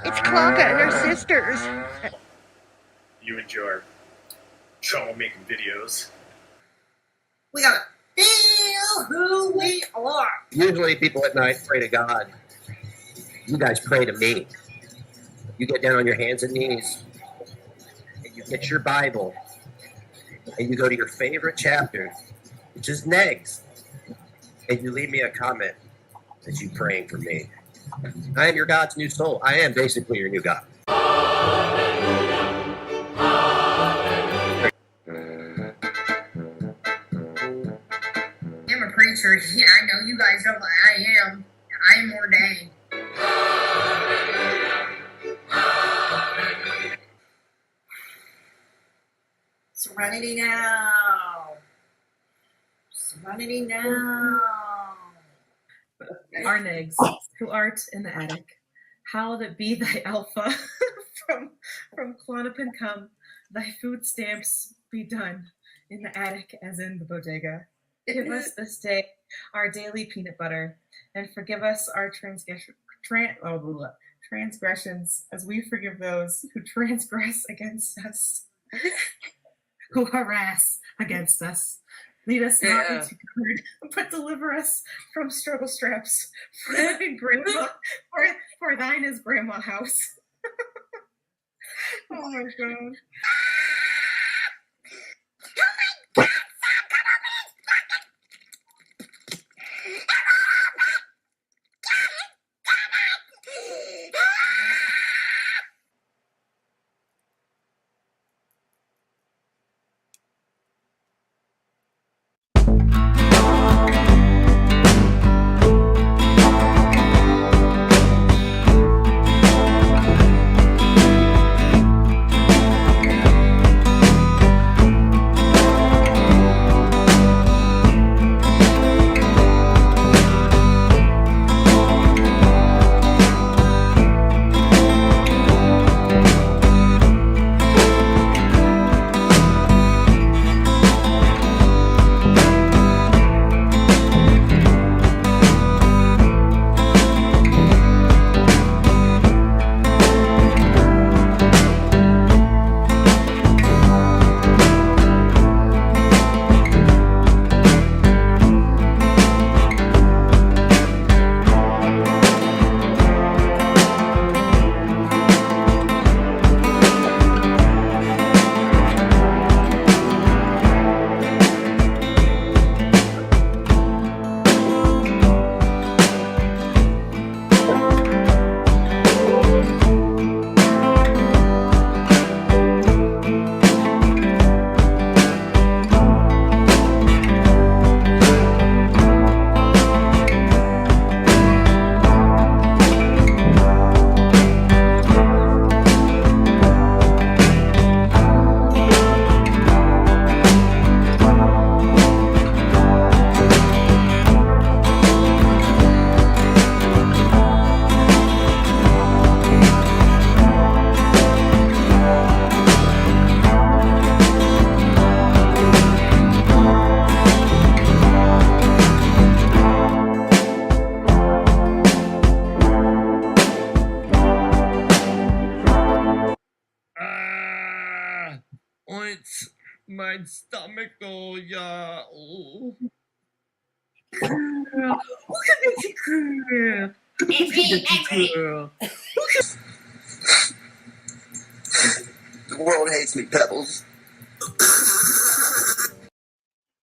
It's Klonka and her sisters. You enjoy troublemaking videos. We gotta feel who we are. Usually people at night pray to God. You guys pray to me. You get down on your hands and knees, and you get your Bible, and you go to your favorite chapter, which is next, and you leave me a comment that you praying for me. I am your God's new soul. I am basically your new God. I'm a preacher. Yeah, I know you guys don't. I am. I'm ordained. Serenity now. Serenity now. Arnegs, who art in the attic, hallowed be thy alpha from Clonopin come, thy food stamps be done in the attic as in the bodega. Give us this day our daily peanut butter, and forgive us our transgressions as we forgive those who transgress against us, who harass against us. Lead us not into good, but deliver us from struggle straps. For thine is grandma house. Oh my god. My stomach, oh yeah. Oh. The world hates me, Pebbles.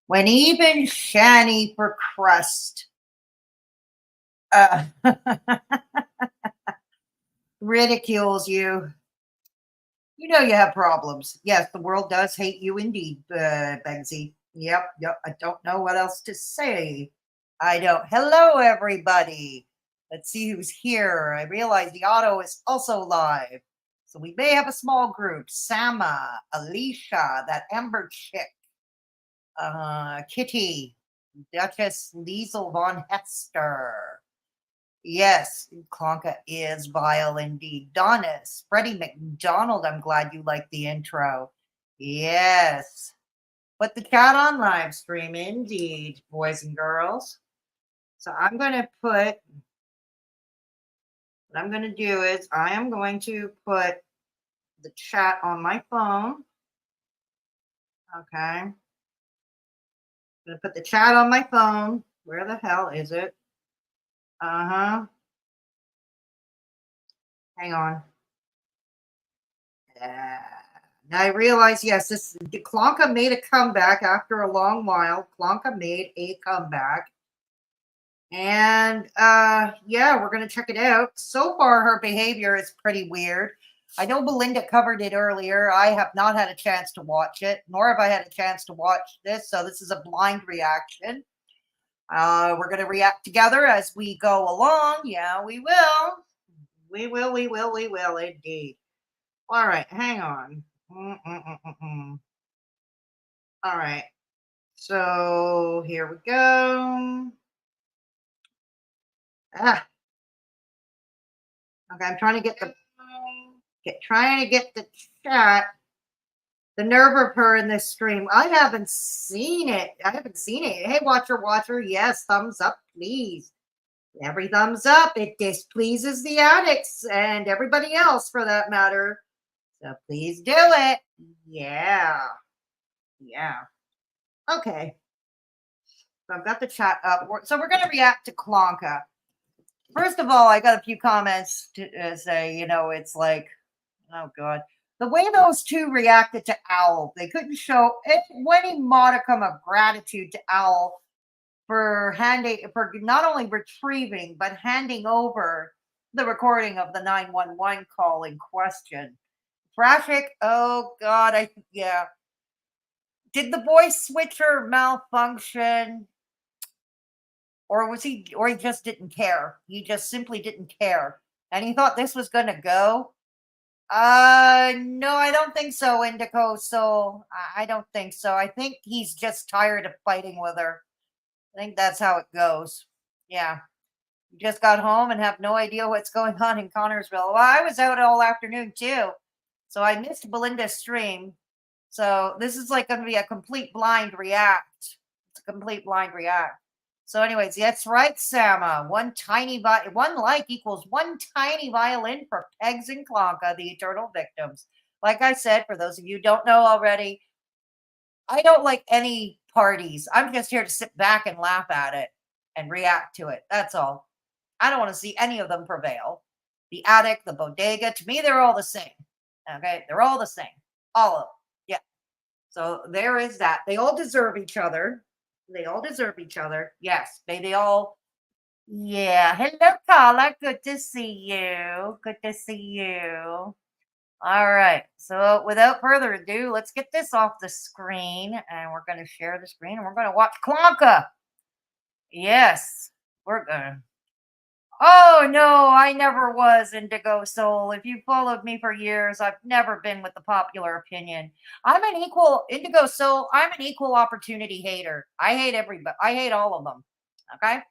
When even Shani for crust ridicules you, you know you have problems. Yes, the world does hate you indeed, Begsy. Yep. I don't know what else to say. I don't. Hello, everybody. Let's see who's here. I realize the auto is also live. So we may have a small group. Sama, Alicia, that Ember chick, Kitty, Duchess Liesel von Hester. Yes, Klonka is vile indeed. Donis, Freddie McDonald, I'm glad you liked the intro. Yes. Put the chat on live stream, indeed, boys and girls. So I'm going to put what I'm going to do is I am going to put the chat on my phone. Okay. I'm going to put the chat on my phone. Where the hell is it? Uh-huh. Hang on. Now I realize, yes, Klonka made a comeback after a long while. Klonka made a comeback. And yeah, we're going to check it out. So far, her behavior is pretty weird. I know Belinda covered it earlier. I have not had a chance to watch it, nor have I had a chance to watch this. So this is a blind reaction. We're going to react together as we go along. Yeah, we will. We will indeed. All right, hang on. All right. So here we go. Ah, okay, I'm trying to get the chat. The nerve of her in this stream. I haven't seen it. Hey, watcher. Yes, thumbs up, please. Every thumbs up. It displeases the addicts and everybody else for that matter. So please do it. Yeah. Okay. So I've got the chat up. So we're going to react to Klonka. First of all, I got a few comments to say, it's like, oh, God. The way those two reacted to Owl, they couldn't show any modicum of gratitude to Owl for not only retrieving, but handing over the recording of the 911 call in question. Baaackkk, oh, God, yeah. Did the voice switcher malfunction? Or he just didn't care? He just simply didn't care. And he thought this was going to go. No, I don't think so, Indigo Soul. I don't think so. I think he's just tired of fighting with her. I think that's how it goes. Yeah. You just got home and have no idea what's going on in Connorsville. Well, I was out all afternoon too. So I missed Belinda's stream. So this is like going to be a complete blind react. It's a complete blind react. So anyways, that's right, Sama. One like equals one tiny violin for Pegs and Klonka, the eternal victims. Like I said, for those of you who don't know already, I don't like any parties. I'm just here to sit back and laugh at it and react to it. That's all. I don't want to see any of them prevail. The attic, the bodega, to me, they're all the same. Okay? They're all the same. All of them. Yeah. So there is that. They all deserve each other. Yes. They all. Yeah. Hello, Carla. Good to see you. All right. So without further ado, let's get this off the screen. And we're going to share the screen. And we're going to watch Klonka. Yes. We're going to. Oh, no, I never was Indigo Soul. If you followed me for years, I've never been with the popular opinion. Indigo Soul, I'm an equal opportunity hater. I hate everybody. I hate all of them. Okay?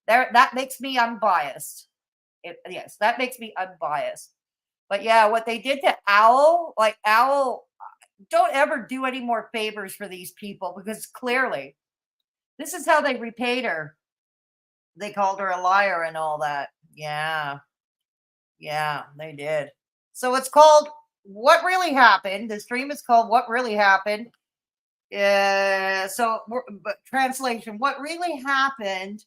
That makes me unbiased. Yes, that makes me unbiased. But yeah, what they did to Owl, don't ever do any more favors for these people because clearly this is how they repaid her. They called her a liar and all that. Yeah, they did. So it's called What Really Happened. The stream is called What Really Happened. But translation, what really happened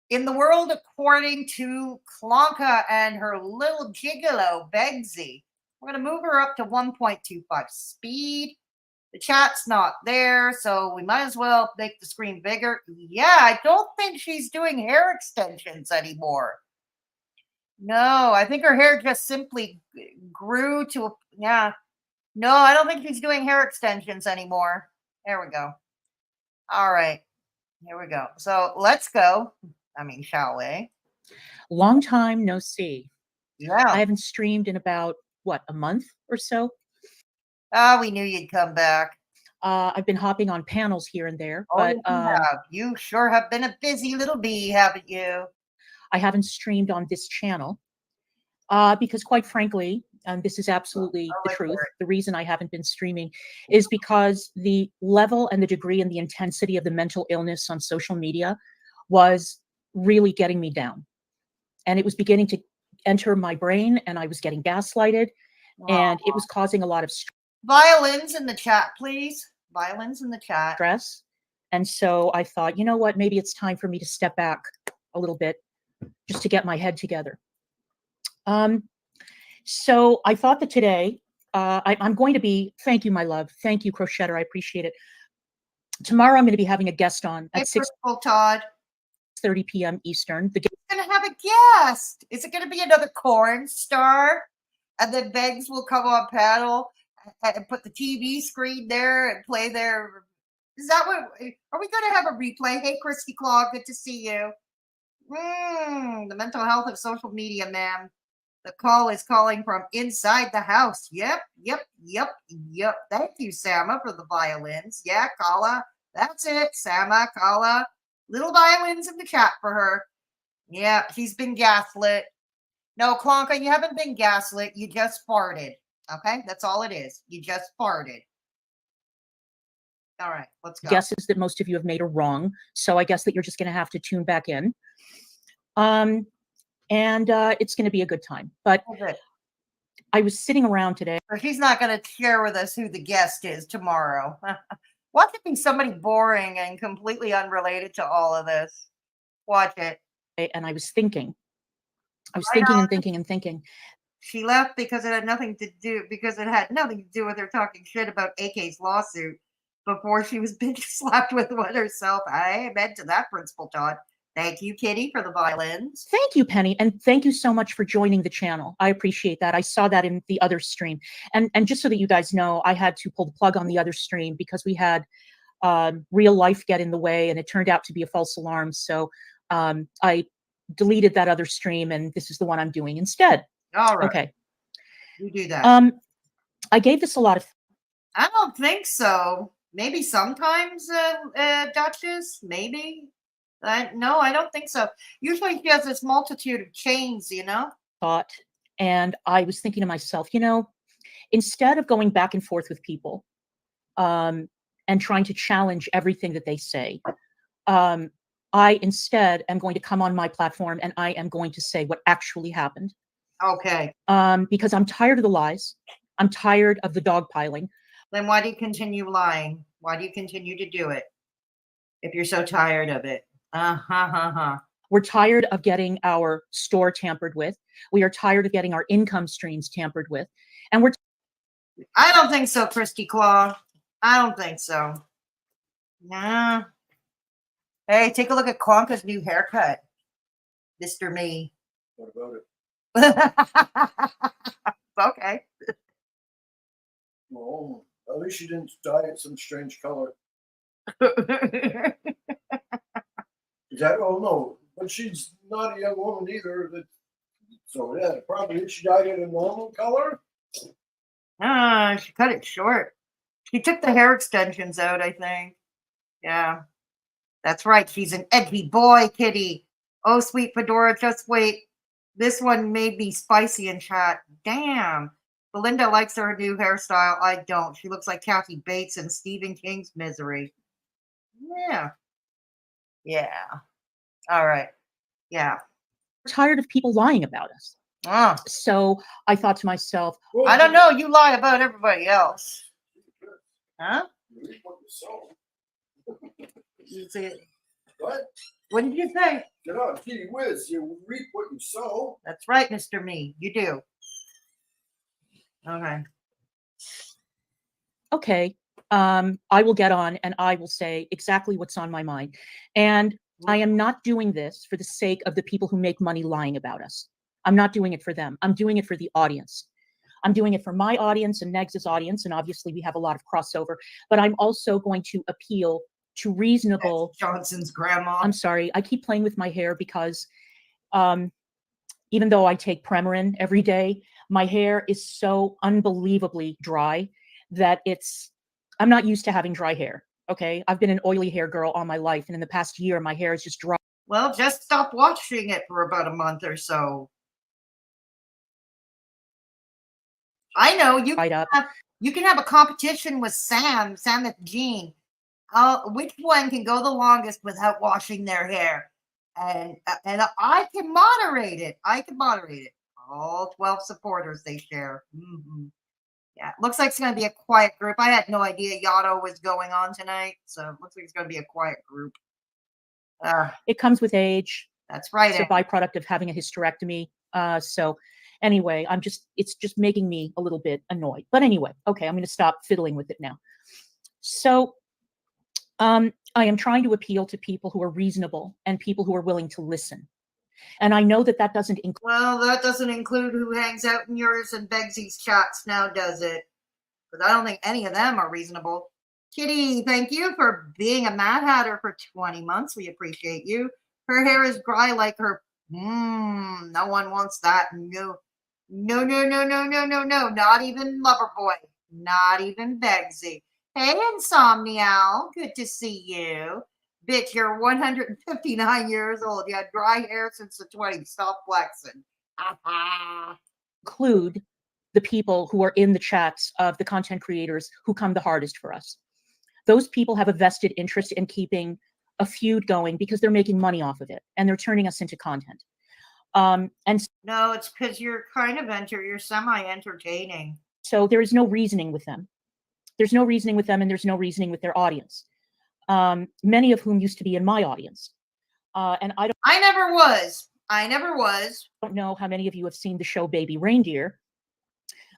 in the world according to Klonka and her little gigolo, Begsy. We're going to move her up to 1.25 speed. The chat's not there, so we might as well make the screen bigger. Yeah, I don't think she's doing hair extensions anymore. No, I think her hair just simply grew to yeah. No, I don't think she's doing hair extensions anymore. There we go. All right. Here we go. So let's go. Shall we? Long time no see. Yeah. I haven't streamed in about, a month or so? We knew you'd come back. I've been hopping on panels here and there. Oh, but you have. You sure have been a busy little bee, haven't you? I haven't streamed on this channel because, quite frankly, and this is absolutely the truth, the reason I haven't been streaming is because the level and the degree and the intensity of the mental illness on social media was really getting me down. And it was beginning to enter my brain, and I was getting gaslighted, and it was causing a lot of Violins in the chat, please. Violins in the chat. stress. And so I thought, you know what, maybe it's time for me to step back a little bit just to get my head together. So I thought that today I'm going to be, thank you, my love. Thank you, Crochetter. I appreciate it. Tomorrow I'm going to be having a guest on at Hey, Todd. 6:30 p.m. Eastern. The Going to have a guest. Is it going to be another corn star? And then Beggs will come on panel and put the TV screen there and play their. Is that what? Are we going to have a replay? Hey, Christy Claw, good to see you. The mental health of social media, ma'am. The call is calling from inside the house. Yep. Thank you, Sama, for the violins. Yeah, Kala. That's it, Sama, Kala. Little violins in the chat for her. Yeah, he's been gaslit. No, Klonka, you haven't been gaslit. You just farted. Okay? That's all it is. You just farted. All right, let's go. guesses that most of you have made are wrong. So I guess that you're just going to have to tune back in. And it's going to be a good time. But I was sitting around today. He's not going to share with us who the guest is tomorrow. Watch it be somebody boring and completely unrelated to all of this. Watch it. And I was thinking. I was thinking and thinking and thinking. She left because it had nothing to do with her talking shit about AK's lawsuit before she was bitch slapped with one herself. I amen to that, Principal Todd. Thank you, Kitty, for the violins. Thank you, Penny. And thank you so much for joining the channel. I appreciate that. I saw that in the other stream. And just so that you guys know, I had to pull the plug on the other stream because we had real life get in the way, and it turned out to be a false alarm. So I deleted that other stream, and this is the one I'm doing instead. All right. Okay. You do that. I gave this a lot of. I don't think so. Maybe sometimes, Duchess. Maybe. No, I don't think so. Usually she has this multitude of chains, you know? Thought, and I was thinking to myself, you know, instead of going back and forth with people and trying to challenge everything that they say, I instead am going to come on my platform and I am going to say what actually happened. Okay. Because I'm tired of the lies. I'm tired of the dogpiling. Then why do you continue lying? Why do you continue to do it if you're so tired of it? We're tired of getting our store tampered with. We are tired of getting our income streams tampered with. And I don't think so, Christy Claw. I don't think so. Nah. Hey, take a look at Klonka's new haircut, Mr. Me. What about it? Okay. Well, at least you didn't dye it some strange color. Is that? Oh no, but she's not a young woman either. So yeah, probably she dyed it a normal color. She cut it short. She took the hair extensions out, I think. Yeah, that's right. She's an edgy boy, Kitty. Oh, sweet Fedora, just wait. This one made me spicy in chat. Damn. Belinda likes her new hairstyle. I don't. She looks like Kathy Bates in Stephen King's Misery. Yeah. Yeah. All right. Yeah. we're tired of people lying about us. So I thought to myself, I don't know. You lie about everybody else. Huh? You say, What? what did you say? You know, gee whiz, you reap what you sow. That's right, Mr. Me. You do. Okay. okay, I will get on and I will say exactly what's on my mind. And I am not doing this for the sake of the people who make money lying about us. I'm not doing it for them. I'm doing it for the audience. I'm doing it for my audience and Negs's audience. And obviously we have a lot of crossover, but I'm also going to appeal to reasonable. That's Johnson's grandma. I'm sorry. I keep playing with my hair because even though I take Premarin every day, my hair is so unbelievably dry that I'm not used to having dry hair. Okay. I've been an oily hair girl all my life. And in the past year, my hair is just dry. Well, just stop washing it for about a month or so. I know you can have a competition with Sam with Jean. Which one can go the longest without washing their hair? And I can moderate it. I can moderate it. All 12 supporters they share. Yeah, looks like it's going to be a quiet group. I had no idea Yotto was going on tonight, so it looks like it's going to be a quiet group. It comes with age. That's right. It's a byproduct of having a hysterectomy. So anyway, it's just making me a little bit annoyed. But anyway, okay, I'm going to stop fiddling with it now. So I am trying to appeal to people who are reasonable and people who are willing to listen. And I know that that doesn't include. Well, that doesn't include who hangs out in yours and Begsy's chats now, does it? Because I don't think any of them are reasonable. Kitty, thank you for being a Mad Hatter for 20 months. We appreciate you. Her hair is dry like her. No one wants that. No. Not even Loverboy. Not even Begsy. Hey, Insomnial. Good to see you. Bitch, you're 159 years old. You had dry hair since the 20s. Stop flexing. Include the people who are in the chats of the content creators who come the hardest for us. Those people have a vested interest in keeping a feud going because they're making money off of it and they're turning us into content. And no, it's because you're kind of you're semi-entertaining. So there is no reasoning with them. There's no reasoning with them, and there's no reasoning with their audience. Many of whom used to be in my audience. And I never was. I don't know how many of you have seen the show Baby Reindeer.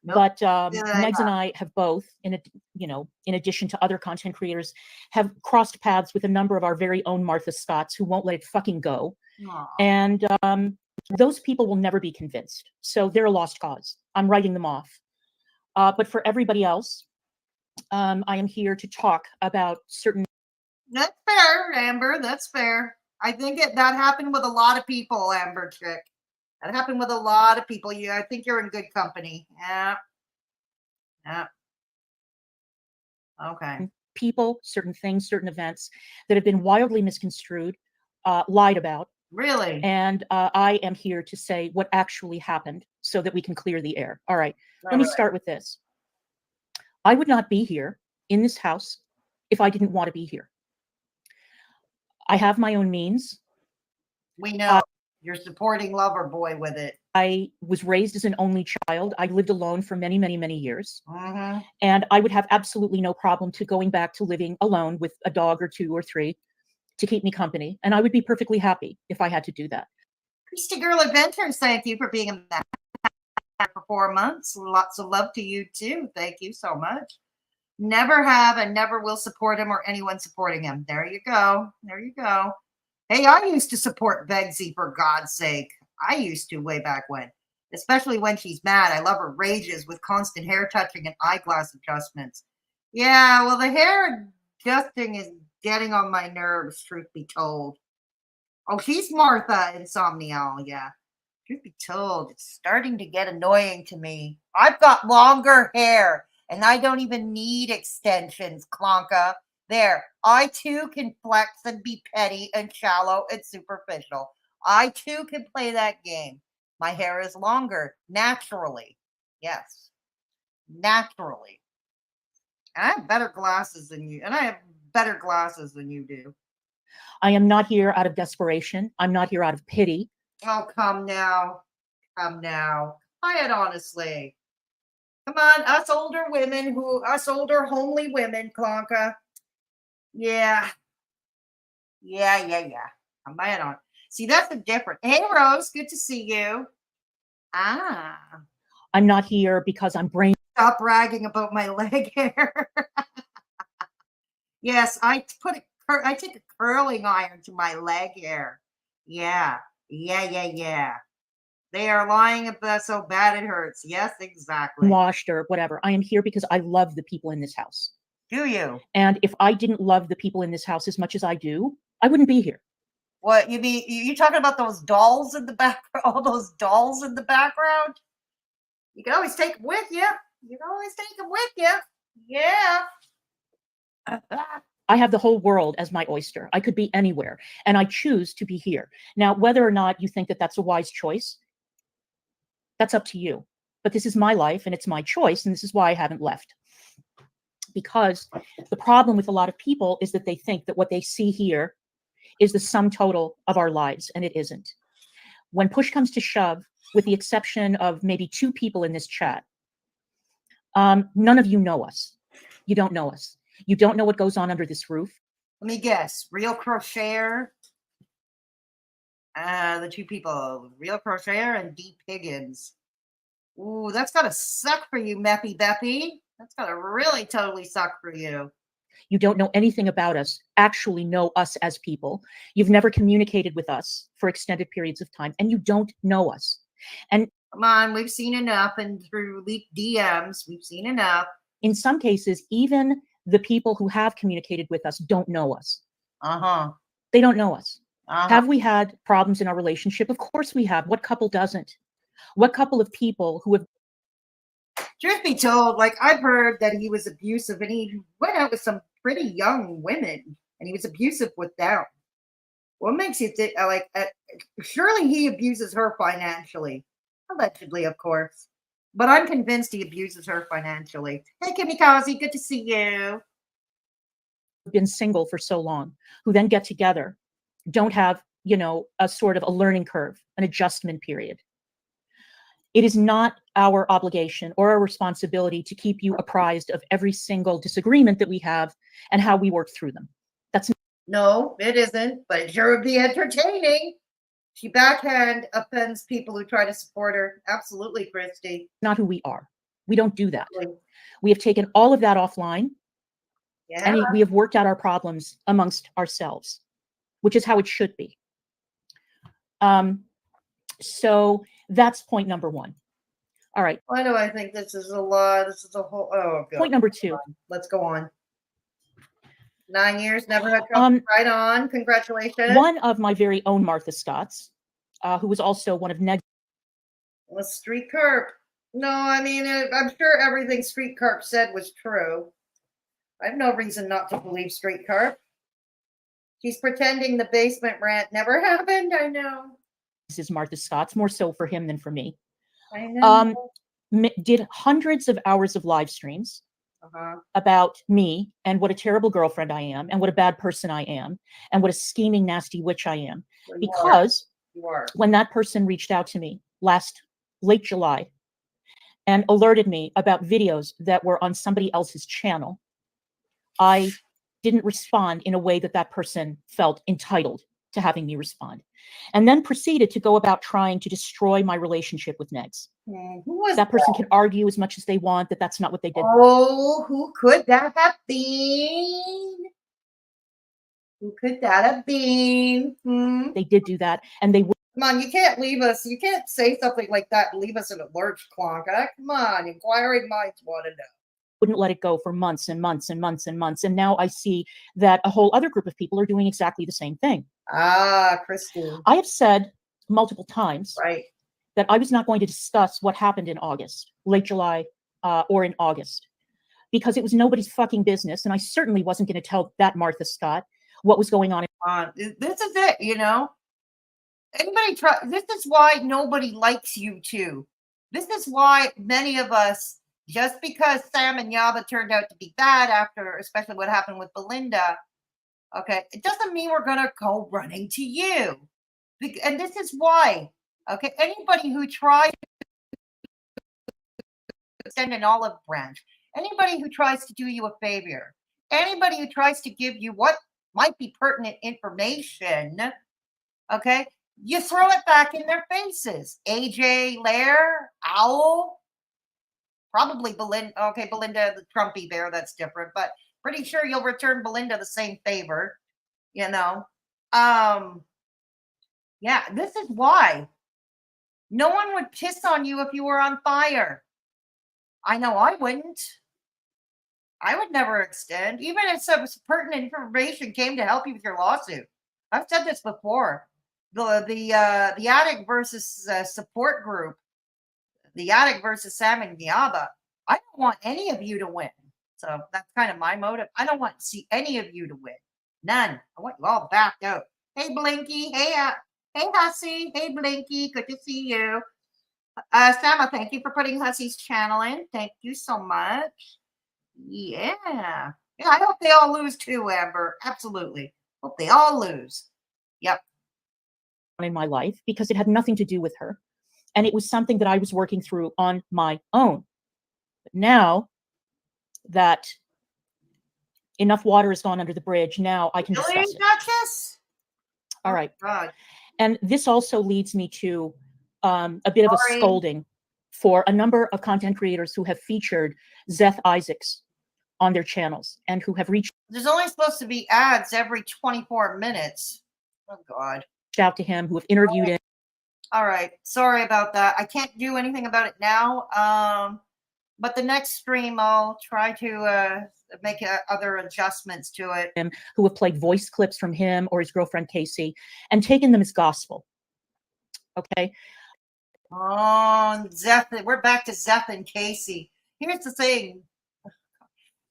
Nope. But Megs and I have both, in addition to other content creators, have crossed paths with a number of our very own Martha Scotts who won't let it fucking go. Aww. And those people will never be convinced. So they're a lost cause. I'm writing them off. But for everybody else, I am here to talk about certain. That's fair, Amber. That's fair. I think that happened with a lot of people, Amber Chick. That happened with a lot of people. I think you're in good company. Yeah. Okay. People, certain things, certain events that have been wildly misconstrued, lied about. Really? And I am here to say what actually happened so that we can clear the air. All right. Let me start with this. I would not be here in this house if I didn't want to be here. I have my own means. We know. You're supporting Loverboy with it. I was raised as an only child. I lived alone for many, many, many years. Mm-hmm. And I would have absolutely no problem to going back to living alone with a dog or 2 or 3 to keep me company. And I would be perfectly happy if I had to do that. Christy Girl Adventures, thank you for being a man for 4 months. Lots of love to you too. Thank you so much. Never have and never will support him or anyone supporting him. There you go. There you go. Hey, I used to support Begsy, for God's sake. I used to way back when, especially when she's mad. I love her rages with constant hair touching and eyeglass adjustments. Yeah, well, the hair adjusting is getting on my nerves, truth be told. Oh, she's Martha Insomnial, yeah. Truth be told, it's starting to get annoying to me. I've got longer hair, and I don't even need extensions, Klonka. There, I too can flex and be petty and shallow and superficial. I too can play that game. My hair is longer, naturally. Yes, naturally. And I have better glasses than you, and I have better glasses than you do. I am not here out of desperation. I'm not here out of pity. Oh, come now. Come now. Quiet, honestly. Come on, us older homely women, Klonka. Yeah. I'm buying on. See, that's the difference. Hey, Rose, good to see you. I'm not here because I'm brain. Stop bragging about my leg hair. Yes, I take a curling iron to my leg hair. Yeah. They are lying about so bad it hurts. Yes, exactly. Washed or whatever. I am here because I love the people in this house. Do you? And if I didn't love the people in this house as much as I do, I wouldn't be here. What, you mean, you talking about those dolls in the background? All those dolls in the background? You can always take them with you. Yeah. I have the whole world as my oyster. I could be anywhere, and I choose to be here. Now, whether or not you think that that's a wise choice, that's up to you. But this is my life, and it's my choice, and this is why I haven't left. Because the problem with a lot of people is that they think that what they see here is the sum total of our lives, and it isn't. when push comes to shove, with the exception of maybe 2 people in this chat, none of you know us. You don't know us. You don't know what goes on under this roof. Let me guess. Real Crocheter. The 2 people, Real Crocheter and Deep Higgins. Ooh, that's gotta suck for you, Meppy Beppy. That's gotta really totally suck for you. You don't know anything about us, actually know us as people. You've never communicated with us for extended periods of time, and you don't know us. And come on, we've seen enough, and through leaked DMs, we've seen enough. In some cases, even the people who have communicated with us don't know us. They don't know us. Have we had problems in our relationship? Of course we have. What couple doesn't? What couple of people who have... Truth be told, like, I've heard that he was abusive, and he went out with some pretty young women, and he was abusive with them. What makes you think, surely he abuses her financially. Allegedly, of course. But I'm convinced he abuses her financially. Hey, Kimikaze, good to see you. Been single for so long, who then get together, don't have, a sort of a learning curve, an adjustment period. It is not our obligation or our responsibility to keep you apprised of every single disagreement that we have and how we work through them. That's no, it isn't, but it sure would be entertaining. She backhand offends people who try to support her. Absolutely, Christy. Not who we are. We don't do that. We have taken all of that offline, and we have worked out our problems amongst ourselves, which is how it should be. So that's point number 1. All right. Why do I think this is a lot? This is a whole, oh, God. Point number 2. Let's go on. 9 years, never had trouble. Right on. Congratulations. One of my very own Martha Scotts, who was also one of Ned's. Well, Street Carp. No, I mean, I'm sure everything Street Carp said was true. I have no reason not to believe Street Carp. She's pretending the basement rant never happened. I know. This is Martha Scott's, more so for him than for me. I know. Did hundreds of hours of live streams about me and what a terrible girlfriend I am and what a bad person I am and what a scheming, nasty witch I am. Because when that person reached out to me late July and alerted me about videos that were on somebody else's channel, I didn't respond in a way that person felt entitled to having me respond, and then proceeded to go about trying to destroy my relationship with Negs. Who was that person can argue as much as they want that that's not what they did. Oh, who could that have been? Who could that have been? They did do that, and they would. Come on, you can't leave us. You can't say something like that and leave us in a lurch, Clonka. Come on, inquiring minds want to know. Wouldn't let it go for months and months and months and months, and now I see that a whole other group of people are doing exactly the same thing. Christy. I have said multiple times, right, that I was not going to discuss what happened in August, late July, or in August, because it was nobody's fucking business, and I certainly wasn't going to tell that Martha Scott what was going on. This is it, This is why nobody likes you too. This is why many of us, just because Sam and Yaba turned out to be bad after, especially what happened with Belinda, okay, it doesn't mean we're going to go running to you. And this is why, okay, anybody who tries to send an olive branch, anybody who tries to do you a favor, anybody who tries to give you what might be pertinent information, okay, you throw it back in their faces. AJ, Lair, Owl, probably Belinda. Okay, Belinda, the Trumpy bear, that's different, but pretty sure you'll return Belinda the same favor, Yeah, this is why. No one would piss on you if you were on fire. I know I wouldn't. I would never extend, even if some pertinent information came to help you with your lawsuit. I've said this before. The addict versus support group, the addict versus Sam and Yaba. I don't want any of you to win. So that's kind of my motive. I don't want to see any of you to win. None. I want you all backed out. Hey, Blinky. Hey, Hussy. Hey, Blinky. Good to see you. Sama, thank you for putting Hussy's channel in. Thank you so much. Yeah. I hope they all lose too, Amber. Absolutely. Hope they all lose. Yep. in my life because it had nothing to do with her. And it was something that I was working through on my own. But now that enough water has gone under the bridge, now I can discuss it. Duchess? All right. God. And this also leads me to a bit of a scolding for a number of content creators who have featured Zeth Isaacs on their channels and who have reached There's only supposed to be ads every 24 minutes. Oh, God. out to him, who have interviewed him. All right. Sorry about that. I can't do anything about it now. But the next stream, I'll try to make other adjustments to it. Who have played voice clips from him or his girlfriend Casey and taken them as gospel. Okay. Oh, Zeth, we're back to Zeth and Casey. Here's the thing.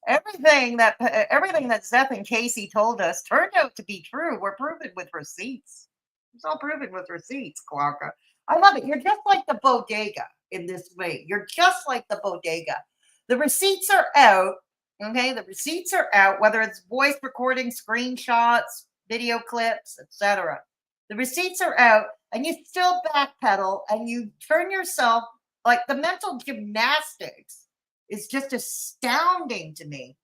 Everything that Zeth and Casey told us turned out to be true. We're proven with receipts. It's all proven with receipts, Clarka. I love it. You're just like the bodega in this way. You're just like the bodega. The receipts are out. Okay, the receipts are out, whether it's voice recording, screenshots, video clips, etc. The receipts are out, and you still backpedal and you turn yourself, like, the mental gymnastics is just astounding to me.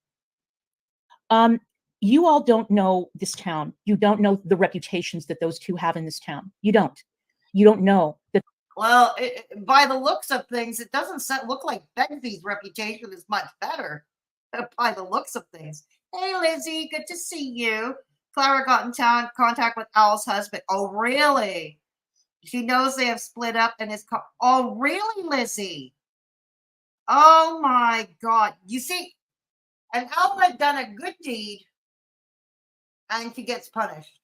You all don't know this town. You don't know the reputations that those two have in this town. You don't. You don't know that. Well, by the looks of things, it doesn't look like Begsy's reputation is much better. By the looks of things. Hey, Lizzie, good to see you. Clara got in contact with Al's husband. Oh, really? She knows they have split up and is. Oh, really, Lizzie? Oh my God! You see, and Al had done a good deed, and she gets punished.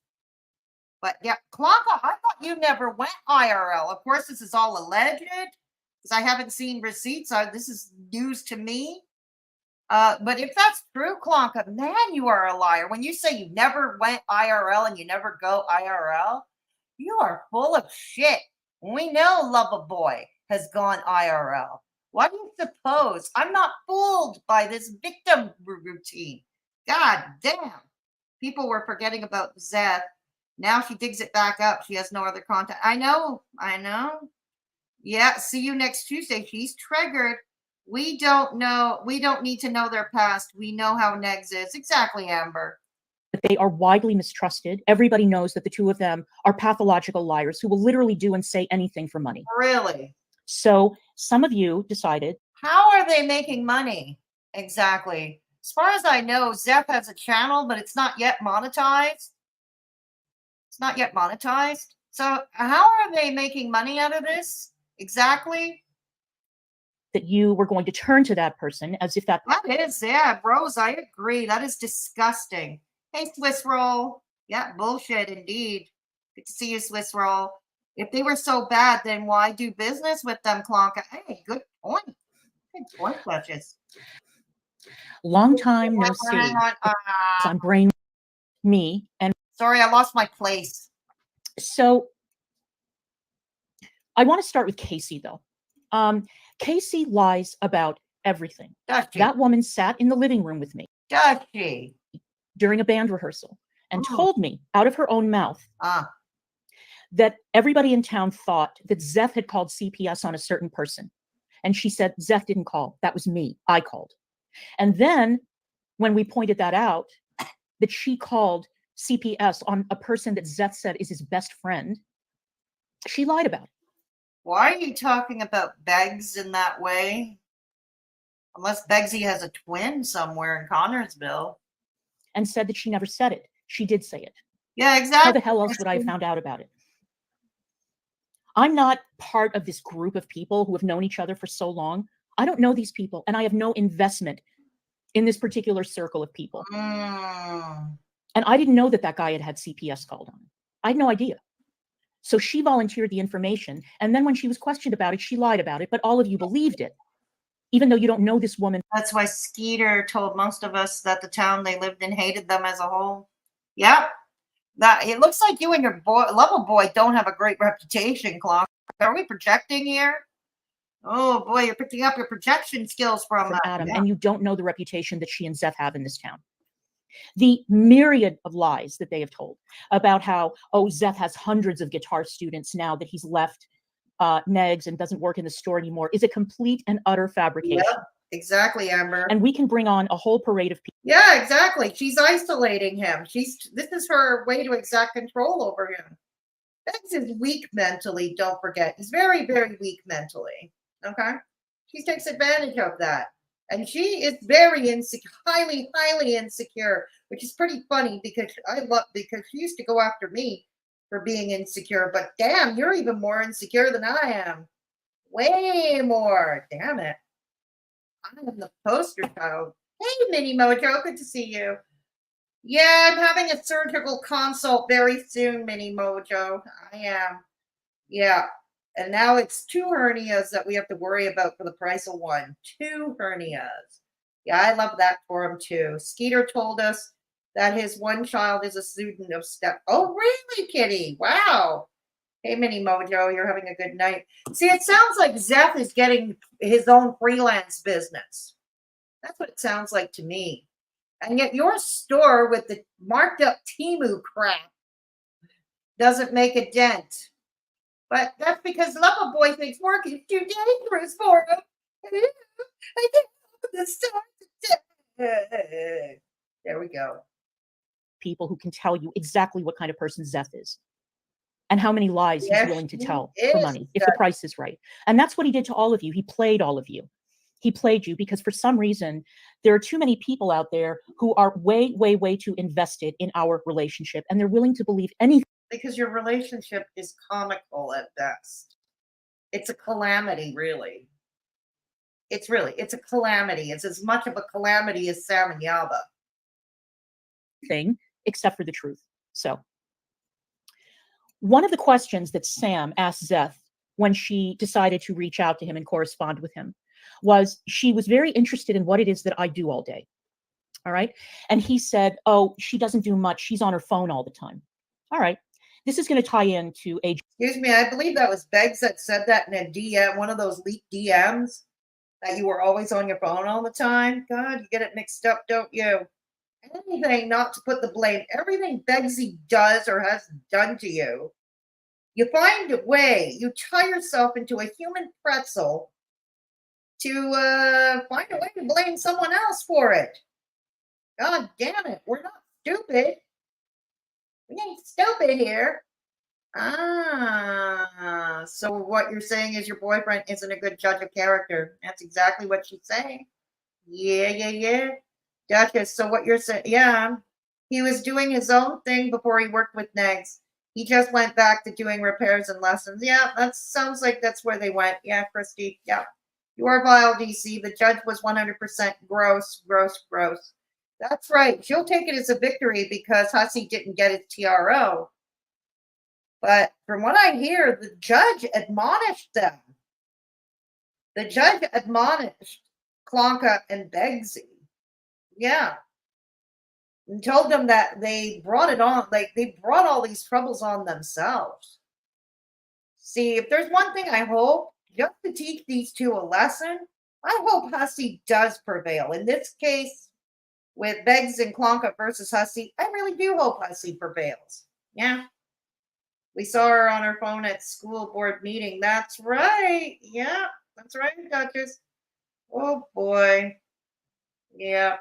But yeah, Clarka, I thought you never went IRL. Of course, this is all alleged because I haven't seen receipts. This is news to me. But if that's true, Clarka, man, you are a liar. When you say you never went IRL and you never go IRL, you are full of shit. We know Loverboy has gone IRL. Why do you suppose? I'm not fooled by this victim routine. God damn. People were forgetting about Zeth. Now she digs it back up. She has no other contact. I know. Yeah, see you next Tuesday. She's triggered. We don't know. We don't need to know their past. We know how Negs is. Exactly, Amber. They are widely mistrusted. Everybody knows that the two of them are pathological liars who will literally do and say anything for money. Really? So some of you decided. How are they making money? Exactly. As far as I know, Zeth has a channel, but it's not yet monetized. It's not yet monetized. So how are they making money out of this? Exactly. That you were going to turn to that person as if that is, yeah, Rose, I agree. That is disgusting. Hey, Swiss Roll. Yeah, bullshit indeed. Good to see you, Swiss Roll. If they were so bad, then why do business with them, Klonka? Hey, good point. Good point, Duchess. Long time no see. I'm brain me and sorry, I lost my place. So I want to start with Casey though. Casey lies about everything. That woman sat in the living room with me. Does she? During a band rehearsal and told me out of her own mouth that everybody in town thought that Zeth had called CPS on a certain person. And she said, Zeth didn't call. That was me. I called. And then when we pointed that out, that she called CPS on a person that Zeth said is his best friend, she lied about it. Why are you talking about Beggs in that way? Unless Beggsy has a twin somewhere in Connorsville. And said that she never said it. She did say it. Yeah, exactly. How the hell else would I have found out about it? I'm not part of this group of people who have known each other for so long. I don't know these people, and I have no investment in this particular circle of people. And I didn't know that that guy had CPS called on him. I had no idea. So she volunteered the information, and then when she was questioned about it, she lied about it, but all of you believed it, even though you don't know this woman. That's why Skeeter told most of us that the town they lived in hated them as a whole. Yep. That it looks like you and your Loverboy don't have a great reputation, Clark. Are we projecting here? Oh boy, you're picking up your projection skills from Adam, and you don't know the reputation that she and Zeth have in this town. The myriad of lies that they have told about how, oh, Zeth has hundreds of guitar students now that he's left Negs and doesn't work in the store anymore is a complete and utter fabrication. Yeah, exactly, Amber. And we can bring on a whole parade of people. Yeah, exactly. She's isolating him. This is her way to exact control over him. Bex is weak mentally, don't forget. He's very, very weak mentally. Okay? She takes advantage of that. And she is very insecure, highly, highly insecure, which is pretty funny because she used to go after me for being insecure. But damn, you're even more insecure than I am. Way more. Damn it. I am the poster child. Hey, Mini Mojo, good to see you. Yeah, I'm having a surgical consult very soon, Mini Mojo. I am. Yeah. And now it's 2 hernias that we have to worry about for the price of 1. 2 hernias. Yeah, I love that for him too. Skeeter told us that his one child is a student of STEP. Oh, really, Kitty? Wow. Hey, Mini Mojo, you're having a good night. See, it sounds like Zeth is getting his own freelance business. That's what it sounds like to me. And yet your store with the marked up Temu crap doesn't make a dent. But that's because Lover Boy thinks work is too dangerous for him. I can't open the store. There we go. People who can tell you exactly what kind of person Zeth is and how many lies he's willing to tell for money if the price is right. And that's what he did to all of you. He played all of you. He played you because for some reason, there are too many people out there who are way, way, way too invested in our relationship. And they're willing to believe anything. Because your relationship is comical at best. It's a calamity, really. It's a calamity. It's as much of a calamity as Sam and Yaba. Thing, except for the truth. So one of the questions that Sam asked Zeth when she decided to reach out to him and correspond with him was she was very interested in what it is that I do all day. All right. And he said, oh, she doesn't do much. She's on her phone all the time. All right. This is going to tie into age. Excuse me. I believe that was Beggs that said that in a DM, one of those leaked DMs, that you were always on your phone all the time. God, you get it mixed up, don't you? Anything not to put the blame. Everything Beggsy does or has done to you, you find a way. You tie yourself into a human pretzel to find a way to blame someone else for it. God damn it. We're not stupid. We ain't stupid here. So what you're saying is your boyfriend isn't a good judge of character. That's exactly what she's saying. Yeah. Gotcha. So what you're saying, yeah. He was doing his own thing before he worked with Negs. He just went back to doing repairs and lessons. Yeah, that sounds like that's where they went. Yeah, Christy. Yeah. You are vile, DC. The judge was 100% gross. That's right. She'll take it as a victory because Hussey didn't get his TRO. But from what I hear, the judge admonished them. The judge admonished Klonka and Beggsy. Yeah. And told them that they brought it on, like they brought all these troubles on themselves. See, if there's one thing I hope, just to teach these two a lesson, I hope Hussey does prevail. In this case, with Beggs and Klonka versus Hussey, I really do hope Hussey prevails. Yeah. We saw her on her phone at school board meeting. That's right. Yeah, that's right, Duchess. Oh, boy. Yeah.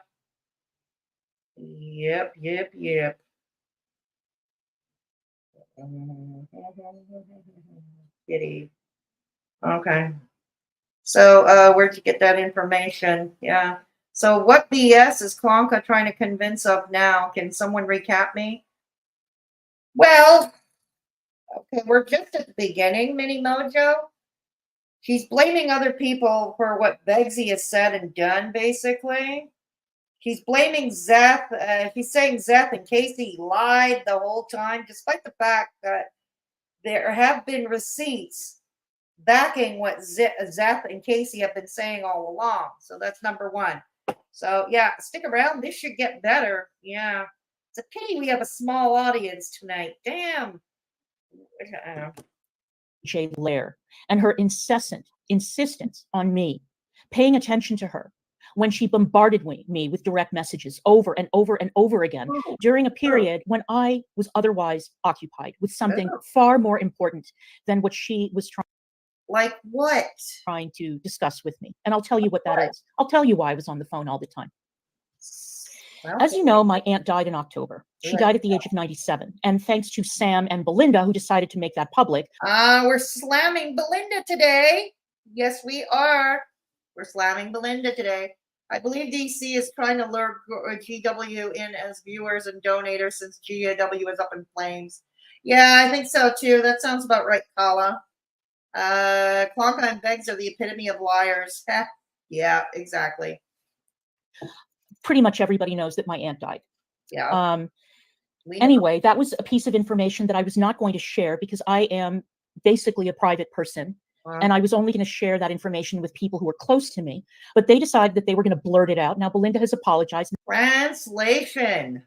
Yep. Kitty. Okay. So, where'd you get that information? Yeah. So, what BS is Klonka trying to convince of now? Can someone recap me? Well, okay, we're just at the beginning, Mini Mojo. She's blaming other people for what Beggsy has said and done, basically. She's blaming Zeth. She's saying Zeth and Casey lied the whole time, despite the fact that there have been receipts backing what Zeth and Casey have been saying all along. So that's number one. So, yeah, stick around. This should get better. Yeah. It's a pity we have a small audience tonight. Damn. Jay Lair and her incessant insistence on me paying attention to her when she bombarded me with direct messages over and over and over again Oh, during a period when I was otherwise occupied with something yeah. far more important than what she was Like what? trying to discuss with me. And I'll tell you what that is. I'll tell you why I was on the phone all the time. As you know, my aunt died in October. She Right. died at the age of 97. And thanks to Sam and Belinda, who decided to make that public, We're slamming Belinda today. Yes, we are. We're slamming Belinda today. I believe DC is trying to lure GW in as viewers and donators since GW is up in flames. Yeah, I think so too. That sounds about right, Kala. Klonka and Beggs are the epitome of liars. Yeah, exactly. pretty much everybody knows that my aunt died. Yeah. We know. Anyway, that was a piece of information that I was not going to share because I am basically a private person. And I was only going to share that information with people who were close to me, but they decided that they were going to blurt it out. Now, Belinda has apologized. Translation.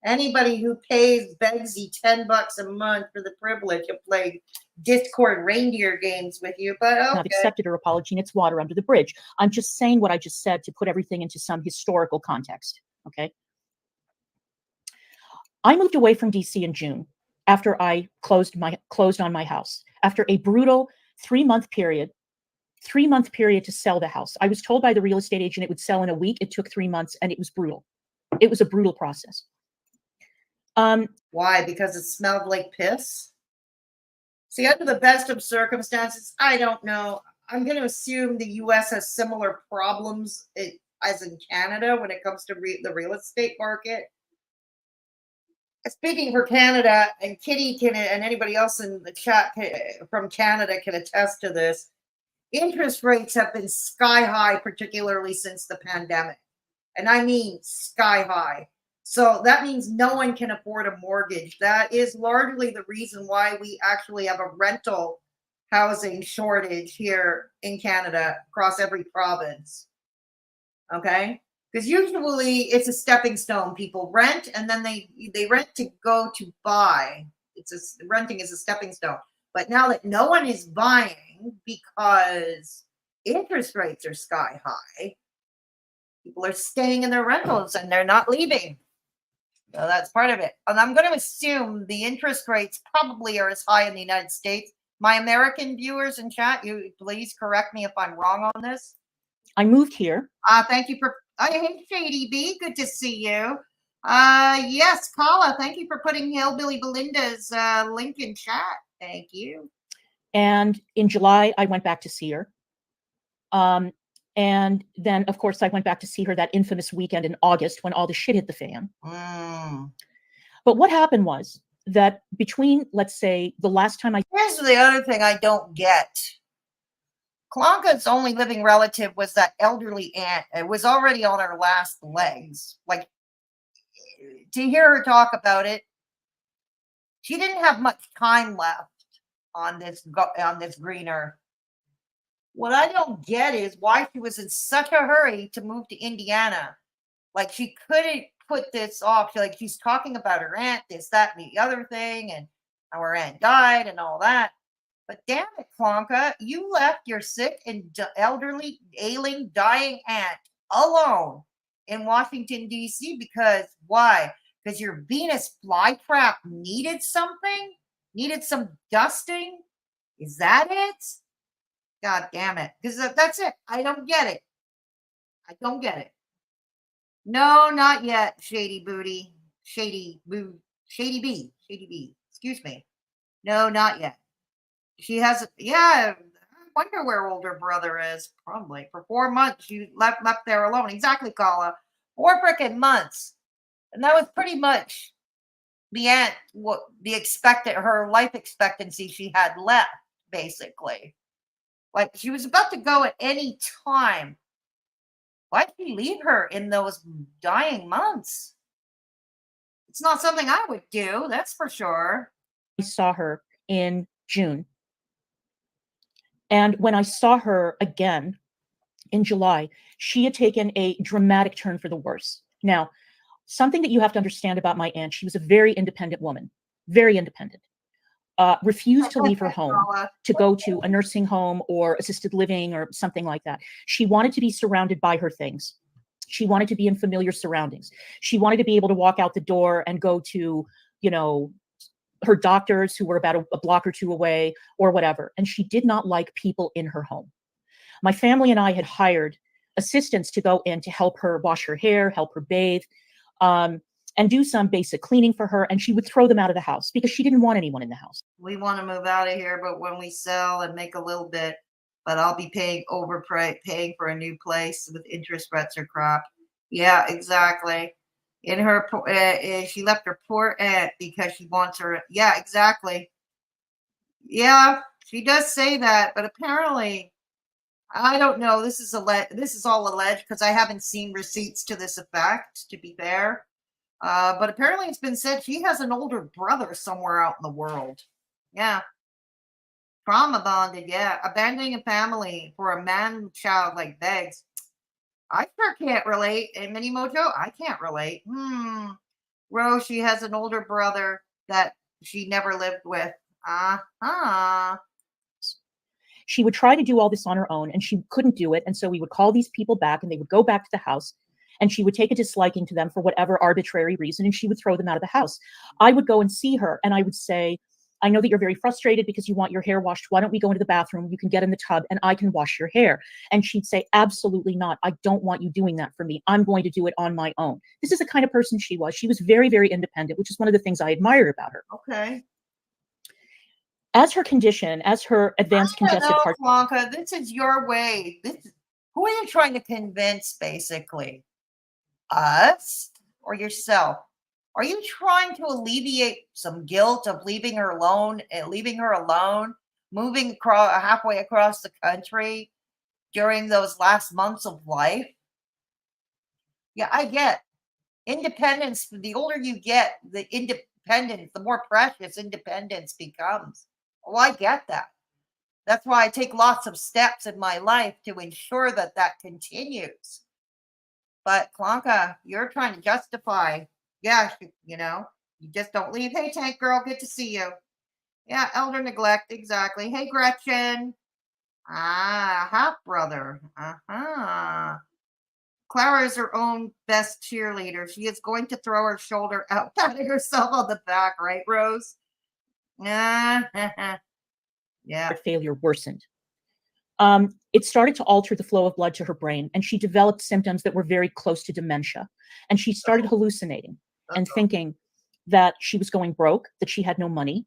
Anybody who pays Beggsy $10 a month for the privilege of playing Discord reindeer games with you, but okay. I've accepted her apology and it's water under the bridge. I'm just saying what I just said to put everything into some historical context. Okay. I moved away from DC in June after I closed on my house after a brutal 3-month period to sell the house. I was told by the real estate agent it would sell in a week. It took 3 months and it was brutal. It was a brutal process. Why? Because it smelled like piss? See, under the best of circumstances, I don't know. I'm going to assume the U.S. has similar problems as in Canada when it comes to the real estate market. Speaking for Canada, and Kitty can, and anybody else in the chat from Canada can attest to this, interest rates have been sky high, particularly since the pandemic. And I mean sky high. So that means no one can afford a mortgage. That is largely the reason why we actually have a rental housing shortage here in Canada across every province. Okay? Because usually it's a stepping stone. People rent and then they rent to go to buy. Renting is a stepping stone. But now that no one is buying because interest rates are sky high, people are staying in their rentals and they're not leaving. So that's part of it. And I'm going to assume the interest rates probably are as high in the United States. My American viewers in chat, you please correct me if I'm wrong on this. I moved here. Thank you for, hey, Shady B, good to see you. Yes, Kala, thank you for putting Hillbilly Belinda's link in chat. Thank you. And in July, I went back to see her. And then, of course, I went back to see her that infamous weekend in August when all the shit hit the fan. But what happened was that between, let's say, the last time Here's the other thing I don't get. Klonka's only living relative was that elderly aunt. It was already on her last legs. Like, to hear her talk about it, she didn't have much time left on this green earth. What I don't get is why she was in such a hurry to move to Indiana. Like, she couldn't put this off. She's talking about her aunt, this, that, and the other thing, and how her aunt died and all that. But damn it, Klonka, you left your sick and elderly, ailing, dying aunt alone in Washington, D.C. because why? Because your Venus flytrap needed something? Needed some dusting? Is that it? God damn it. Because that's it. I don't get it. I don't get it. No, not yet, Shady Booty. Shady B. Excuse me. No, not yet. She has, yeah, I wonder where older brother is. Probably. For 4 months, she left there alone. Exactly, Kala. 4 frickin' months. And that was pretty much the aunt, her life expectancy she had left, basically. Like, she was about to go at any time. Why'd she leave her in those dying months? It's not something I would do, that's for sure. I saw her in June. And when I saw her again in July, she had taken a dramatic turn for the worse. Now, something that you have to understand about my aunt, she was a very independent woman, very independent. refused to leave her home to go to a nursing home or assisted living or something like that. She wanted to be surrounded by her things. She wanted to be in familiar surroundings. She wanted to be able to walk out the door and go to, you know, her doctors who were about a block or two away or whatever. And she did not like people in her home. My family and I had hired assistants to go in to help her wash her hair, help her bathe, and do some basic cleaning for her. And she would throw them out of the house because she didn't want anyone in the house. We want to move out of here, but when we sell and make a little bit, but I'll be paying paying for a new place with interest rates or crop. Yeah, exactly. In her, she left her poor aunt because she wants her. Yeah, exactly. Yeah, she does say that, but apparently, I don't know. This is all alleged because I haven't seen receipts to this effect. To be fair, but apparently it's been said she has an older brother somewhere out in the world. Yeah. Trauma bonded, yeah. Abandoning a family for a man child like Beggs. I sure can't relate. And Mini Mojo, I can't relate. Rose, she has an older brother that she never lived with. Uh-huh. She would try to do all this on her own and she couldn't do it. And so we would call these people back and they would go back to the house and she would take a disliking to them for whatever arbitrary reason and she would throw them out of the house. I would go and see her and I would say, I know that you're very frustrated because you want your hair washed. Why don't we go into the bathroom? You can get in the tub and I can wash your hair. And she'd say, absolutely not. I don't want you doing that for me. I'm going to do it on my own. This is the kind of person she was. She was very, very independent, which is one of the things I admired about her. Okay. As her condition, as her advanced congestive heart. Blanca, this is your way. Who are you trying to convince, basically? Us or yourself? Are you trying to alleviate some guilt of leaving her alone, moving halfway across the country during those last months of life? Yeah, I get independence. The older you get, the more precious independence becomes. Oh, I get that. That's why I take lots of steps in my life to ensure that that continues. But Klanka, you're trying to justify. Yeah, you just don't leave. Hey, Tank Girl, good to see you. Yeah, elder neglect, exactly. Hey, Gretchen. Half brother. Uh-huh. Clara is her own best cheerleader. She is going to throw her shoulder out, patting herself on the back, right, Rose? Yeah. Failure worsened. It started to alter the flow of blood to her brain, and she developed symptoms that were very close to dementia. And she started hallucinating and thinking that she was going broke, that she had no money,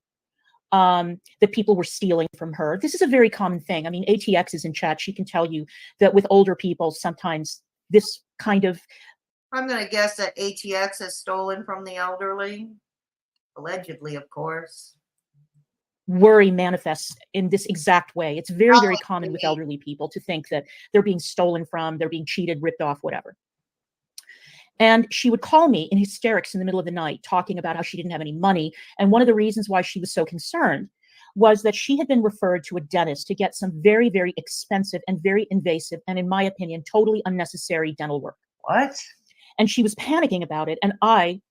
that people were stealing from her. This is a very common thing. I mean, ATX is in chat. She can tell you that with older people, sometimes this kind of... I'm going to guess that ATX has stolen from the elderly. Allegedly, of course. Worry manifests in this exact way. It's very, very common with elderly people to think that they're being stolen from, they're being cheated, ripped off, whatever. And she would call me in hysterics in the middle of the night, talking about how she didn't have any money. And one of the reasons why she was so concerned was that she had been referred to a dentist to get some very, very expensive and very invasive, and in my opinion, totally unnecessary dental work. What? And she was panicking about it. And I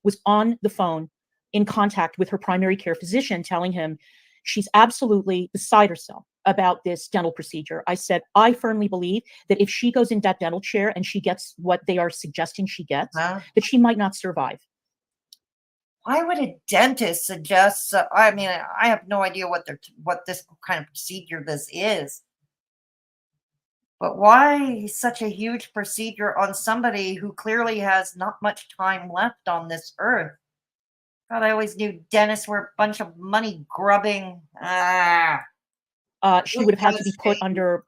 was on the phone in contact with her primary care physician, telling him she's absolutely beside herself about this dental procedure. I said, I firmly believe that if she goes in that dental chair and she gets what they are suggesting she gets, that she might not survive. Why would a dentist suggest? I mean, I have no idea what this kind of procedure this is. But why such a huge procedure on somebody who clearly has not much time left on this earth? God, I always knew dentists were a bunch of money grubbing. She would have had to be put under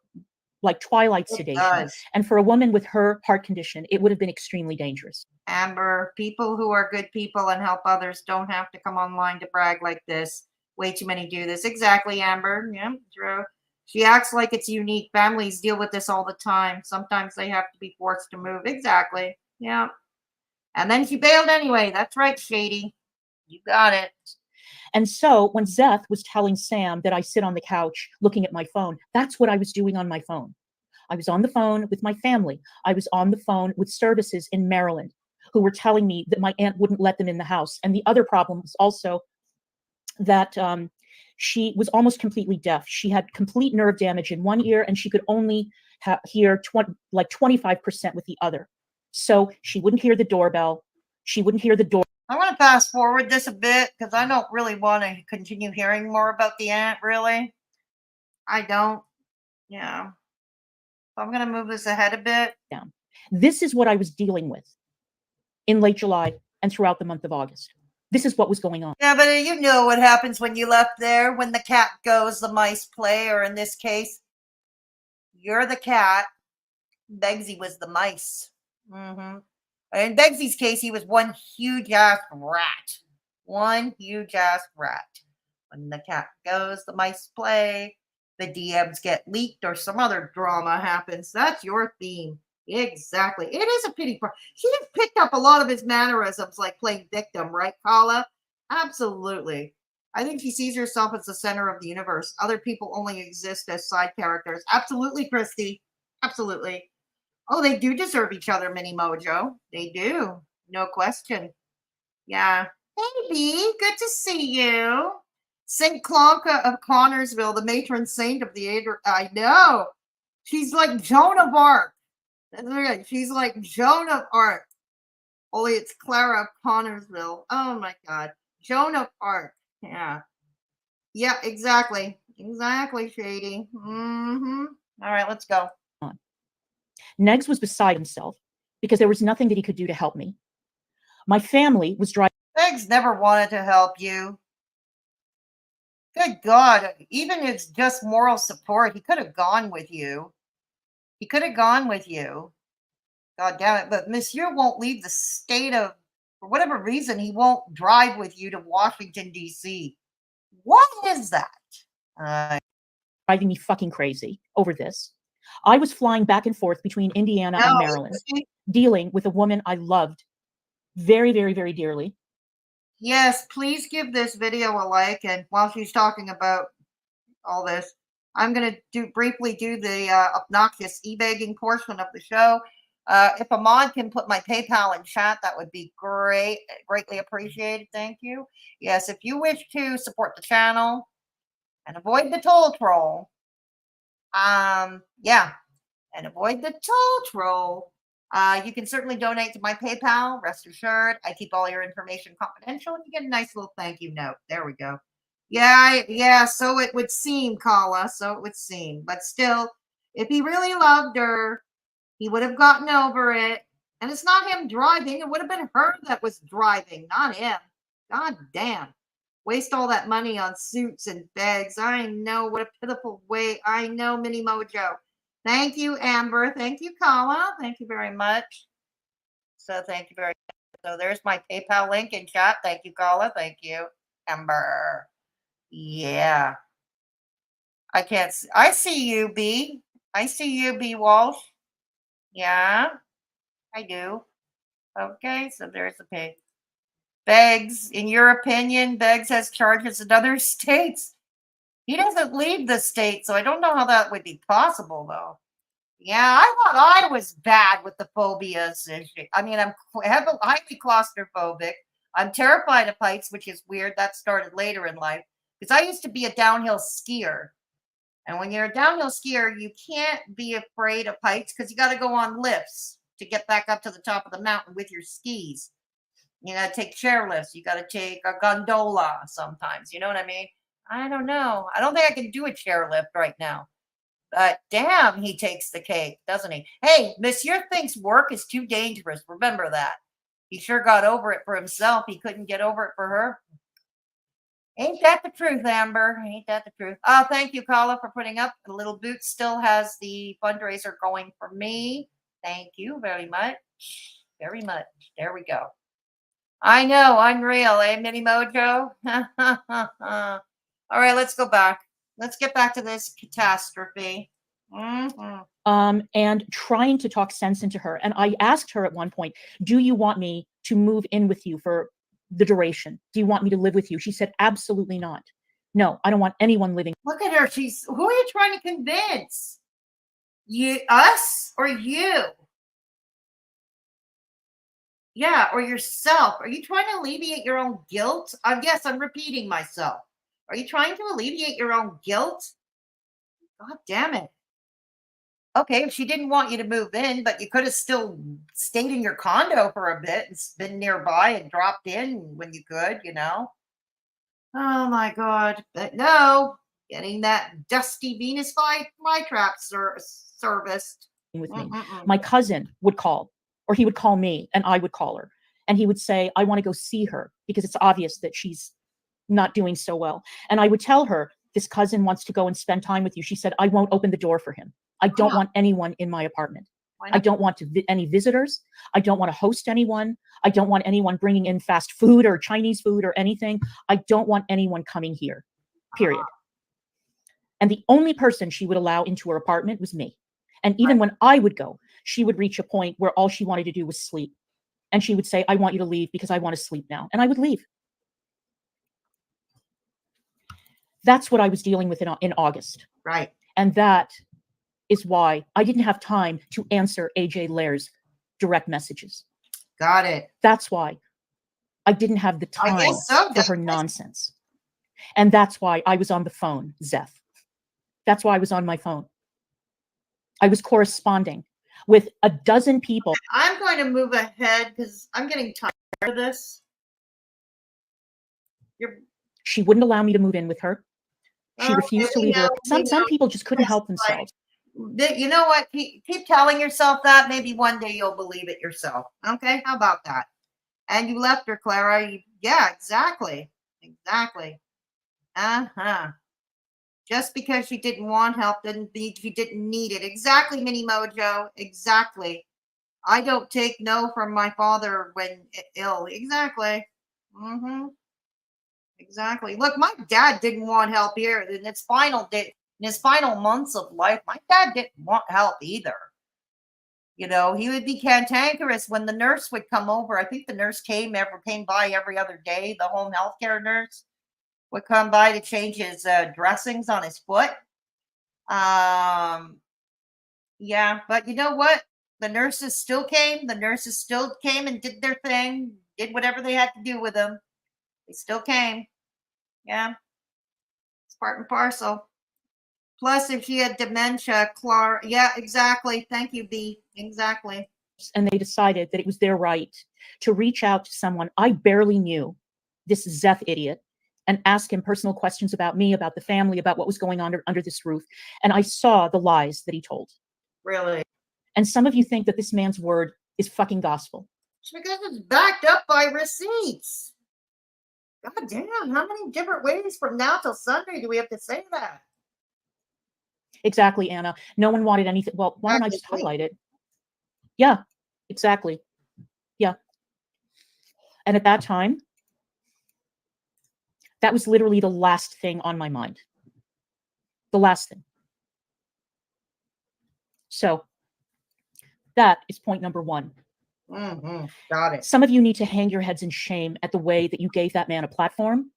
like twilight sedation. And for a woman with her heart condition, it would have been extremely dangerous. Amber, people who are good people and help others don't have to come online to brag like this. Way too many do this. Exactly, Amber. Yeah, true. She acts like it's unique. Families deal with this all the time. Sometimes they have to be forced to move. Exactly. Yeah. And then she bailed anyway. That's right, Shady. You got it. And so when Zeth was telling Sam that I sit on the couch looking at my phone, that's what I was doing on my phone. I was on the phone with my family. I was on the phone with services in Maryland who were telling me that my aunt wouldn't let them in the house. And the other problem was also that She was almost completely deaf. She had complete nerve damage in one ear, and she could only hear 25% with the other. So she wouldn't hear the doorbell. She wouldn't hear the door. I want to fast forward this a bit because I don't really want to continue hearing more about the aunt, really. I don't. Yeah. So I'm going to move this ahead a bit. Down. This is what I was dealing with in late July and throughout the month of August. This is what was going on. Yeah, but you know what happens when you left there. When the cat goes, the mice play, or in this case, you're the cat. Begsy was the mice. Mm-hmm. In Begsy's case, he was one huge ass rat. One huge ass rat. When the cat goes, the mice play. The DMs get leaked or some other drama happens. That's your theme. Exactly. It is a pity. She has picked up a lot of his mannerisms, like playing victim, right, Kala? Absolutely. I think she sees herself as the center of the universe. Other people only exist as side characters. Absolutely, Christy. Absolutely. Oh, they do deserve each other, Mini Mojo. They do. No question. Yeah. Hey, B. Good to see you. St. Clanca of Connorsville, the matron saint of the I know. She's like Joan of Arc. She's like Joan of Arc. Only it's Clara of Connorsville. Oh my God. Joan of Arc. Yeah. Yeah, exactly. Exactly, Shady. Mm-hmm. All right, let's go. Negs was beside himself because there was nothing that he could do to help me. My family was driving. Negs never wanted to help you. Good God. Even if it's just moral support, he could have gone with you. He could have gone with you. God damn it. But Monsieur won't leave the state of, for whatever reason, he won't drive with you to Washington, D.C. What is that? Driving me fucking crazy over this. I was flying back and forth between Indiana and Maryland, dealing with a woman I loved very, very, very dearly. Yes, please give this video a like. And while she's talking about all this, I'm going to briefly do the obnoxious e-begging portion of the show. If a mod can put my PayPal in chat, that would be great. Greatly appreciated. Thank you. Yes, if you wish to support the channel and avoid the toll troll, yeah, and avoid the toll troll, you can certainly donate to my PayPal. Rest assured, I keep all your information confidential, and you get a nice little thank you note. There we go. Yeah, so it would seem, Kala, so it would seem. But still, if he really loved her, he would have gotten over it. And it's not him driving. It would have been her that was driving, not him. God damn. Waste all that money on suits and bags. I know, what a pitiful way. I know, Mini Mojo. Thank you, Amber. Thank you, Kala. Thank you very much. So thank you very much. So there's my PayPal link in chat. Thank you, Kala. Thank you, Amber. Yeah. I can't see. I see you, B. I see you, B. Walsh. Yeah, I do. Okay, so there's the pay. Beggs, in your opinion, Beggs has charges in other states. He doesn't leave the state, so I don't know how that would be possible, though. Yeah, I thought I was bad with the phobias. I mean, I'm highly claustrophobic. I'm terrified of heights, which is weird. That started later in life because I used to be a downhill skier. And when you're a downhill skier, you can't be afraid of heights because you got to go on lifts to get back up to the top of the mountain with your skis. You got to take chairlifts. You got to take a gondola sometimes. You know what I mean? I don't know. I don't think I can do a chairlift right now. But damn, he takes the cake, doesn't he? Hey, Monsieur thinks work is too dangerous. Remember that. He sure got over it for himself. He couldn't get over it for her. Ain't that the truth, Amber? Ain't that the truth? Oh, thank you, Kala, for putting up. The Little Boot still has the fundraiser going for me. Thank you very much. Very much. There we go. I know, unreal, eh, Mini Mojo? All right, let's go back. Let's get back to this catastrophe. And trying to talk sense into her. And I asked her at one point, do you want me to move in with you for the duration? Do you want me to live with you? She said, absolutely not. No, I don't want anyone living. Look at her. Who are you trying to convince? Us or you? Yeah, or yourself. Are you trying to alleviate your own guilt? Yes, I'm repeating myself. Are you trying to alleviate your own guilt? God damn it. Okay, if she didn't want you to move in, but you could have still stayed in your condo for a bit and been nearby and dropped in when you could, you know? Oh my God. But no, getting that dusty Venus flytrap serviced. with me. Mm-mm-mm. My cousin would call, or he would call me, and I would call her. And he would say, I want to go see her because it's obvious that she's not doing so well. And I would tell her, this cousin wants to go and spend time with you. She said, I won't open the door for him. I don't not? want anyone in my apartment. Why I not? don't want any visitors. I don't want to host anyone. I don't want anyone bringing in fast food or Chinese food or anything. I don't want anyone coming here, period. And the only person she would allow into her apartment was me. And even when I would go, she would reach a point where all she wanted to do was sleep. And she would say, I want you to leave because I want to sleep now. And I would leave. That's what I was dealing with in August. Right. And that is why I didn't have time to answer AJ Lair's direct messages. Got it. That's why I didn't have the I time guess so. for her nonsense. And that's why I was on the phone, Zeth. That's why I was on my phone. I was corresponding with a dozen people. I'm going to move ahead because I'm getting tired of this. She wouldn't allow me to move in with her. She refused to leave her. Some people just couldn't help themselves. You know what? Keep telling yourself that. Maybe one day you'll believe it yourself. Okay? How about that? And you left her, Clara. Yeah, exactly. Exactly. Uh-huh. Just because she didn't want help didn't mean she didn't need it. Exactly, Mini Mojo. Exactly. I don't take no from my father when ill. Exactly. Mm-hmm. Exactly. Look, my dad didn't want help here in his final months of life. My dad didn't want help either. You know, he would be cantankerous when the nurse would come over. I think the nurse came by every other day. The home health care nurse would come by to change his dressings on his foot. Yeah, but you know what? The nurses still came. The nurses still came and did their thing, did whatever they had to do with him. They still came. Yeah, it's part and parcel. Plus, if she had dementia, Clara. Yeah, exactly. Thank you, B. Exactly. And they decided that it was their right to reach out to someone I barely knew, this Zeth idiot, and ask him personal questions about me, about the family, about what was going on under this roof. And I saw the lies that he told. Really? And some of you think that this man's word is fucking gospel. It's because it's backed up by receipts. God damn, how many different ways from now till Sunday do we have to say that? Exactly, Anna. No one wanted anything. Well, why don't I just highlight it? Yeah, exactly. Yeah. And at that time, that was literally the last thing on my mind. The last thing. So that is point number one. Mm-hmm. Got it. Some of you need to hang your heads in shame at the way that you gave that man a platform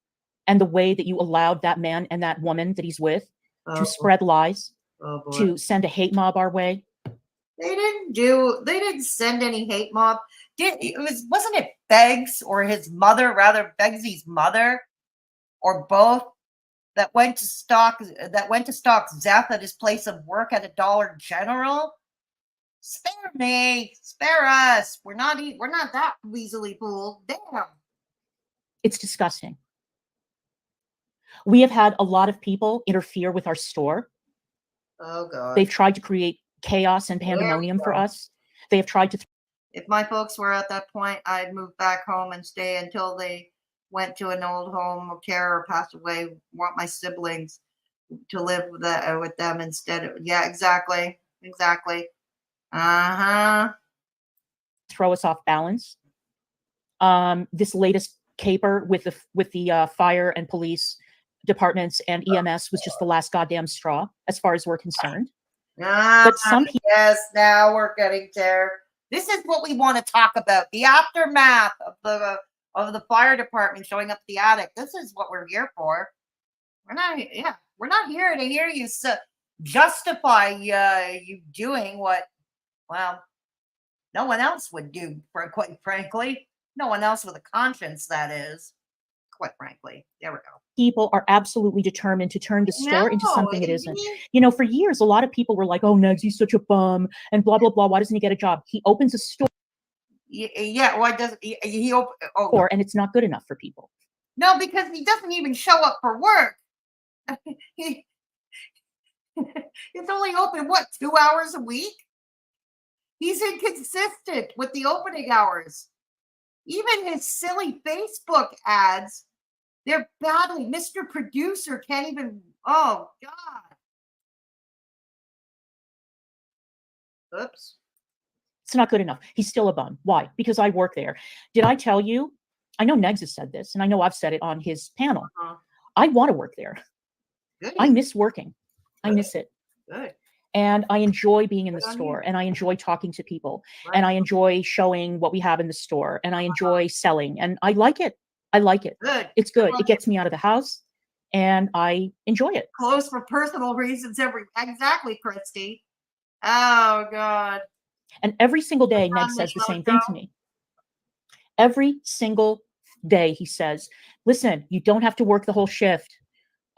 and the way that you allowed that man and that woman that he's with to spread lies, to send a hate mob our way. They didn't send any hate mob. Wasn't it Beggs or his mother, rather Beggsy's mother, or both, that went to stalk Zeth at his place of work at a Dollar General? Spare me, spare us. We're not that easily fooled. Damn. It's disgusting. We have had a lot of people interfere with our store. Oh God. They've tried to create chaos and pandemonium for us. They have tried to. If my folks were at that point, I'd move back home and stay until they went to an old home of care or passed away. Want my siblings to live with them instead of. Yeah, exactly. Throw us off balance. This latest caper with the fire and police departments and EMS was just the last goddamn straw, as far as we're concerned. But some people. Yes, now we're getting there. This is what we want to talk about: the aftermath of the fire department showing up the attic. This is what we're here for. We're not here to hear you justify you doing what, well, no one else would do. Quite frankly, no one else with a conscience, that is. quite frankly. There we go. People are absolutely determined to turn the store into No, something it and isn't. he- You know, for years, a lot of people were like, oh, Nugs, he's such a bum and blah, blah, blah. Why doesn't he get a job? He opens a store Yeah, why doesn't oh, and it's not good enough for people. no, because he doesn't even show up for work. He, it's only open, what, 2 hours a week? He's inconsistent with the opening hours. Even his silly Facebook ads, they're badly. Mr. Producer can't even, oh, God. Oops. It's not good enough. He's still a bum. Why? Because I work there. Did I tell you? I know Negs has said this, and I know I've said it on his panel. Uh-huh. I want to work there. Good. I miss working. I Good. miss it. Good. And I enjoy being in the Good on store, you. and I enjoy talking to people, Right. and I enjoy showing what we have in the store, and I enjoy selling, and I like it. I like it. Good. It's good. on It gets me out of the house, and I enjoy it. Close for personal reasons exactly, Christy. Oh, God. And every single day, on Neg the says the show, same thing to me. Every single day, he says, listen, you don't have to work the whole shift.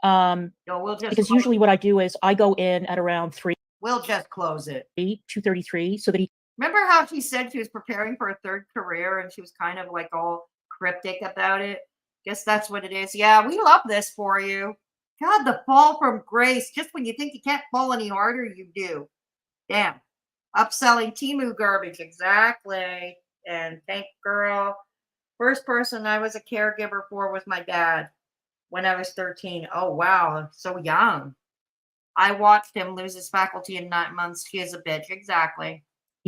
No, we'll just Because close usually what I do is I go in at around 3, We'll just close it. 2:33, so that he Remember how she said she was preparing for a third career and she was kind of like all cryptic about it? Guess that's what it is. Yeah, we love this for you. God, the fall from grace. Just when you think you can't fall any harder, you do. Damn. Upselling Timu garbage. Exactly. And thank girl. First person I was a caregiver for was my dad when I was 13. Oh, wow. So young. I watched him lose his faculty in 9 months. He is a bitch. Exactly.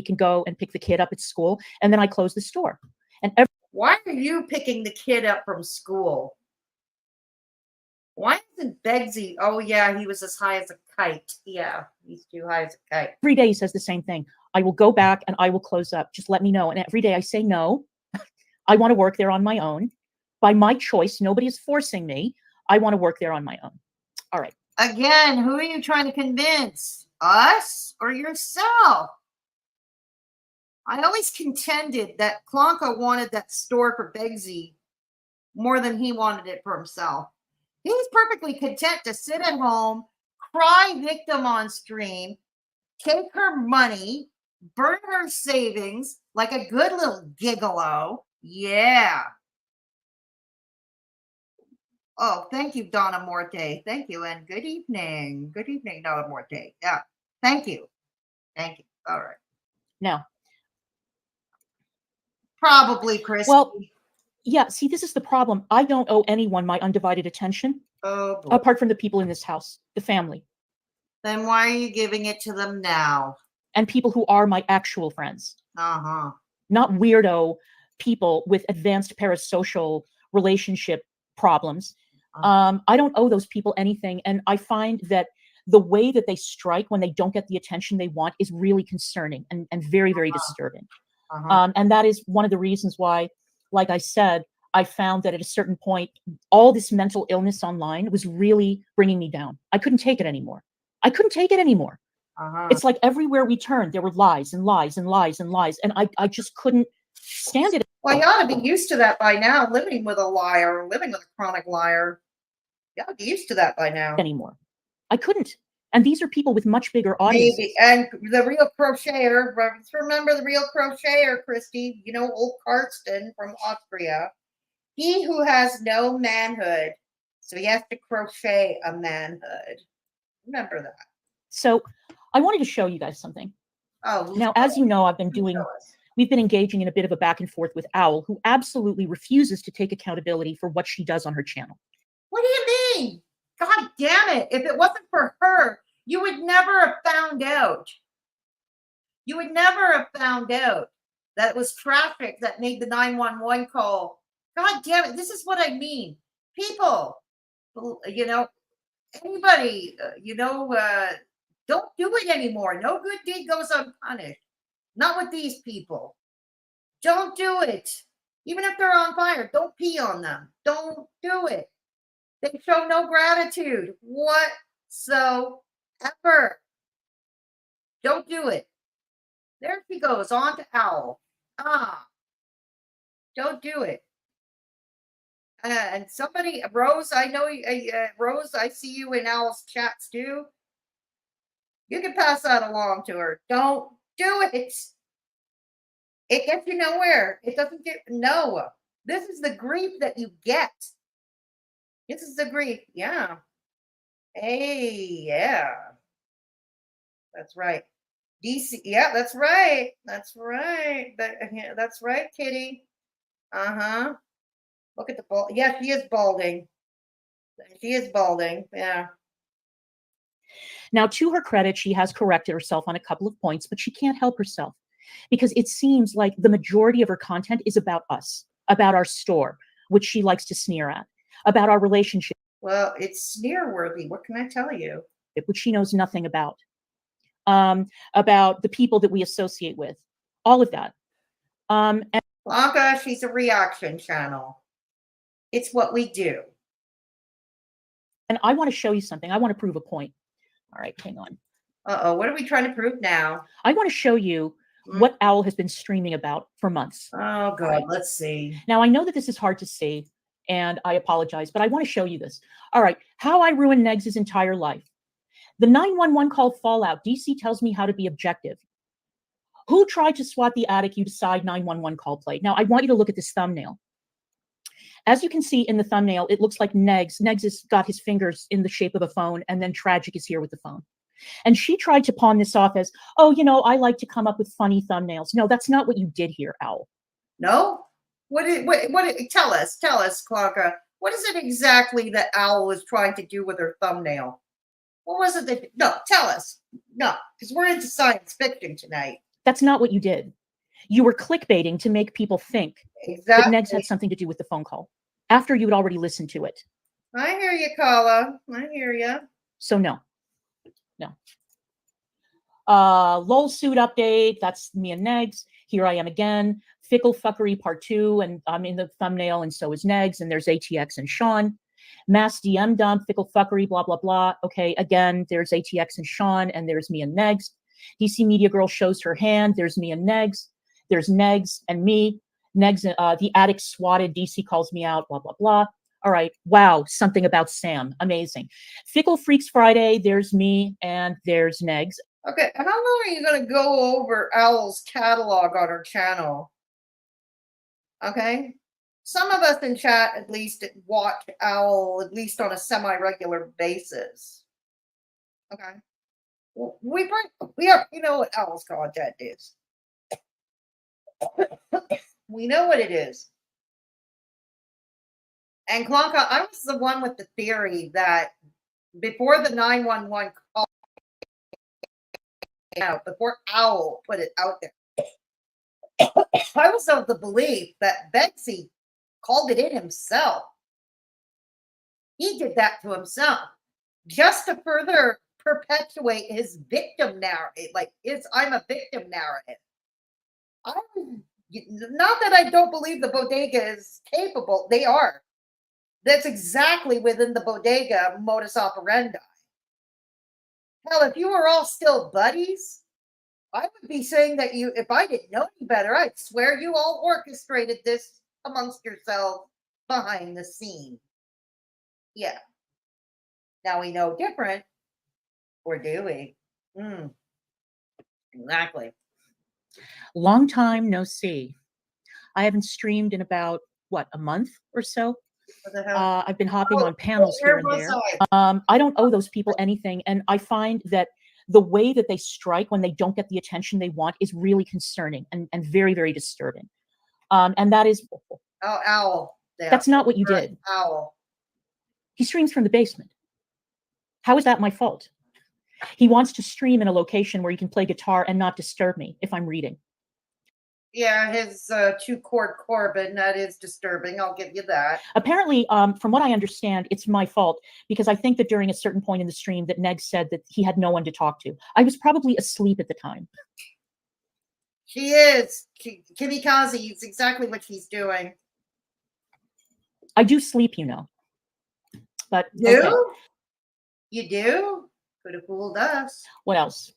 can go and pick the kid up at school, and then I close the store. And Why are you picking the kid up from school? Why isn't Begsy? Oh, yeah, he was as high as a kite. Yeah, he's too high as a kite. every day he says the same thing. I will go back and I will close up. Just let me know. And every day I say no. I want to work there on my own. By my choice. Nobody is forcing me. I want to work there on my own. All right. Again, who are you trying to convince? Us or yourself? I always contended that Klonka wanted that store for Begsy more than he wanted it for himself. He's perfectly content to sit at home, cry victim on stream, take her money, burn her savings like a good little gigolo. Yeah. Oh, thank you, Donna Morte. Thank you, and good evening. Good evening, Donna Morte. Yeah, thank you. Thank you. All right. Now, Probably, Chris. well, yeah, see, this is the problem. I don't owe anyone my undivided attention, Oh, boy. apart from the people in this house, the family, Then why are you giving it to them now? and people who are my actual friends, Uh-huh. not weirdo people with advanced parasocial relationship problems. I don't owe those people anything. And I find that the way that they strike when they don't get the attention they want is really concerning and very, very disturbing. And that is one of the reasons why, like I said, I found that at a certain point, all this mental illness online was really bringing me down. I couldn't take it anymore. I couldn't take it anymore. It's like everywhere we turned, there were lies and lies and lies and lies. And I just couldn't stand it. Well, you ought to be used to that by now, living with a liar, living with a chronic liar. You ought to be used to that by now. Anymore. I couldn't. And these are people with much bigger audiences. Maybe. And the real crocheter, remember the real crocheter, Christy, you know, old Karsten from Austria. He who has no manhood, so he has to crochet a manhood. Remember that. So I wanted to show you guys something. Oh, now, as you know, we've been engaging in a bit of a back and forth with Owl, who absolutely refuses to take accountability for what she does on her channel. What do you mean? God damn it. If it wasn't for her, you would never have found out. You would never have found out that it was traffic that made the 911 call. God damn it. This is what I mean. People, you know, anybody, don't do it anymore. No good deed goes unpunished. Not with these people. Don't do it. Even if they're on fire, don't pee on them. Don't do it. They show no gratitude whatsoever. Don't do it. There she goes, on to Owl. Don't do it. And somebody, Rose, I know, Rose, I see you in Owl's chats too. You can pass that along to her. Don't do it. It gets you nowhere. It doesn't get, no. This is the grief that you get. This is the grief. Yeah. Hey, yeah. That's right. DC. Yeah, that's right. That's right. Yeah, that's right, Kitty. Uh-huh. Look at the bald. Yeah, she is balding. She is balding. Yeah. Now, to her credit, she has corrected herself on a couple of points, but she can't help herself because it seems like the majority of her content is about us, about our store, which she likes to sneer at, about our relationship, Well, it's sneer worthy. What can I tell you? which she knows nothing about the people that we associate with, all of that. And Blanca, she's a reaction channel. It's what we do. And I want to show you something. I want to prove a point. All right, hang on. Uh-oh, what are we trying to prove now? I want to show you what Owl has been streaming about for months. Oh, God, right. Let's see. Now, I know that this is hard to see, and I apologize, but I want to show you this. All right, how I ruined Negs' entire life. The 911 called Fallout. DC tells me how to be objective. Who tried to swat the attic? You decide 911 call played. Now, I want you to look at this thumbnail. As you can see in the thumbnail, it looks like Negs. Negs has got his fingers in the shape of a phone, and then Tragic is here with the phone. And she tried to pawn this off as, oh, you know, I like to come up with funny thumbnails. No, that's not what you did here, Owl. No? Tell us, Clarka. What is it exactly that Owl was trying to do with her thumbnail? What was it that, no, tell us. No, because we're into science fiction tonight. That's not what you did. You were clickbaiting to make people think that Negs had something to do with the phone call after you had already listened to it. I hear you, Carla. I hear you. So no. LOL suit update. That's me and Negs. Here I am again. Fickle fuckery part 2, and I'm in the thumbnail, and so is Negs, and there's ATX and Sean. Mass DM dump, fickle fuckery, blah, blah, blah. Okay, again, there's ATX and Sean, and there's me and Negs. DC Media Girl shows her hand. There's me and Negs. There's Negs and me. Negs, the attic swatted. DC calls me out, blah, blah, blah. All right. Wow. Something about Sam. Amazing. Fickle Freaks Friday. There's me, and there's Negs. Okay, how long are you going to go over Owl's catalog on her channel? Okay? Some of us in chat at least watch Owl at least on a semi-regular basis. Okay? We are, you know what Owl's content is. We know what it is. And Klonka, I was the one with the theory that before the 911 call out, before Owl put it out there, I was of the belief that Betsy called it in himself. He did that to himself just to further perpetuate his victim narrative, like his I'm a victim narrative. Not that I don't believe the bodega is capable. They are. That's exactly within the bodega modus operandi. Hell, if you were all still buddies, I would be saying that you, if I didn't know any better, I'd swear you all orchestrated this amongst yourselves behind the scene. Yeah. Now we know different, or do we? Exactly. Long time no see. I haven't streamed in about, what, a month or so? What the hell? I've been hopping on panels here and there. I don't owe those people anything. And I find that the way that they strike when they don't get the attention they want is really concerning and very, very disturbing. And that is... Oh, Owl. Yeah. That's not what you did. Owl. He streams from the basement. How is that my fault? He wants to stream in a location where he can play guitar and not disturb me if I'm reading. Yeah, his 2-chord Corbin, that is disturbing. I'll give you that. Apparently, from what I understand, it's my fault because I think that during a certain point in the stream that Neg said that he had no one to talk to. I was probably asleep at the time. She is. Kimikaze, it's exactly what she's doing. I do sleep, you know. But You? okay. You do? Could have fooled us. What else?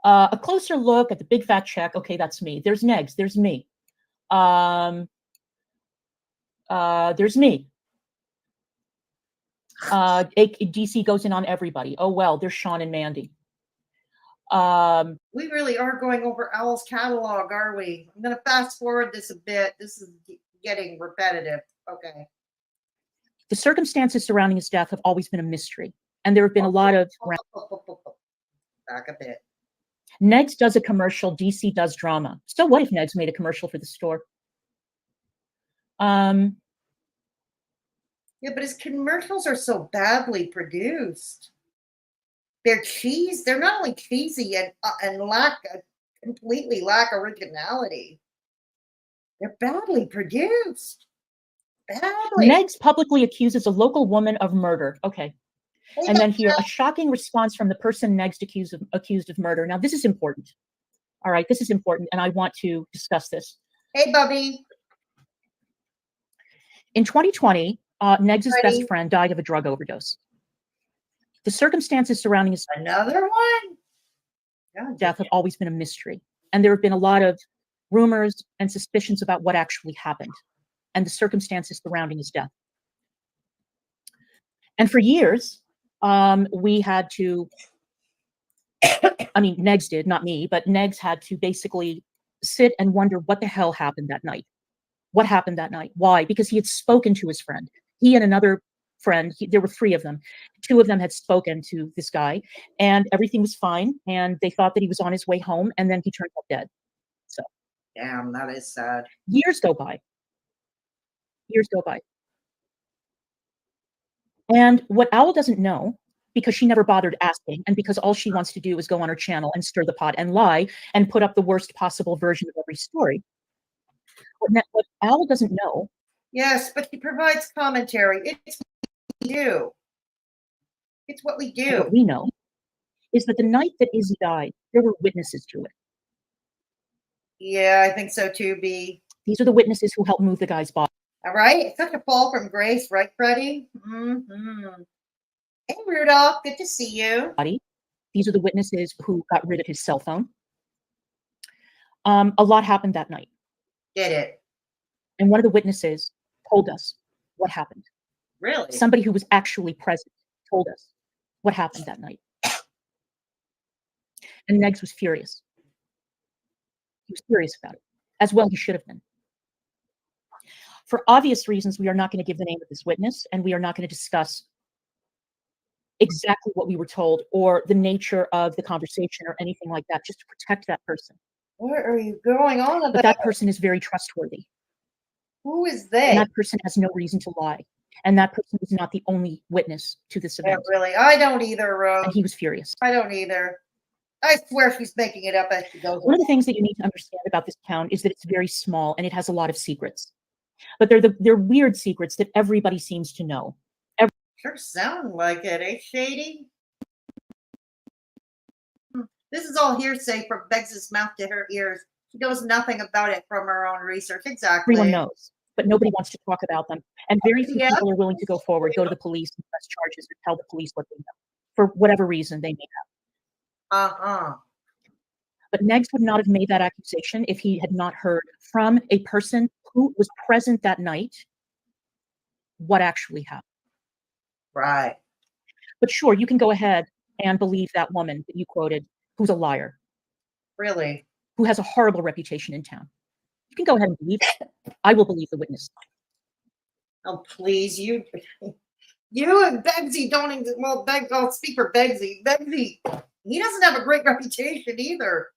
A closer look at the big fat check. Okay, that's me. There's Negs. There's me. There's me. DC goes in on everybody. Oh, well, there's Sean and Mandy. We really are going over Owl's catalog, are we? I'm going to fast forward this a bit. This is getting repetitive. Okay. The circumstances surrounding his death have always been a mystery, and there have been a lot of. Back a bit. Negs does a commercial, DC does drama. So what if Negs made a commercial for the store? Yeah, but his commercials are so badly produced. They're not only cheesy and completely lack originality. They're badly produced. Badly. Negs publicly accuses a local woman of murder. Okay. And then here, a shocking response from the person Negs accused of murder. Now, this is important. All right, this is important, and I want to discuss this. Hey, Bubby. In 2020, Negs' best friend died of a drug overdose. The circumstances surrounding his another one death have always been a mystery, and there have been a lot of rumors and suspicions about what actually happened and the circumstances surrounding his death. And for years, we had to, I mean, Negs did, not me, but Negs had to basically sit and wonder what the hell happened that night. What happened that night? Why? Because he had spoken to his friend. He and another friend, there were 3 of them. 2 of them had spoken to this guy, and everything was fine. And they thought that he was on his way home, and then he turned up dead. So, damn, that is sad. Years go by. Years go by. And what Owl doesn't know, because she never bothered asking, and because all she wants to do is go on her channel and stir the pot and lie and put up the worst possible version of every story. What Owl doesn't know. Yes, but he provides commentary. It's what we do. It's what we do. What we know is that the night that Izzy died, there were witnesses to it. Yeah, I think so too, B. These are the witnesses who helped move the guy's body. All right. It's such a fall from grace, right, Freddie? Mm-hmm. Hey, Rudolph. Good to see you. These are the witnesses who got rid of his cell phone. A lot happened that night. Did it? And one of the witnesses told us what happened. Really? Somebody who was actually present told us what happened that night. And Negs was furious. He was furious about it. As well he should have been. For obvious reasons, we are not going to give the name of this witness, and we are not going to discuss exactly what we were told or the nature of the conversation or anything like that, just to protect that person. What are you going on about? But that person is very trustworthy. Who is they? And that person has no reason to lie. And that person is not the only witness to this event. Yeah, really. I don't either, Rose. And he was furious. I don't either. I swear she's making it up as she goes. One of the things that you need to understand about this town is that it's very small and it has a lot of secrets. But they're weird secrets that everybody seems to know. Sure sound like it, eh, Shady? This is all hearsay from Beggs' mouth to her ears. She knows nothing about it from her own research. Exactly. Everyone knows, but nobody wants to talk about them. And very few people are willing to go forward, go to the police and press charges or tell the police what they know, for whatever reason they may have. But Negs would not have made that accusation if he had not heard from a person who was present that night what actually happened. Right. But sure, you can go ahead and believe that woman that you quoted, who's a liar. Really? Who has a horrible reputation in town. You can go ahead and believe it. I will believe the witness. Oh, please, you and Beggsy don't even, well, I'll speak for Beggsy. Beggsy, he doesn't have a great reputation either.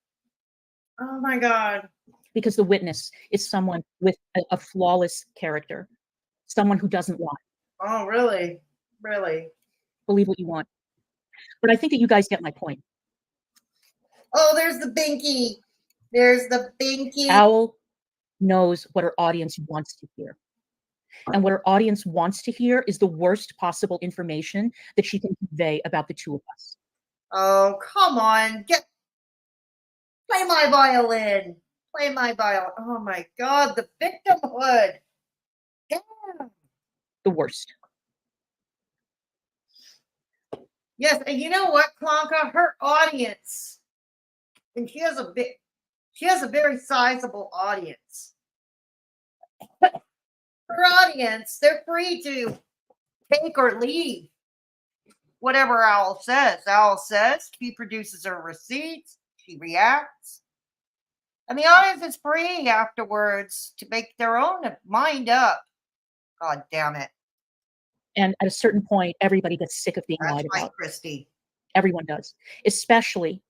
Oh my God. Because the witness is someone with a flawless character. Someone who doesn't lie. Oh, really? Really? Believe what you want. But I think that you guys get my point. Oh, there's the Binky. There's the Binky. Owl knows what her audience wants to hear. And what her audience wants to hear is the worst possible information that she can convey about the two of us. Oh, come on. Play my violin. Play my violin. Oh my God, the victimhood. Damn. The worst. Yes, and you know what, Klonka? Her audience, and she has a very sizable audience. Her audience, they're free to take or leave whatever Owl says. Owl says she produces her receipts, she reacts, and the audience is free afterwards to make their own mind up. God damn it. And at a certain point, everybody gets sick of being That's lied right, about. Christy. Everyone does, especially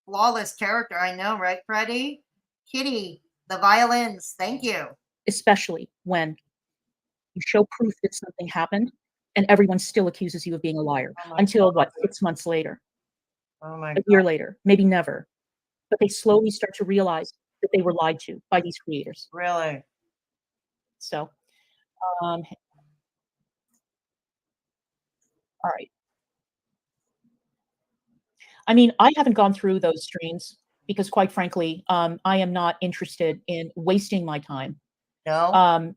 Flawless character, I know, right, Freddie? Kitty, the violins, thank you. when you show proof that something happened and everyone still accuses you of being a liar Oh my until God. 6 months later, Oh my a God. year later, maybe never. But they slowly start to realize that they were lied to by these creators. Really? So, all right. I mean, I haven't gone through those streams because, quite frankly, I am not interested in wasting my time. No?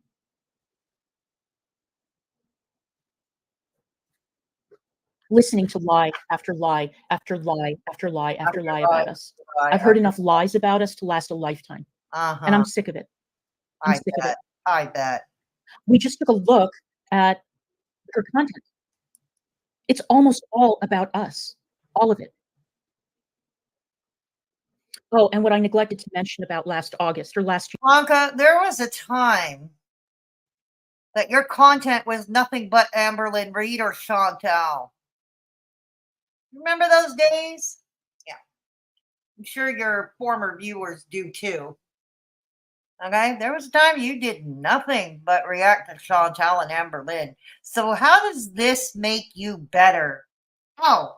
Listening to lie after lie after lie after lie after lie about us. Lie, I've heard after enough lies about us to last a lifetime, and Uh-huh. I'm sick of it. I'm I sick of it. bet. I bet. We just took a look at her content. It's almost all about us, all of it. Oh, and what I neglected to mention about last August or last year. Blanca, there was a time that your content was nothing but Amberlyn Reed or Chantal. Remember those days? Yeah. I'm sure your former viewers do too. Okay, there was a time you did nothing but react to Chantal and Amberlyn. So how does this make you better? Oh,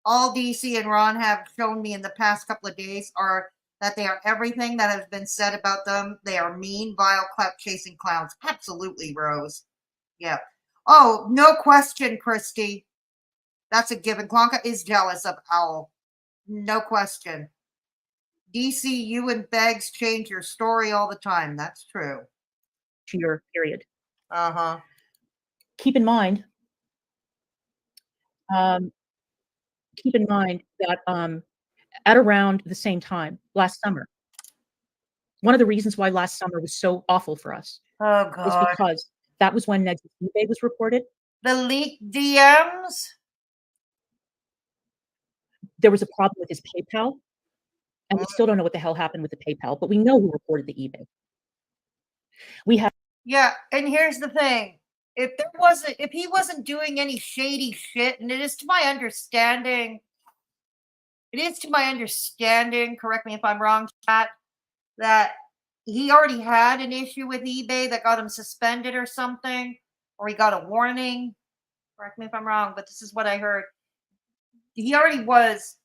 all DC and Ron have shown me in the past couple of days are that they are everything that has been said about them. They are mean, vile, clout-chasing clowns. Absolutely, Rose. Yeah. Oh, no question, Christy. That's a given. Klonka is jealous of Owl. No question. DC, you and Beggs change your story all the time. That's true. Year period. Uh-huh. Keep in mind that at around the same time last summer, one of the reasons why last summer was so awful for us Oh, is God. because that was when Ned's eBay was reported. The leaked DMs? There was a problem with his PayPal, and we still don't know what the hell happened with the PayPal, but we know who reported the eBay. We have Yeah, and here's the thing. If he wasn't doing any shady shit, and it is to my understanding, correct me if I'm wrong, chat, that he already had an issue with eBay that got him suspended or something, or he got a warning. Correct me if I'm wrong, but this is what I heard. He already was.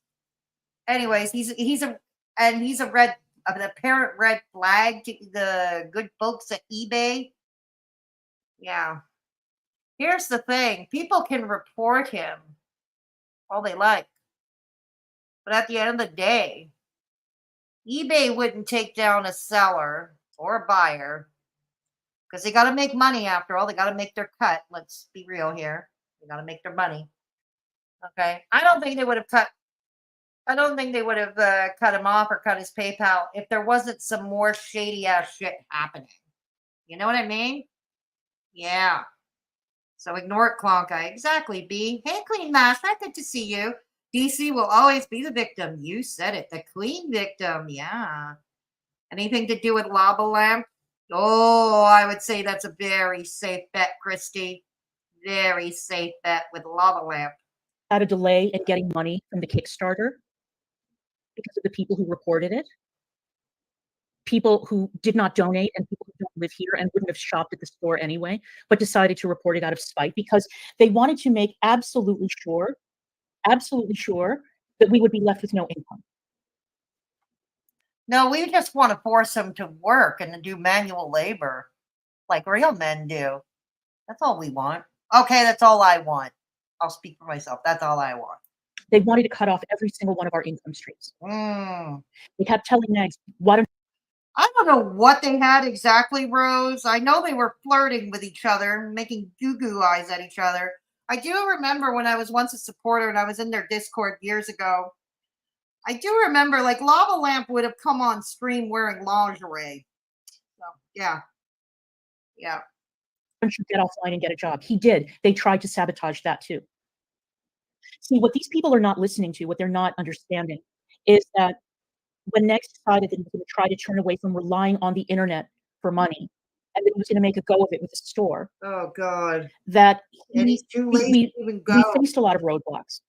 Anyways, he's a red, an apparent red flag to the good folks at eBay. Yeah. Here's the thing. People can report him all they like. But at the end of the day, eBay wouldn't take down a seller or a buyer because they got to make money after all. They got to make their cut. Let's be real here. They got to make their money. Okay. I don't think they would have cut him off or cut his PayPal if there wasn't some more shady ass shit happening. You know what I mean? Yeah. So ignore it, Klonka. Exactly, B. Hey, Clean Master. Good to see you. DC will always be the victim. You said it. The clean victim. Yeah. Anything to do with lava lamp? Oh, I would say that's a very safe bet, Christy. Very safe bet with lava lamp. had a delay in getting money from the Kickstarter because of the people who reported it. People who did not donate and people who don't live here and wouldn't have shopped at the store anyway, but decided to report it out of spite because they wanted to make absolutely sure that we would be left with no income. No, we just want to force them to work and to do manual labor like real men do. That's all we want. Okay, that's all I want. I'll speak for myself. That's all I want. They wanted to cut off every single one of our income streams. They kept telling Negs, why don't I don't know what they had exactly, Rose. I know they were flirting with each other, making goo-goo eyes at each other. I do remember when I was once a supporter and I was in their Discord years ago. I do remember, like, Lava Lamp would have come on stream wearing lingerie. So, yeah. Yeah. Why don't you get offline and get a job? He did. They tried to sabotage that too. See, what these people are not listening to, what they're not understanding, is that when Next decided that he was going to try to turn away from relying on the internet for money, and that he was going to make a go of it with the store, Oh God. that And he's too lazy to even go. we faced a lot of roadblocks.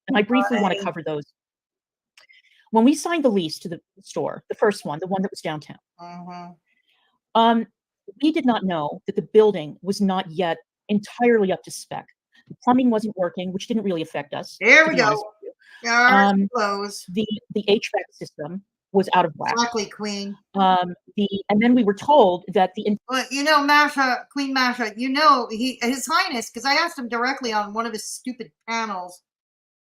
And I briefly want to cover those. When we signed the lease to the store, the first one, the one that was downtown, we did not know that the building was not yet entirely up to spec. The plumbing wasn't working, which didn't really affect us. There to we be go. honest with you. Close. The HVAC system was out of whack. Exactly, Queen. And then we were told that Well, you know, Masha, Queen Masha, you know, His Highness, because I asked him directly on one of his stupid panels.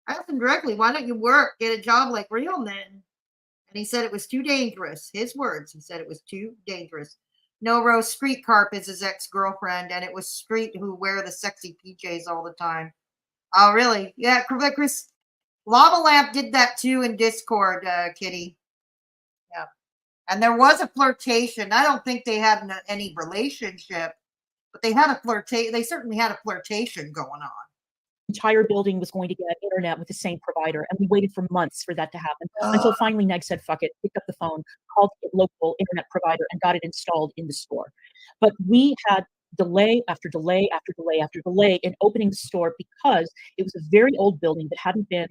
I asked him directly, why don't you get a job like real men? And he said it was too dangerous. His words, he said it was too dangerous. No, Rose, Street Carp is his ex-girlfriend, and it was Street who wear the sexy PJs all the time. Oh, really? Yeah, Chris. Lava Lamp did that too in Discord, Kitty. Yeah. And there was a flirtation. I don't think they had any relationship, but they had a flirtation. They certainly had a flirtation going on. Entire building was going to get internet with the same provider, and we waited for months for that to happen until finally Neg said, fuck it, picked up the phone, called the local internet provider, and got it installed in the store. But we had delay after delay after delay after delay in opening the store because it was a very old building that hadn't been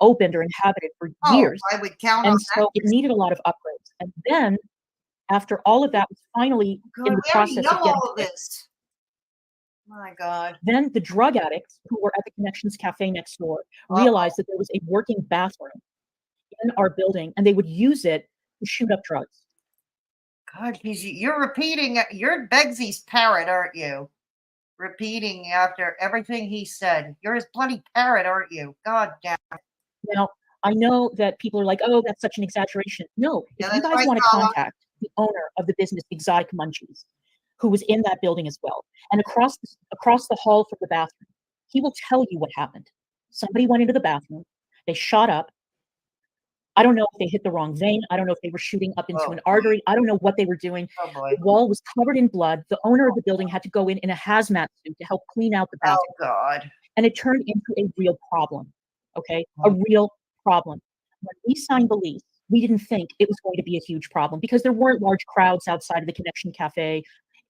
opened or inhabited for years. I would count and on so it needed a lot of upgrades. And then after all of that was finally in the process of getting this. My God. Then the drug addicts who were at the Connections Cafe next door realized that there was a working bathroom in our building, and they would use it to shoot up drugs. God, you're repeating. You're Begsy's parrot, aren't you? Repeating after everything he said. You're his bloody parrot, aren't you? God damn it. Now, I know that people are like, oh, that's such an exaggeration. No, if you guys want to contact the owner of the business, Exotic Munchies, who was in that building as well, and across the hall from the bathroom, he will tell you what happened. Somebody went into the bathroom, they shot up. I don't know if they hit the wrong vein. I don't know if they were shooting up into an artery. I don't know what they were doing. The wall was covered in blood. The owner of the building had to go in a hazmat suit to help clean out the bathroom. Oh, God. And it turned into a real problem, okay? A real problem. When we signed the lease, we didn't think it was going to be a huge problem because there weren't large crowds outside of the Connection Cafe.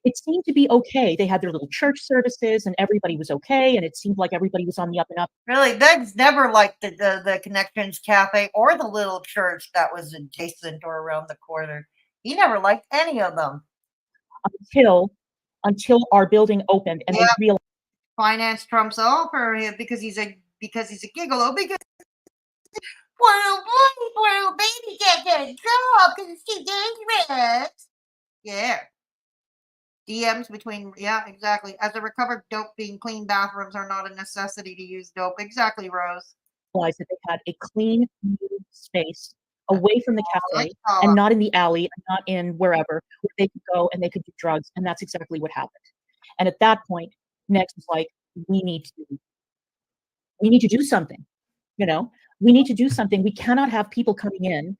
It seemed to be okay. They had their little church services and everybody was okay. And it seemed like everybody was on the up and up. Really, Beg's never liked the Connections Cafe or the little church that was adjacent or around the corner. He never liked any of them. Until our building opened and they realized finance trumps all for him because he's a gigolo, because well, baby can't get a job because it's too dangerous. Yeah. DMs between, exactly. As a recovered dope being clean bathrooms are not a necessity to use dope. Exactly, Rose. Realized that they had a clean new space away from the cafe and not in the alley and not in wherever where they could go and they could do drugs. And that's exactly what happened. And at that point, Next was like, we need to do something. You know, we need to do something. We cannot have people coming in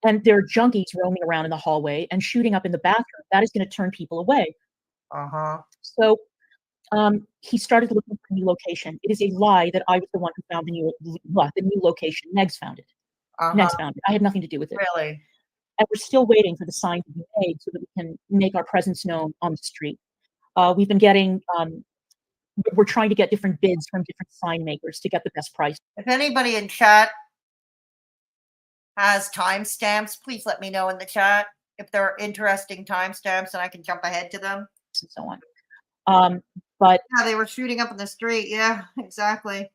and there are junkies roaming around in the hallway and shooting up in the bathroom. That is going to turn people away. So he started looking for a new location. It is a lie that I was the one who found the new location. Negs found it. Negs found it. I had nothing to do with it. Really? And we're still waiting for the sign to be made so that we can make our presence known on the street. We've been getting, we're trying to get different bids from different sign makers to get the best price. If anybody in chat has timestamps, please let me know in the chat if there are interesting timestamps and I can jump ahead to them. And so on. But yeah, they were shooting up in the street. Yeah, exactly.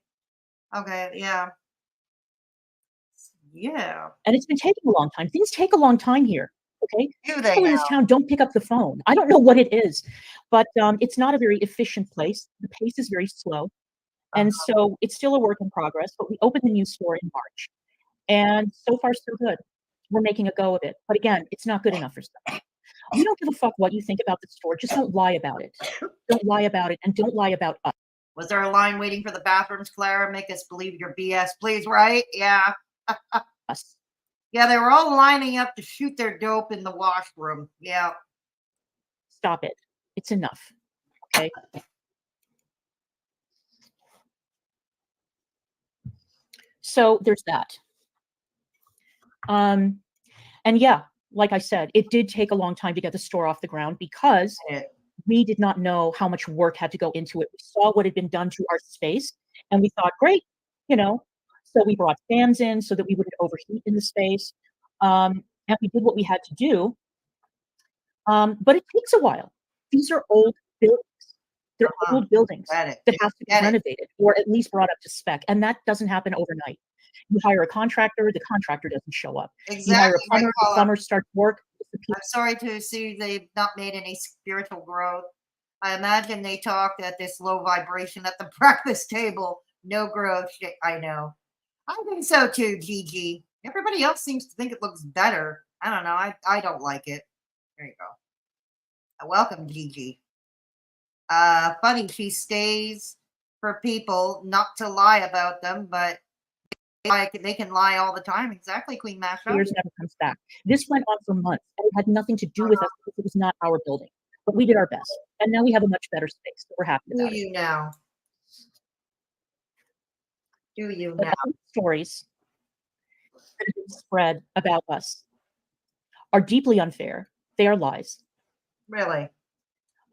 Okay, yeah. Yeah. And it's been taking a long time. Things take a long time here. Okay. People in this town don't pick up the phone. I don't know what it is, but it's not a very efficient place. The pace is very slow. And so it's still a work in progress, but we opened the new store in March. And so far, so good. We're making a go of it. But again, it's not good enough for some. You don't give a fuck what you think about the store. Just don't lie about it. Don't lie about it, and don't lie about us. Was there a line waiting for the bathrooms, Clara? Make us believe your BS, please, right? Yeah. Us. Yeah, they were all lining up to shoot their dope in the washroom. Yeah. Stop it. It's enough. Okay. So there's that. And yeah, like I said, it did take a long time to get the store off the ground because we did not know how much work had to go into it. We saw what had been done to our space and we thought, great, you know, so we brought fans in so that we wouldn't overheat in the space. And we did what we had to do. But it takes a while. These are old buildings. They're old buildings that have to be renovated or at least brought up to spec. And that doesn't happen overnight. You hire a contractor, the contractor doesn't show up. Exactly. You hire a plumber, the plumber starts work. I'm sorry to see they've not made any spiritual growth. I imagine they talked at this low vibration at the breakfast table. No growth. I know. I think so too, Gigi. Everybody else seems to think it looks better. I don't know. I don't like it. There you go. Welcome, Gigi. Funny, she stays for people not to lie about them, but they can lie all the time. Exactly, Queen Masha. Years never comes back. This went on for months, and it had nothing to do with us because it was not our building. But we did our best, and now we have a much better space. So we're happy about it. Do you now? Do you But now? other stories that have been spread about us are deeply unfair. They are lies. Really?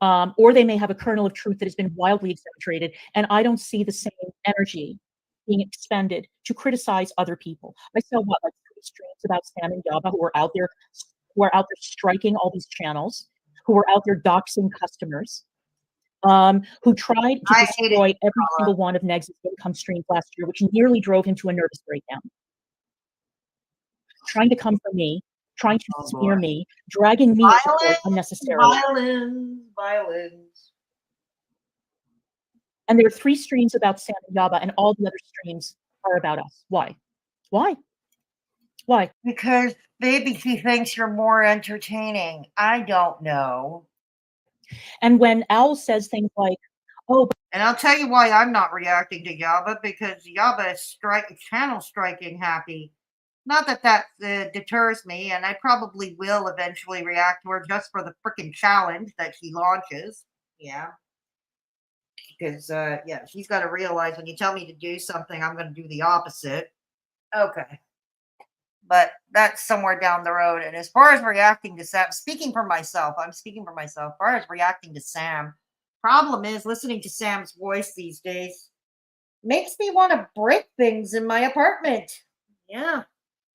Or they may have a kernel of truth that has been wildly exaggerated, and I don't see the same energy being expended to criticize other people. I saw like 3 streams about Sam and Yaba who are out there striking all these channels, who were out there doxing customers, who tried to destroy every single one of Negs' income streams last year, which nearly drove him to a nervous breakdown. Trying to come for me, trying to smear me, dragging me into court unnecessarily. Violence. And there are 3 streams about Sam and Yaba, and all the other streams are about us. Why? Why? Why? Because maybe she thinks you're more entertaining. I don't know. And when Al says things like, oh, and I'll tell you why I'm not reacting to Yaba, because Yaba is channel striking happy. Not that that deters me, and I probably will eventually react to her just for the freaking challenge that she launches. Yeah. Because, yeah, she's got to realize when you tell me to do something, I'm going to do the opposite. Okay. But that's somewhere down the road. And as far as reacting to Sam, speaking for myself, I'm speaking for myself. As far as reacting to Sam, problem is listening to Sam's voice these days makes me want to break things in my apartment. Yeah.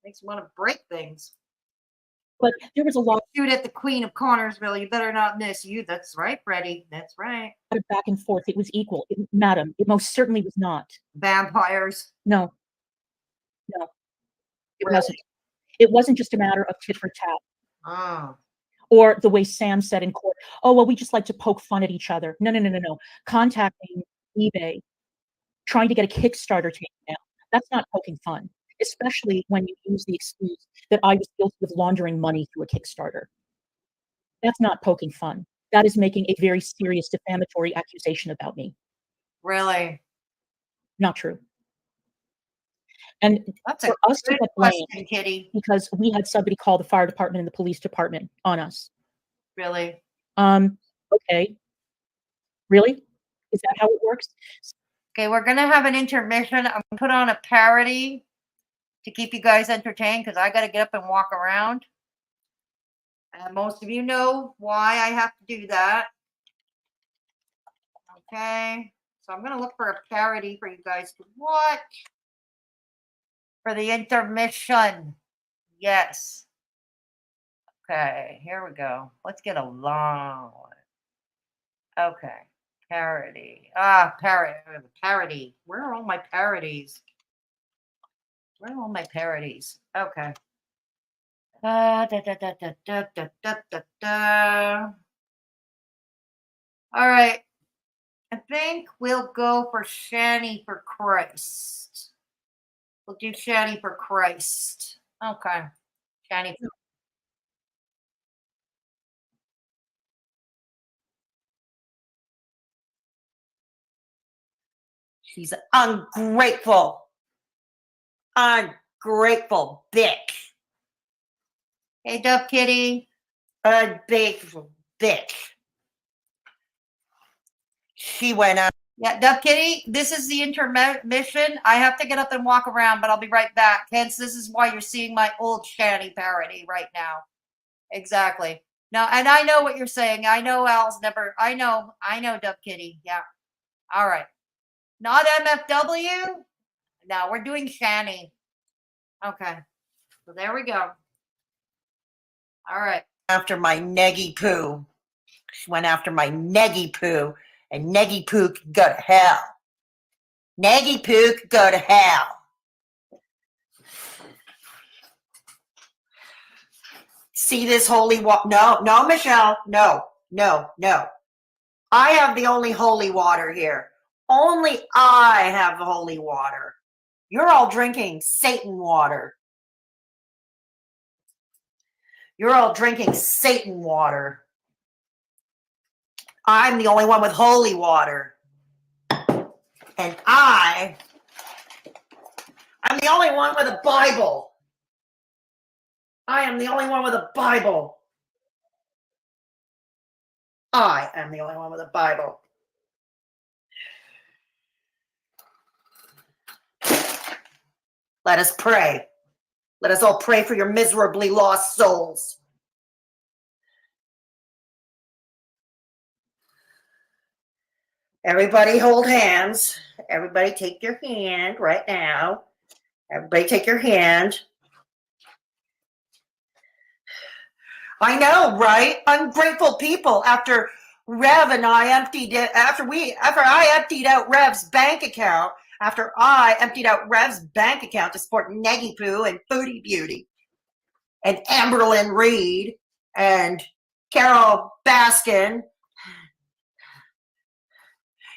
Makes me want to break things. But there was a lot. Shoot at the Queen of Connorsville. You better not miss you. That's right, Freddie. That's right. Back and forth. It was equal. Madam, it most certainly was not. Vampires. No. No. It Really? wasn't. It wasn't just a matter of tit for tat. Oh. Or the way Sam said in court, oh, well, we just like to poke fun at each other. No, no, no, no, no. Contacting eBay, trying to get a Kickstarter taken down. That's not poking fun, especially when you use the excuse that I was guilty of laundering money through a Kickstarter. That's not poking fun. That is making a very serious defamatory accusation about me. Really? Not true. And that's for us to get blamed Kitty, because we had somebody call the fire department and the police department on us. Really? Okay. Really? Is that how it works? Okay, we're gonna have an intermission. I'm gonna put on a parody to keep you guys entertained because I gotta get up and walk around. And most of you know why I have to do that. Okay, so I'm gonna look for a parody for you guys to watch for the intermission. Yes. Okay, here we go. Let's get a long one. Okay, parody. Parody. Where are all my parodies? Where are all my parodies? Okay. Da, da, da, da, da, da, da, da, da. All right. I think we'll go for Shanny for Christ. We'll do Shanny for Christ. Okay. Shanny. She's ungrateful. Ungrateful bitch. Hey, Dove Kitty. Ungrateful bitch. She went out. Yeah, Dove Kitty, this is the intermission. I have to get up and walk around, but I'll be right back. Hence, this is why you're seeing my old Shanny parody right now. Exactly. No, and I know what you're saying. I know Al's never. I know, Dove Kitty. Yeah. All right. Not MFW. No, we're doing Shanny. Okay. So there we go. All right. After my neggy poo. She went after my neggy poo, and neggy poo could go to hell. Neggy poo could go to hell. See this holy water? No, Michelle. No. I have the only holy water here. Only I have the holy water. You're all drinking Satan water. You're all drinking Satan water. I'm the only one with holy water. And I'm the only one with a Bible. I am the only one with a Bible. I am the only one with a Bible. Let us pray. Let us all pray for your miserably lost souls. Everybody hold hands. Everybody take your hand right now. Everybody take your hand. I know, right? Ungrateful people. After Rev and I emptied it, after I emptied out Rev's bank account, after I emptied out Rev's bank account to support Neggy Poo and Foodie Beauty and Amberlyn Reed and Carol Baskin,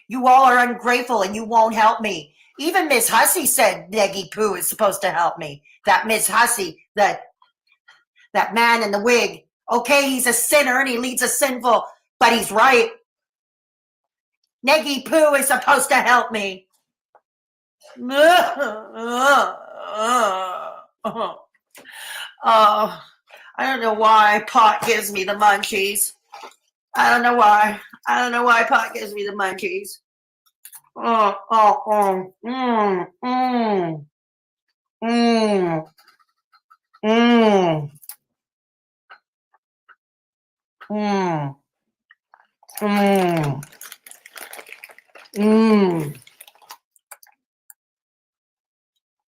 you all are ungrateful and you won't help me. Even Miss Hussey said Neggy Poo is supposed to help me. That Miss Hussey, that man in the wig. Okay, he's a sinner and he leads a sinful, but he's right. Neggy Poo is supposed to help me. I don't know why pot gives me the munchies. I don't know why pot gives me the munchies.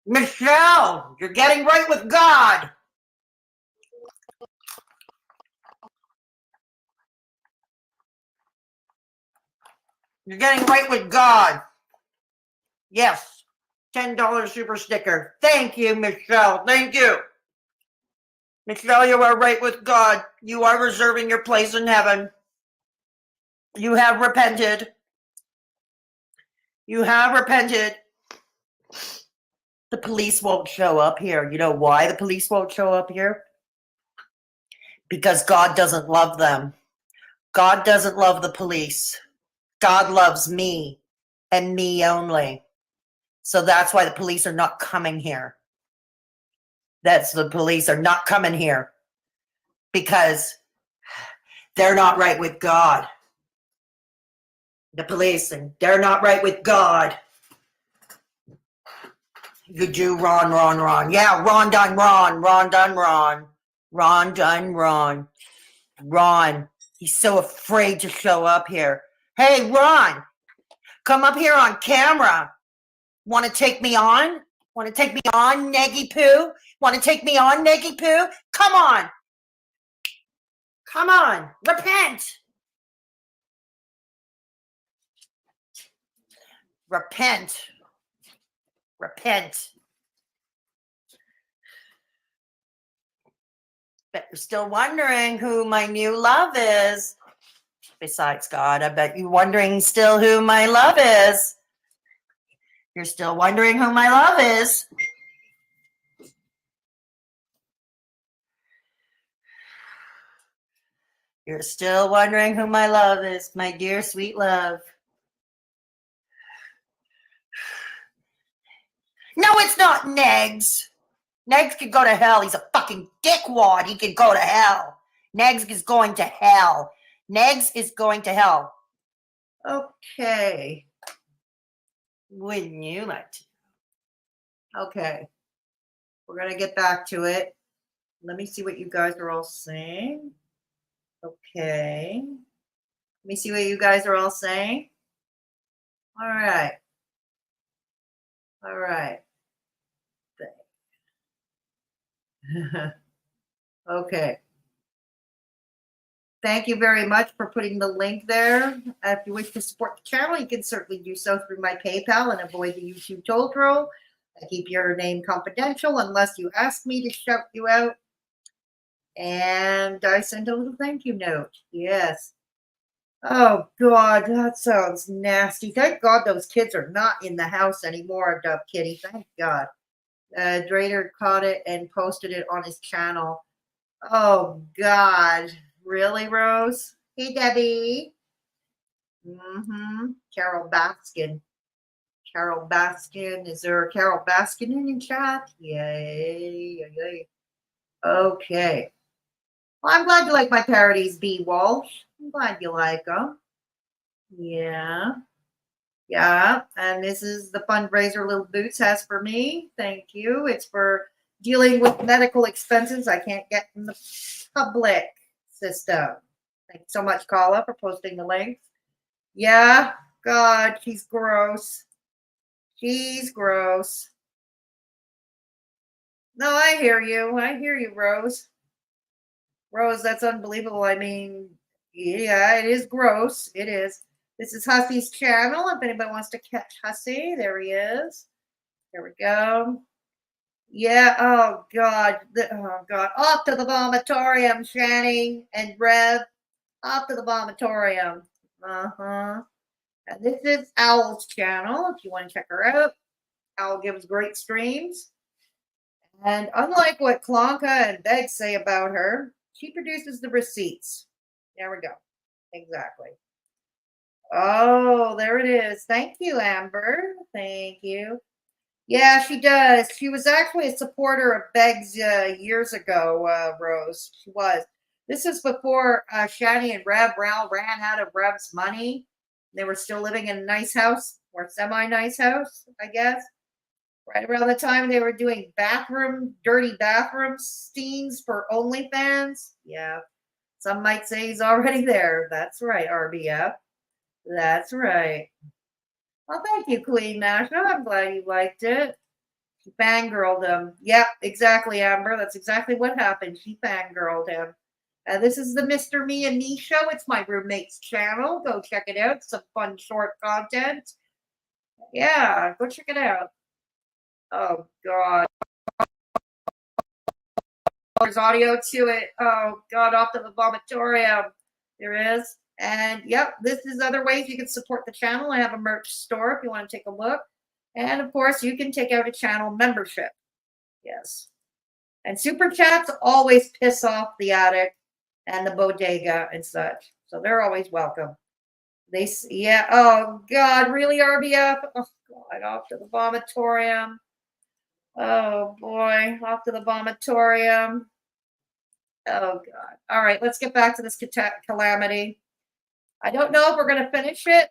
Michelle, you're getting right with God. You're getting right with God. Yes. $10 super sticker. Thank you, Michelle. Thank you. Michelle, you are right with God. You are reserving your place in heaven. You have repented. You have repented. The police won't show up here. You know why the police won't show up here? Because God doesn't love them. God doesn't love the police. God loves me and me only. So that's why the police are not coming here. The police are not coming here because they're not right with God. The police, and they're not right with God. You do Ron. Yeah, Ron done Ron. Ron done Ron. Ron, he's so afraid to show up here. Hey, Ron, come up here on camera. Want to take me on? Want to take me on, Neggy Poo? Want to take me on, Neggy Poo? Come on. Come on. Repent. Repent. Repent. Bet you're still wondering who my new love is. Besides God, I bet you're wondering still who my love is. You're still wondering who my love is. You're still wondering who my love is, my dear sweet love. No, it's not Negs. Negs can go to hell. He's a fucking dickwad. He can go to hell. Negs is going to hell. Negs is going to hell. Okay. Wouldn't you like to? Okay. We're going to get back to it. Let me see what you guys are all saying. Okay. Let me see what you guys are all saying. All right. All right. Okay. Thank you very much for putting the link there. If you wish to support the channel, you can certainly do so through my PayPal and avoid the YouTube toll troll. I keep your name confidential unless you ask me to shout you out. And I send a little thank you note. Yes. Oh, God, that sounds nasty. Thank God those kids are not in the house anymore, Dub Kitty. Thank God. Drader caught it and posted it on his channel. Oh, God. Really, Rose? Hey, Debbie. Carol Baskin. Carol Baskin. Is there a Carol Baskin in the chat? Yay. Yay. Okay. Well, I'm glad you like my parodies, B. Walsh. I'm glad you like them. Yeah. Yeah. And this is the fundraiser Little Boots has for me. Thank you. It's for dealing with medical expenses I can't get in the public system. Thanks so much, Carla, for posting the links. Yeah. God, she's gross. She's gross. No, I hear you. I hear you, Rose. Rose, that's unbelievable. I mean, yeah, it is gross. It is. This is Hussy's channel. If anybody wants to catch Hussy, there he is. There we go. Yeah. Oh God. Oh God. Off to the vomitorium, Shani and Rev. Off to the vomitorium. And this is Owl's channel. If you want to check her out, Owl gives great streams. And unlike what Klonka and Beg say about her, she produces the receipts. There we go. Exactly. Oh, there it is. Thank you, Amber. Thank you. Yeah, she does. She was actually a supporter of Beg's years ago, Rose. She was. This is before Shani and Rev ran out of Rev's money. They were still living in a nice house, or semi-nice house, I guess. Right around the time they were doing dirty bathroom scenes for OnlyFans. Yeah. Some might say he's already there. That's right, RBF. That's right. Well, thank you, Queen Masha. I'm glad you liked it. She fangirled him. Yep, exactly, Amber. That's exactly what happened. She fangirled him. This is the Mr. Me and Me show. It's my roommate's channel. Go check it out. Some fun short content. Yeah, go check it out. Oh, God. There's audio to it. Oh, God, off to the vomitorium. There is. And, yep, this is other ways you can support the channel. I have a merch store if you want to take a look. And, of course, you can take out a channel membership. Yes. And super chats always piss off the attic and the bodega and such. So they're always welcome. Yeah. Oh, God, really, RBF? Oh, God, off to the vomitorium. Oh, boy, off to the vomitorium. Oh, God. All right, let's get back to this calamity. I don't know if we're going to finish it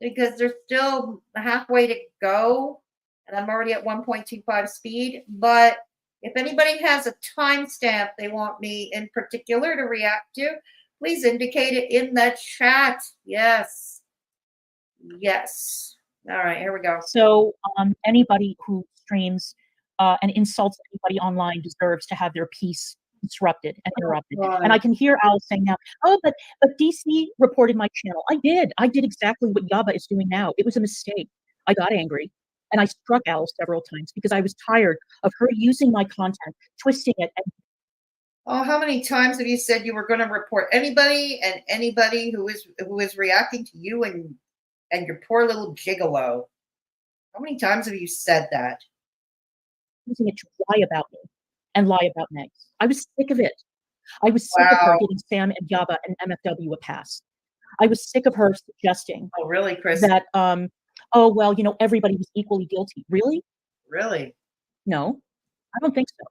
because there's still halfway to go, and I'm already at 1.25 speed. But if anybody has a timestamp they want me in particular to react to, please indicate it in the chat. Yes. Yes. All right, here we go. So anybody who streams and insults anybody online deserves to have their peace disrupted and interrupted. And I can hear Al saying now, oh, but DC reported my channel. I did exactly what Yaba is doing now. It was a mistake. I got angry and I struck Al several times because I was tired of her using my content, twisting it. Oh, how many times have you said you were going to report anybody and anybody who is reacting to you and your poor little gigolo? How many times have you said that? Using it to lie about me and lie about Megs. I was sick of it. I was sick of her giving Sam and Yaba and MFW a pass. I was sick of her suggesting really, Chris? That, oh, well, everybody was equally guilty. Really? Really? No, I don't think so.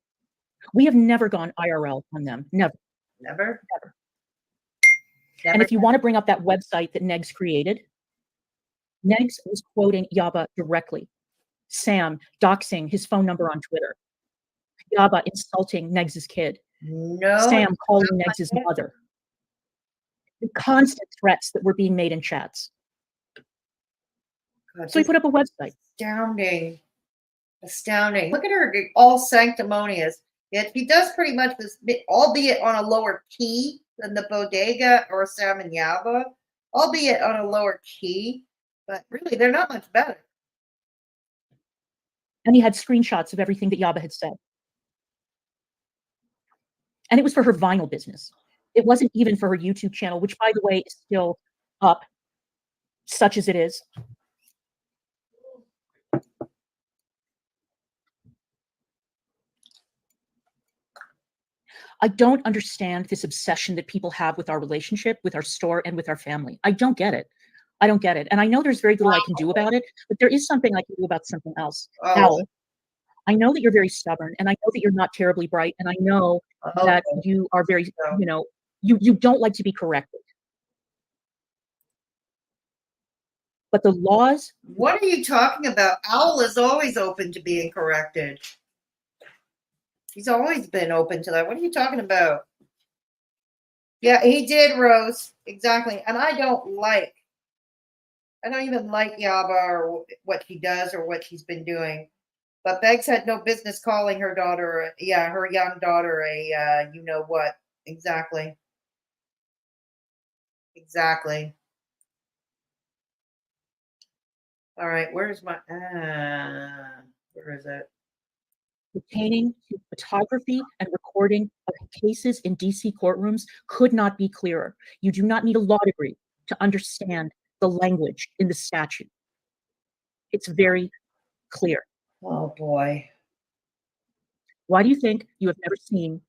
We have never gone IRL on them. Never. Never? Never. And if you want to bring up that website that Negs created, Negs was quoting Yaba directly. Sam doxing his phone number on Twitter. Yaba insulting Negs' kid. No. Sam calling not Negs' like it. mother. The constant threats that were being made in chats. God, So he this put up a website. astounding. Astounding. Look at her, all sanctimonious. Yet he does pretty much this, albeit on a lower key than the Bodega or Sam and Yaba, albeit on a lower key, but really they're not much better. And he had screenshots of everything that Yaba had said. And it was for her vinyl business. It wasn't even for her YouTube channel, which, by the way, is still up, such as it is. I don't understand this obsession that people have with our relationship, with our store, and with our family. I don't get it. I don't get it. And I know there's very little I can do about it, but there is something I can do about something else. Owl, I know that you're very stubborn, and I know that you're not terribly bright, and I know that you are very, you know, you don't like to be corrected. But the laws. What are you talking about? Owl is always open to being corrected. He's always been open to that. What are you talking about? Yeah, he did, Rose. Exactly. And I don't even like Yaba or what he does or what he's been doing. But Beggs had no business calling her daughter, her young daughter, a you know what. Exactly. Exactly. All right, where's my, where is it? Pertaining to photography and recording of cases in DC courtrooms could not be clearer. You do not need a law degree to understand the language in the statute. It's very clear. Oh boy. Why do you think you have never seen?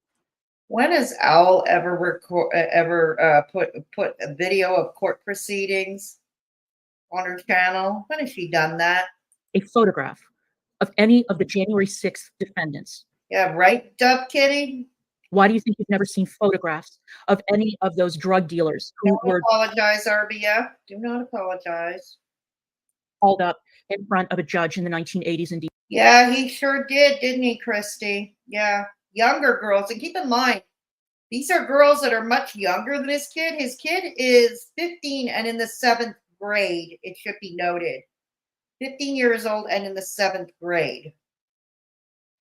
When has Owl ever put a video of court proceedings on her channel? When has she done that? A photograph of any of the January 6th defendants. Yeah, right, Dub Kitty? Why do you think you've never seen photographs of any of those drug dealers who were apologize, RBF. Do not apologize. Hauled up in front of a judge in the 1980s in DC? Yeah, he sure did, didn't he, Christy? Yeah, younger girls. And keep in mind, these are girls that are much younger than his kid. His kid is 15 and in the 7th grade, it should be noted. 15 years old and in the 7th grade.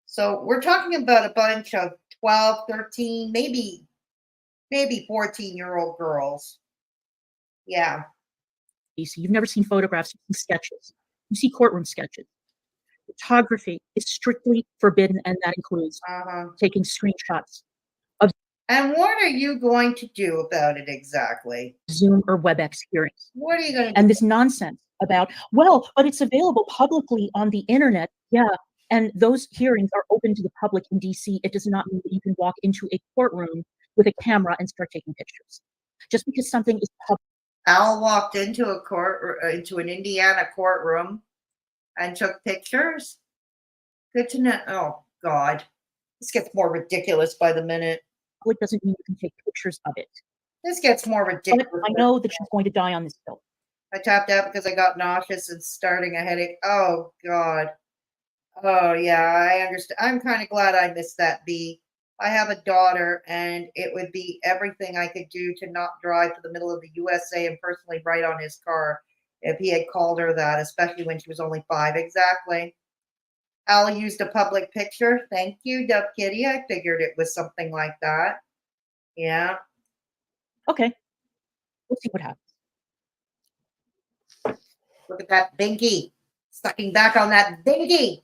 So we're talking about a bunch of 12, 13, maybe 14-year-old girls. Yeah. You've never seen photographs, you see sketches. You see courtroom sketches. Photography is strictly forbidden, and that includes taking screenshots of. And what are you going to do about it exactly? Zoom or WebEx hearings. What are you going to do? And this nonsense about, well, but it's available publicly on the internet. Yeah. And those hearings are open to the public in DC. It does not mean that you can walk into a courtroom with a camera and start taking pictures. Just because something is public. Al walked into into an Indiana courtroom and took pictures. Good to know. Oh God, this gets more ridiculous by the minute. It doesn't mean you can take pictures of it. This gets more ridiculous. But I know that she's going to die on this hill. I tapped out because I got nauseous and starting a headache. Oh God. Oh yeah, I understand. I'm kind of glad I missed that, B. I have a daughter, and it would be everything I could do to not drive to the middle of the USA and personally write on his car if he had called her that, especially when she was only 5. Exactly. Al used a public picture. Thank you, Dub Kitty. I figured it was something like that. Yeah. Okay. We'll see what happens. Look at that binky. Sucking back on that binky.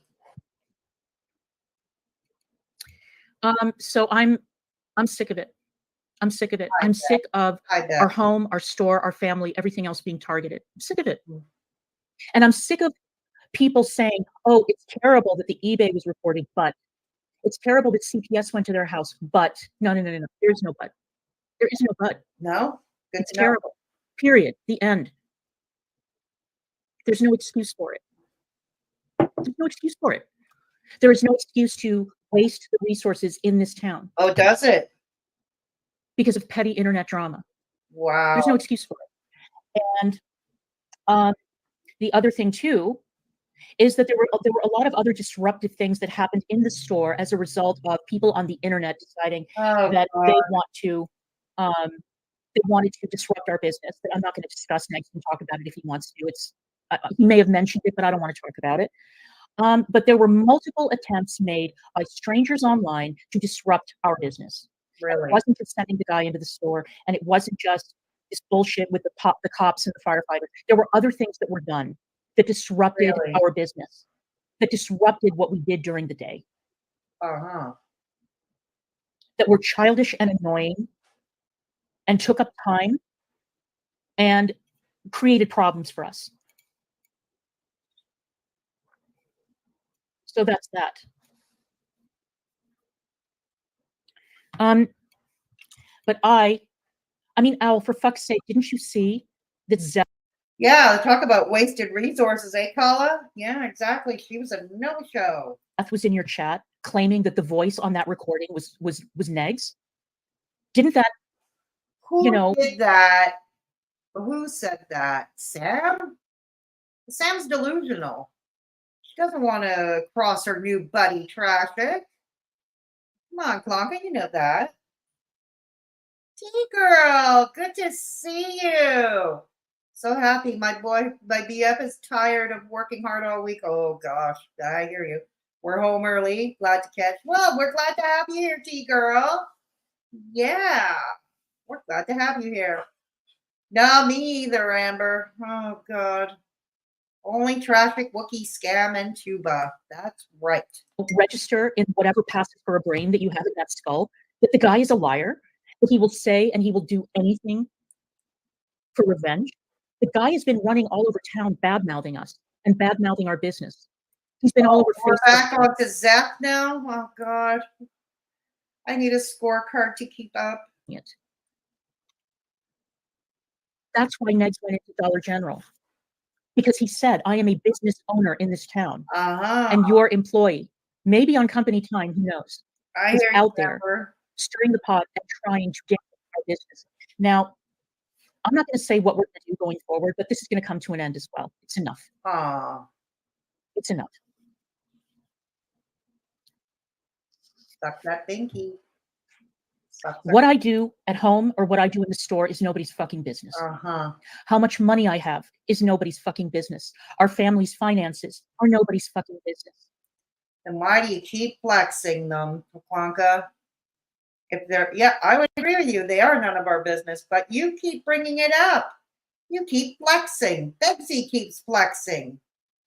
So I'm sick of it. I'm sick of it. I'm sick of our home, our store, our family, everything else being targeted. I'm sick of it. And I'm sick of people saying, oh, it's terrible that the eBay was reporting, but it's terrible that CPS went to their house, but no. There's no but. There is no but. No? It's terrible. Period. The end. There's no excuse for it. There's no excuse for it. There is no excuse to waste the resources in this town. Oh, does it? Because of petty internet drama. Wow. There's no excuse for it. And the other thing too is that there were a lot of other disruptive things that happened in the store as a result of people on the internet deciding Oh, that God. they wanted to disrupt our business. That I'm not going to discuss. Next and talk about it if he wants to. He may have mentioned it, but I don't want to talk about it. But there were multiple attempts made by strangers online to disrupt our business. Really? It wasn't just sending the guy into the store, and it wasn't just this bullshit with the cops and the firefighters. There were other things that were done that disrupted Really? our business, that disrupted what we did during the day, Uh-huh. that were childish and annoying and took up time and created problems for us. So that's that. But I mean, Al, for fuck's sake, didn't you see that Zeph Yeah, talk about wasted resources, eh, Kala? Yeah, exactly. She was a no-show. was in your chat claiming that the voice on that recording was Negs? Didn't that, Who you know, did that? Who said that? Sam? Sam's delusional. She doesn't want to cross her new buddy traffic. Come on, Klonka, you know that. T-girl, good to see you. So happy. My BF is tired of working hard all week. Oh gosh, I hear you. We're home early. Glad to catch. Well, we're glad to have you here, T-girl. Yeah, we're glad to have you here. No, me either, Amber. Oh God. Only traffic, Wookiee, scam, and tuba. That's right. register in whatever passes for a brain that you have in that skull that the guy is a liar, that he will say and he will do anything for revenge? The guy has been running all over town bad-mouthing us and bad-mouthing our business. He's been all over We're Facebook. back on to Zep now. Oh God. I need a scorecard to keep up. That's why Negs went into Dollar General. Because he said, I am a business owner in this town. Uh-huh. And your employee, maybe on company time, who knows, I is hear you, out there Amber. stirring the pot and trying to get our business. Now, I'm not going to say what we're going to do going forward, but this is going to come to an end as well. It's enough. Aw. It's enough. Suck that binky. Suck that. What I do at home or what I do in the store is nobody's fucking business. Uh-huh. How much money I have is nobody's fucking business. Our family's finances are nobody's fucking business. And why do you keep flexing them, Plonka? If they're, yeah, I would agree with you. They are none of our business, but you keep bringing it up. You keep flexing. Betsy keeps flexing.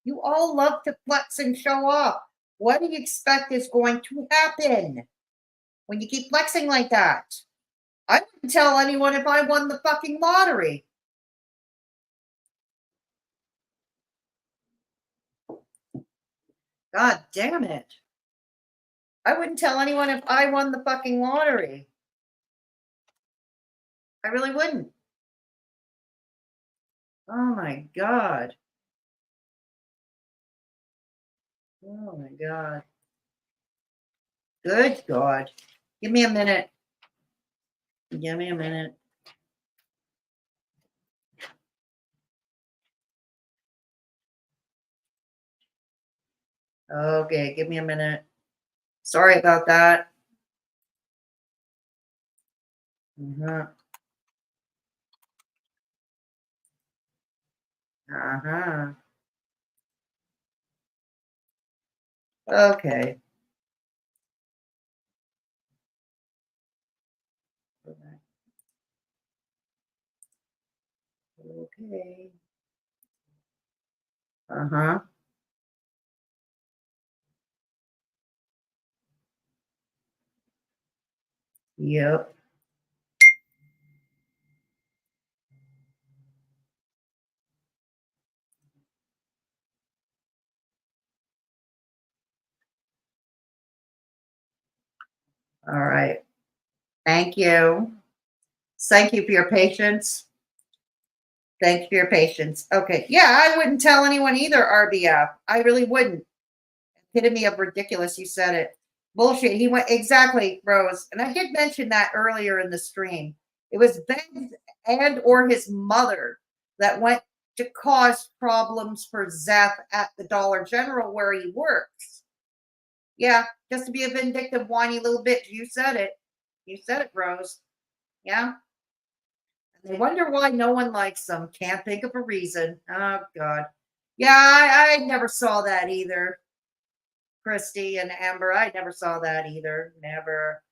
You all love to flex and show off. What do you expect is going to happen when you keep flexing like that? I wouldn't tell anyone if I won the fucking lottery. God damn it. I wouldn't tell anyone if I won the fucking lottery. I really wouldn't. Oh my God. Oh my God. Good God. Give me a minute. Give me a minute. Okay, give me a minute. Sorry about that. Uh-huh. Uh-huh. Okay. Okay. Uh-huh. Yep. All right. Thank you. Thank you for your patience. Thank you for your patience. Okay. Yeah, I wouldn't tell anyone either, RBF. I really wouldn't. Epitome of ridiculous. You said it. Bullshit. He went exactly, Rose. And I did mention that earlier in the stream. It was Ben and or his mother that went to cause problems for Zeph at the Dollar General where he works. Yeah, just to be a vindictive, whiny little bitch. You said it. You said it, Rose. Yeah. And they wonder why no one likes them. Can't think of a reason. Oh, God. Yeah, I never saw that either. Christy and Amber, I never saw that either. Never.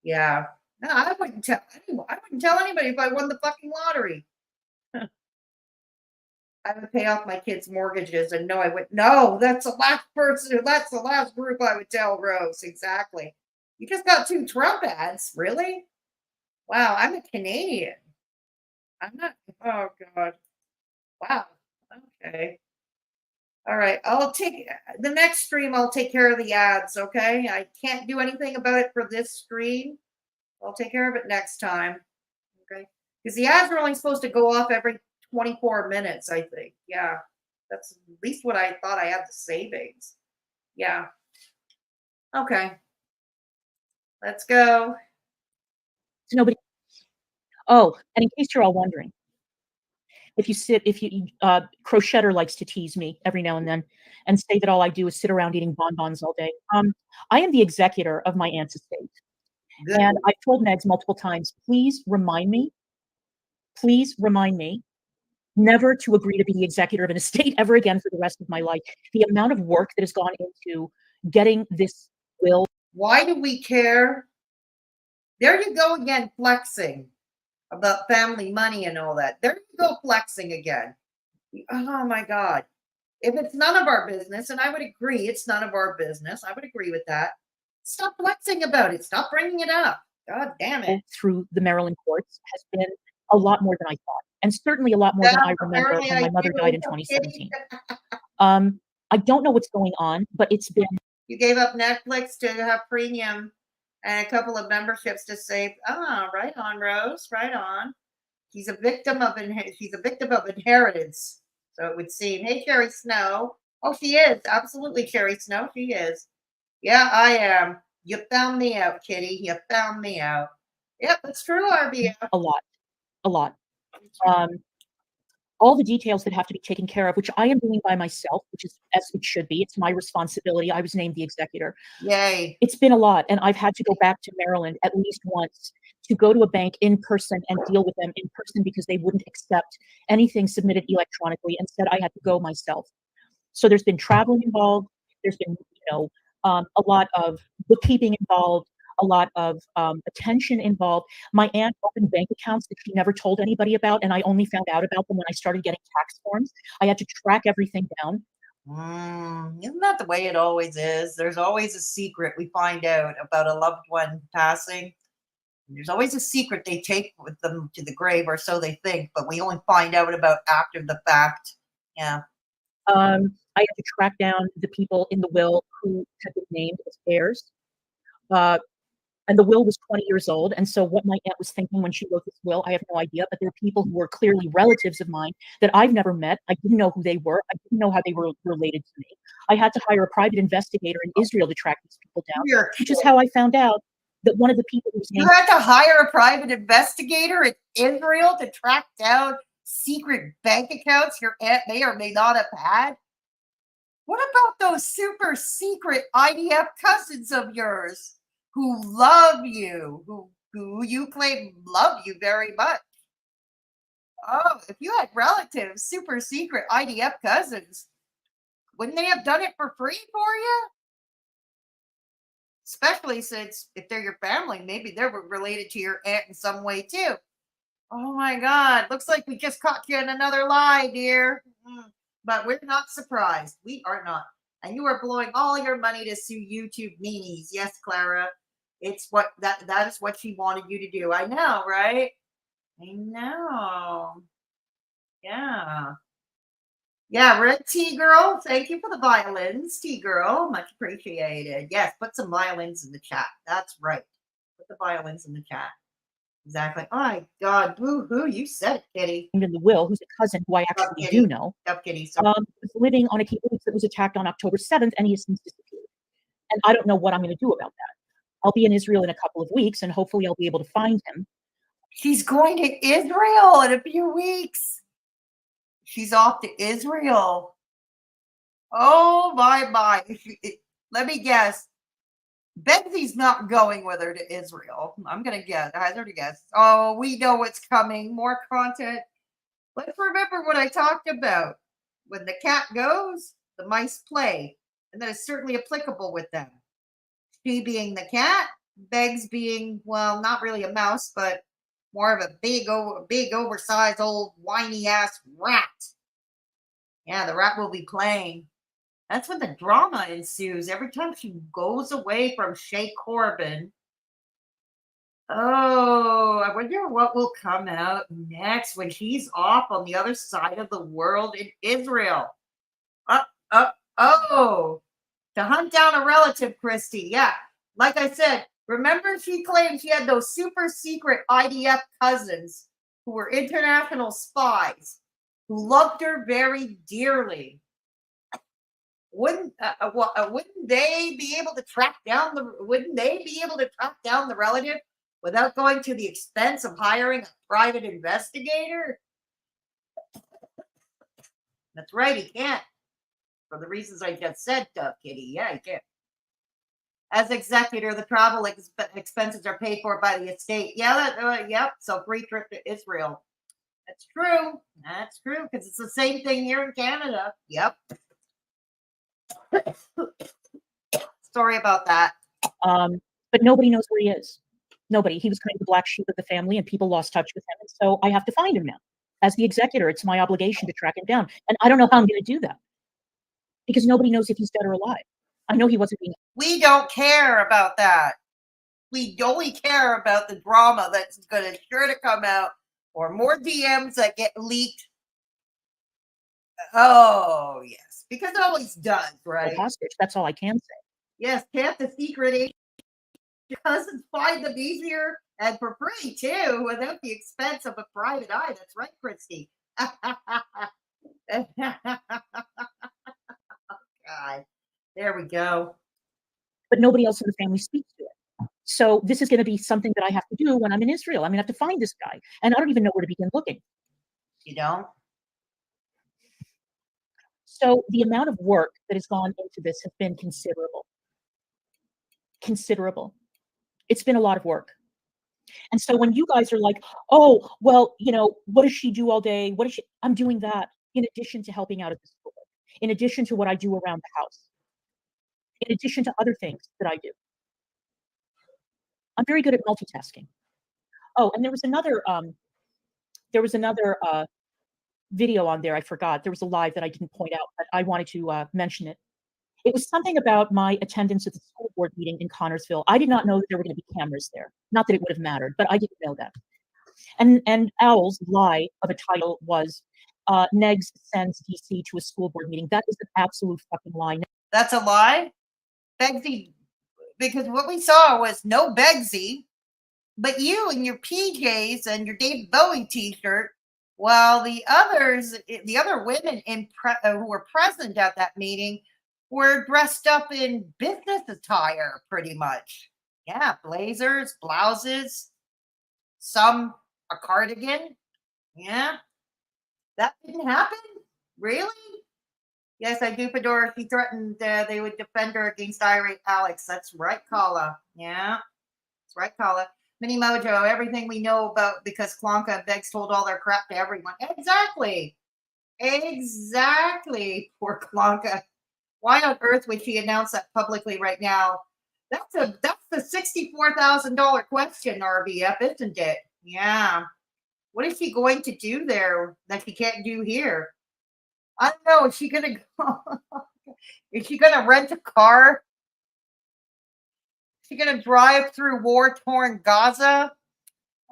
Yeah. No, I wouldn't tell. I wouldn't tell anybody if I won the fucking lottery. I would pay off my kids' mortgages, and no, I would. No, that's the last person. That's the last group I would tell. Rose, exactly. You just got 2 Trump ads, really? Wow, I'm a Canadian. I'm not. Oh God. Wow. Okay. All right. I'll take the next stream. I'll take care of the ads. Okay. I can't do anything about it for this stream. I'll take care of it next time. Okay. Because the ads are only supposed to go off every 24 minutes, I think. Yeah. That's at least what I thought I had the savings. Yeah. Okay. Let's go. So nobody. Oh, and in case you're all wondering, if you Crochetter likes to tease me every now and then and say that all I do is sit around eating bonbons all day. I am the executor of my aunt's estate. Good. And I've told Megs multiple times, please remind me never to agree to be the executor of an estate ever again for the rest of my life. The amount of work that has gone into getting this will. Why do we care? There you go again, flexing about family money and all that. There you go, flexing again. Oh my God. If it's none of our business, and I would agree it's none of our business, I would agree with that. Stop flexing about it. Stop bringing it up. God damn it. Through the Maryland courts has been a lot more than I thought, and certainly a lot more than I remember when my mother died in 2017. I don't know what's going on, but it's been. You gave up Netflix to have premium and a couple of memberships to save. Ah, right on, Rose. Right on. She's a victim of inheritance. So it would seem. Hey, Cherry Snow. Oh, she is. Absolutely, Cherry Snow. She is. Yeah, I am. You found me out, kitty. You found me out. Yep, that's true, RBF. A lot. All the details that have to be taken care of, which I am doing by myself, which is as it should be. It's my responsibility. I was named the executor. Yay. It's been a lot. And I've had to go back to Maryland at least once to go to a bank in person and deal with them in person because they wouldn't accept anything submitted electronically and said I had to go myself. So there's been traveling involved. There's been, a lot of bookkeeping involved, a lot of attention involved. My aunt opened bank accounts that she never told anybody about, and I only found out about them when I started getting tax forms. I had to track everything down. Isn't that the way it always is? There's always a secret we find out about a loved one passing. There's always a secret they take with them to the grave, or so they think, but we only find out about after the fact. Yeah. I had to track down the people in the will who had been named as heirs. And the will was 20 years old. And so what my aunt was thinking when she wrote this will, I have no idea. But there are people who were clearly relatives of mine that I've never met. I didn't know who they were. I didn't know how they were related to me. I had to hire a private investigator in Israel to track these people down, which is how I found out that one of the people whose name— You had to hire a private investigator in Israel to track down secret bank accounts your aunt may or may not have had? What about those super secret IDF cousins of yours who love you, who you claim love you very much? Oh, if you had relatives, super secret IDF cousins, wouldn't they have done it for free for you? Especially since if they're your family, maybe they're related to your aunt in some way too. Oh my God, looks like we just caught you in another lie, dear. But we're not surprised. We are not. And you are blowing all your money to sue YouTube meanies. Yes, Clara. It's what that is what she wanted you to do. I know, right? I know. Yeah. Yeah, Red Tea Girl. Thank you for the violins, Tea Girl. Much appreciated. Yes, put some violins in the chat. That's right. Put the violins in the chat. Exactly. Oh my God, boo-hoo, you said it, kitty. in the will, who's a cousin who I actually do know, Up, kitty. was living on a kibbutz that was attacked on October 7th, and he has since disappeared. And I don't know what I'm going to do about that. I'll be in Israel in a couple of weeks, and hopefully I'll be able to find him. He's going to Israel in a few weeks. She's off to Israel. Oh my. Let me guess. Betsy's not going with her to Israel. I'm gonna guess. Hazard a guess. Oh, we know what's coming. More content. Let's remember what I talked about. When the cat goes, the mice play. And that is certainly applicable with them. She being the cat, Beggs being, well, not really a mouse, but more of a big oversized old whiny ass rat. Yeah, the rat will be playing. That's when the drama ensues. Every time she goes away from Shay Corbin. Oh, I wonder what will come out next when she's off on the other side of the world in Israel. Oh, to hunt down a relative, Christy. Yeah, like I said, remember she claimed she had those super secret IDF cousins who were international spies who loved her very dearly. Wouldn't they be able to track down the relative without going to the expense of hiring a private investigator? That's right, he can't. For the reasons I just said, Kitty. Yeah, he can't. As executor, the travel expenses are paid for by the estate. Yeah, yep. So free trip to Israel. That's true. That's true because it's the same thing here in Canada. Yep. Sorry about that. But nobody knows where he is. Nobody. He was kind of the black sheep of the family, and people lost touch with him. And so I have to find him now. As the executor, it's my obligation to track him down. And I don't know how I'm going to do that because nobody knows if he's dead or alive. I know he wasn't being. We don't care about that. We only care about the drama that's going to sure to come out or more DMs that get leaked. Oh, yes. Because it always does, right? Hostage. That's all I can say. Yes, can't the secret agent cousins find them easier and for free, too, without the expense of a private eye. That's right, Christy. God. There we go. But nobody else in the family speaks to it. So this is going to be something that I have to do when I'm in Israel. I'm going to have to find this guy. And I don't even know where to begin looking. You don't? So the amount of work that has gone into this has been considerable. Considerable. It's been a lot of work. And so when you guys are like, oh, well, what does she do all day? I'm doing that in addition to helping out at the school, in addition to what I do around the house, in addition to other things that I do. I'm very good at multitasking. Oh, and there was another video on there. I forgot. There was a live that I didn't point out, but I wanted to mention it. It was something about my attendance at the school board meeting in Connorsville. I did not know that there were going to be cameras there. Not that it would have mattered, but I didn't know that. And Owl's lie of a title was Negs sends DC to a school board meeting. That is an absolute fucking lie. That's a lie? Begsy, because what we saw was no Begsy, but you in your PJs and your David Bowie t-shirt, while the other women who were present at that meeting were dressed up in business attire, pretty much. Yeah, blazers, blouses, some a cardigan. Yeah, that didn't happen? Really? Yes, I do, Fedora. She threatened they would defend her against irate Alex. That's right, Kala. Yeah, that's right, Kala. Mini Mojo, everything we know about because Klonka and Beggs told all their crap to everyone. Exactly. Poor Klonka. Why on earth would she announce that publicly right now? That's the $64,000 question, RBF, isn't it? Yeah. What is she going to do there that she can't do here? I don't know. Is she gonna go? Is she gonna rent a car? Is she gonna drive through war-torn Gaza?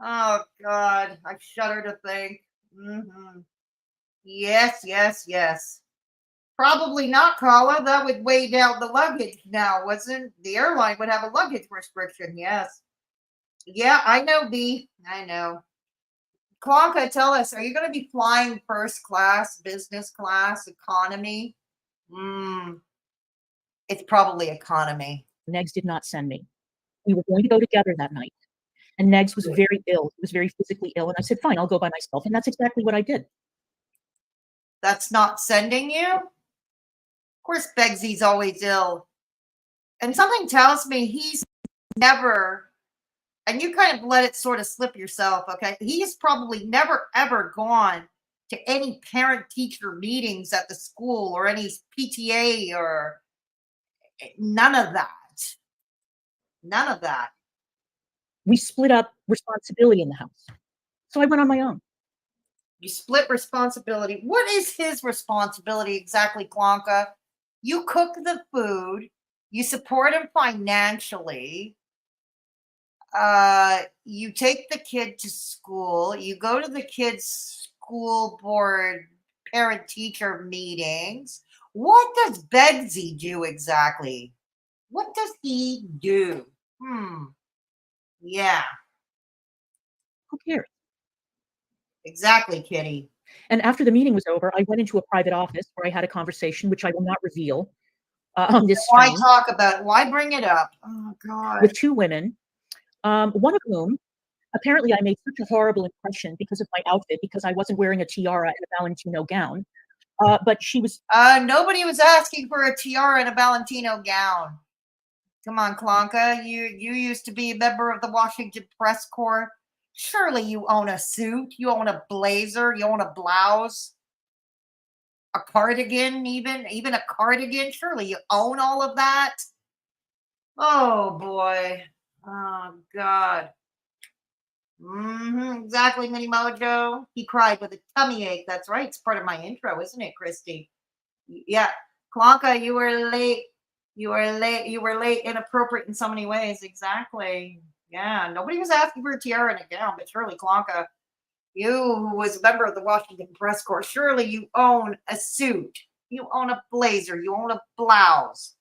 Oh God, I shudder to think. Mm-hmm. Yes. Probably not, Kala. That would weigh down the luggage now, wasn't the airline would have a luggage restriction, yes. Yeah, I know, B. I know. Klonka, tell us, are you going to be flying first class, business class, economy? It's probably economy. Negs did not send me. We were going to go together that night. And Negs was very ill. He was very physically ill. And I said, fine, I'll go by myself. And that's exactly what I did. that's not sending you? Of course, Begsy's always ill. And something tells me he's never, and you kind of let it sort of slip yourself, okay? He's probably never, ever gone to any parent-teacher meetings at the school or any PTA or none of that. None of that. We split up responsibility in the house. So I went on my own. You split responsibility. What is his responsibility exactly, Klonka? You cook the food. You support him financially. You take the kid to school. You go to the kid's school board parent-teacher meetings. What does Begsy do exactly? What does he do? Yeah, Who cares? exactly, Kitty. And after the meeting was over, I went into a private office where I had a conversation, which I will not reveal on this Why stream, talk about it? Why bring it up? Oh, God. with two women, one of whom, apparently I made such a horrible impression because of my outfit, because I wasn't wearing a tiara and a Valentino gown. But she was, Nobody was asking for a tiara and a Valentino gown. Come on, Klonka. You used to be a member of the Washington Press Corps. Surely you own a suit. You own a blazer. You own a blouse. A cardigan, even a cardigan. Surely you own all of that. Oh, boy. Oh, God. Exactly, Mini Mojo. He cried with a tummy ache. That's right. It's part of my intro, isn't it, Christy? Yeah. Klonka, you were late. You were late. You were late, inappropriate in so many ways. Exactly. Yeah. Nobody was asking for a tiara and a gown, but surely, Klonka, you who was a member of the Washington Press Corps, surely you own a suit. You own a blazer. You own a blouse.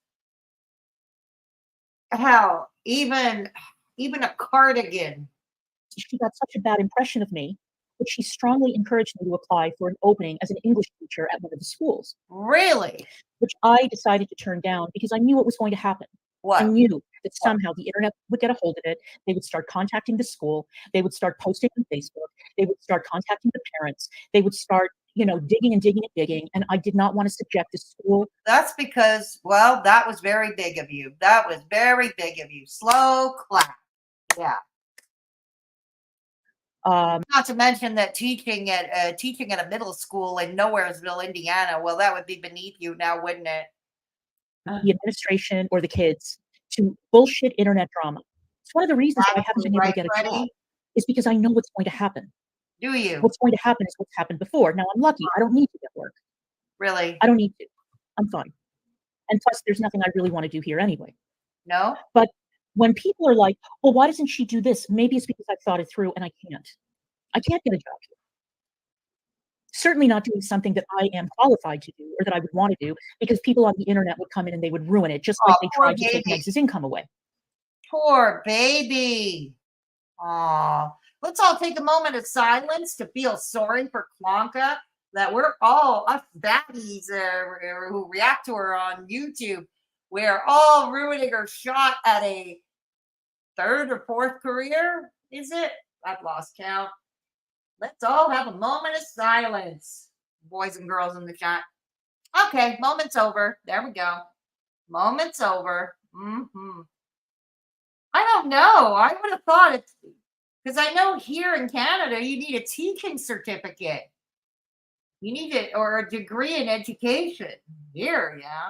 Hell, even a cardigan. she got such a bad impression of me that she strongly encouraged me to apply for an opening as an English teacher at one of the schools, Really? which I decided to turn down because I knew what was going to happen. I What? knew that somehow the internet would get a hold of it. They would start contacting the school. They would start posting on Facebook. They would start contacting the parents. They would start, digging and digging and digging. And I did not want to subject the school. That's because, well, that was very big of you. That was very big of you. Slow clap. Yeah. Not to mention that teaching at a middle school in Nowheresville, Indiana, well, that would be beneath you now, wouldn't it? The administration or the kids to bullshit internet drama. It's one of the reasons why I haven't been able to get a job, is because I know what's going to happen. Do you? What's going to happen is what's happened before. Now I'm lucky. I don't need to get work. Really? I don't need to. I'm fine. And plus, there's nothing I really want to do here anyway. No? But when people are like, well, why doesn't she do this? Maybe it's because I've thought it through and I can't. I can't get a job here. Certainly not doing something that I am qualified to do or that I would want to do, because people on the internet would come in and they would ruin it, just like they tried to take Meg's income away. Poor baby. Aw. Let's all take a moment of silence to feel sorry for Klonka, that we're all, us baddies who react to her on YouTube, we're all ruining her shot at a third or fourth career, is it? I've lost count. Let's all have a moment of silence, boys and girls in the chat. Okay, moment's over. There we go. Moment's over. I don't know. I would have thought it's because I know here in Canada you need a teaching certificate. You need it, or a degree in education. Here, yeah.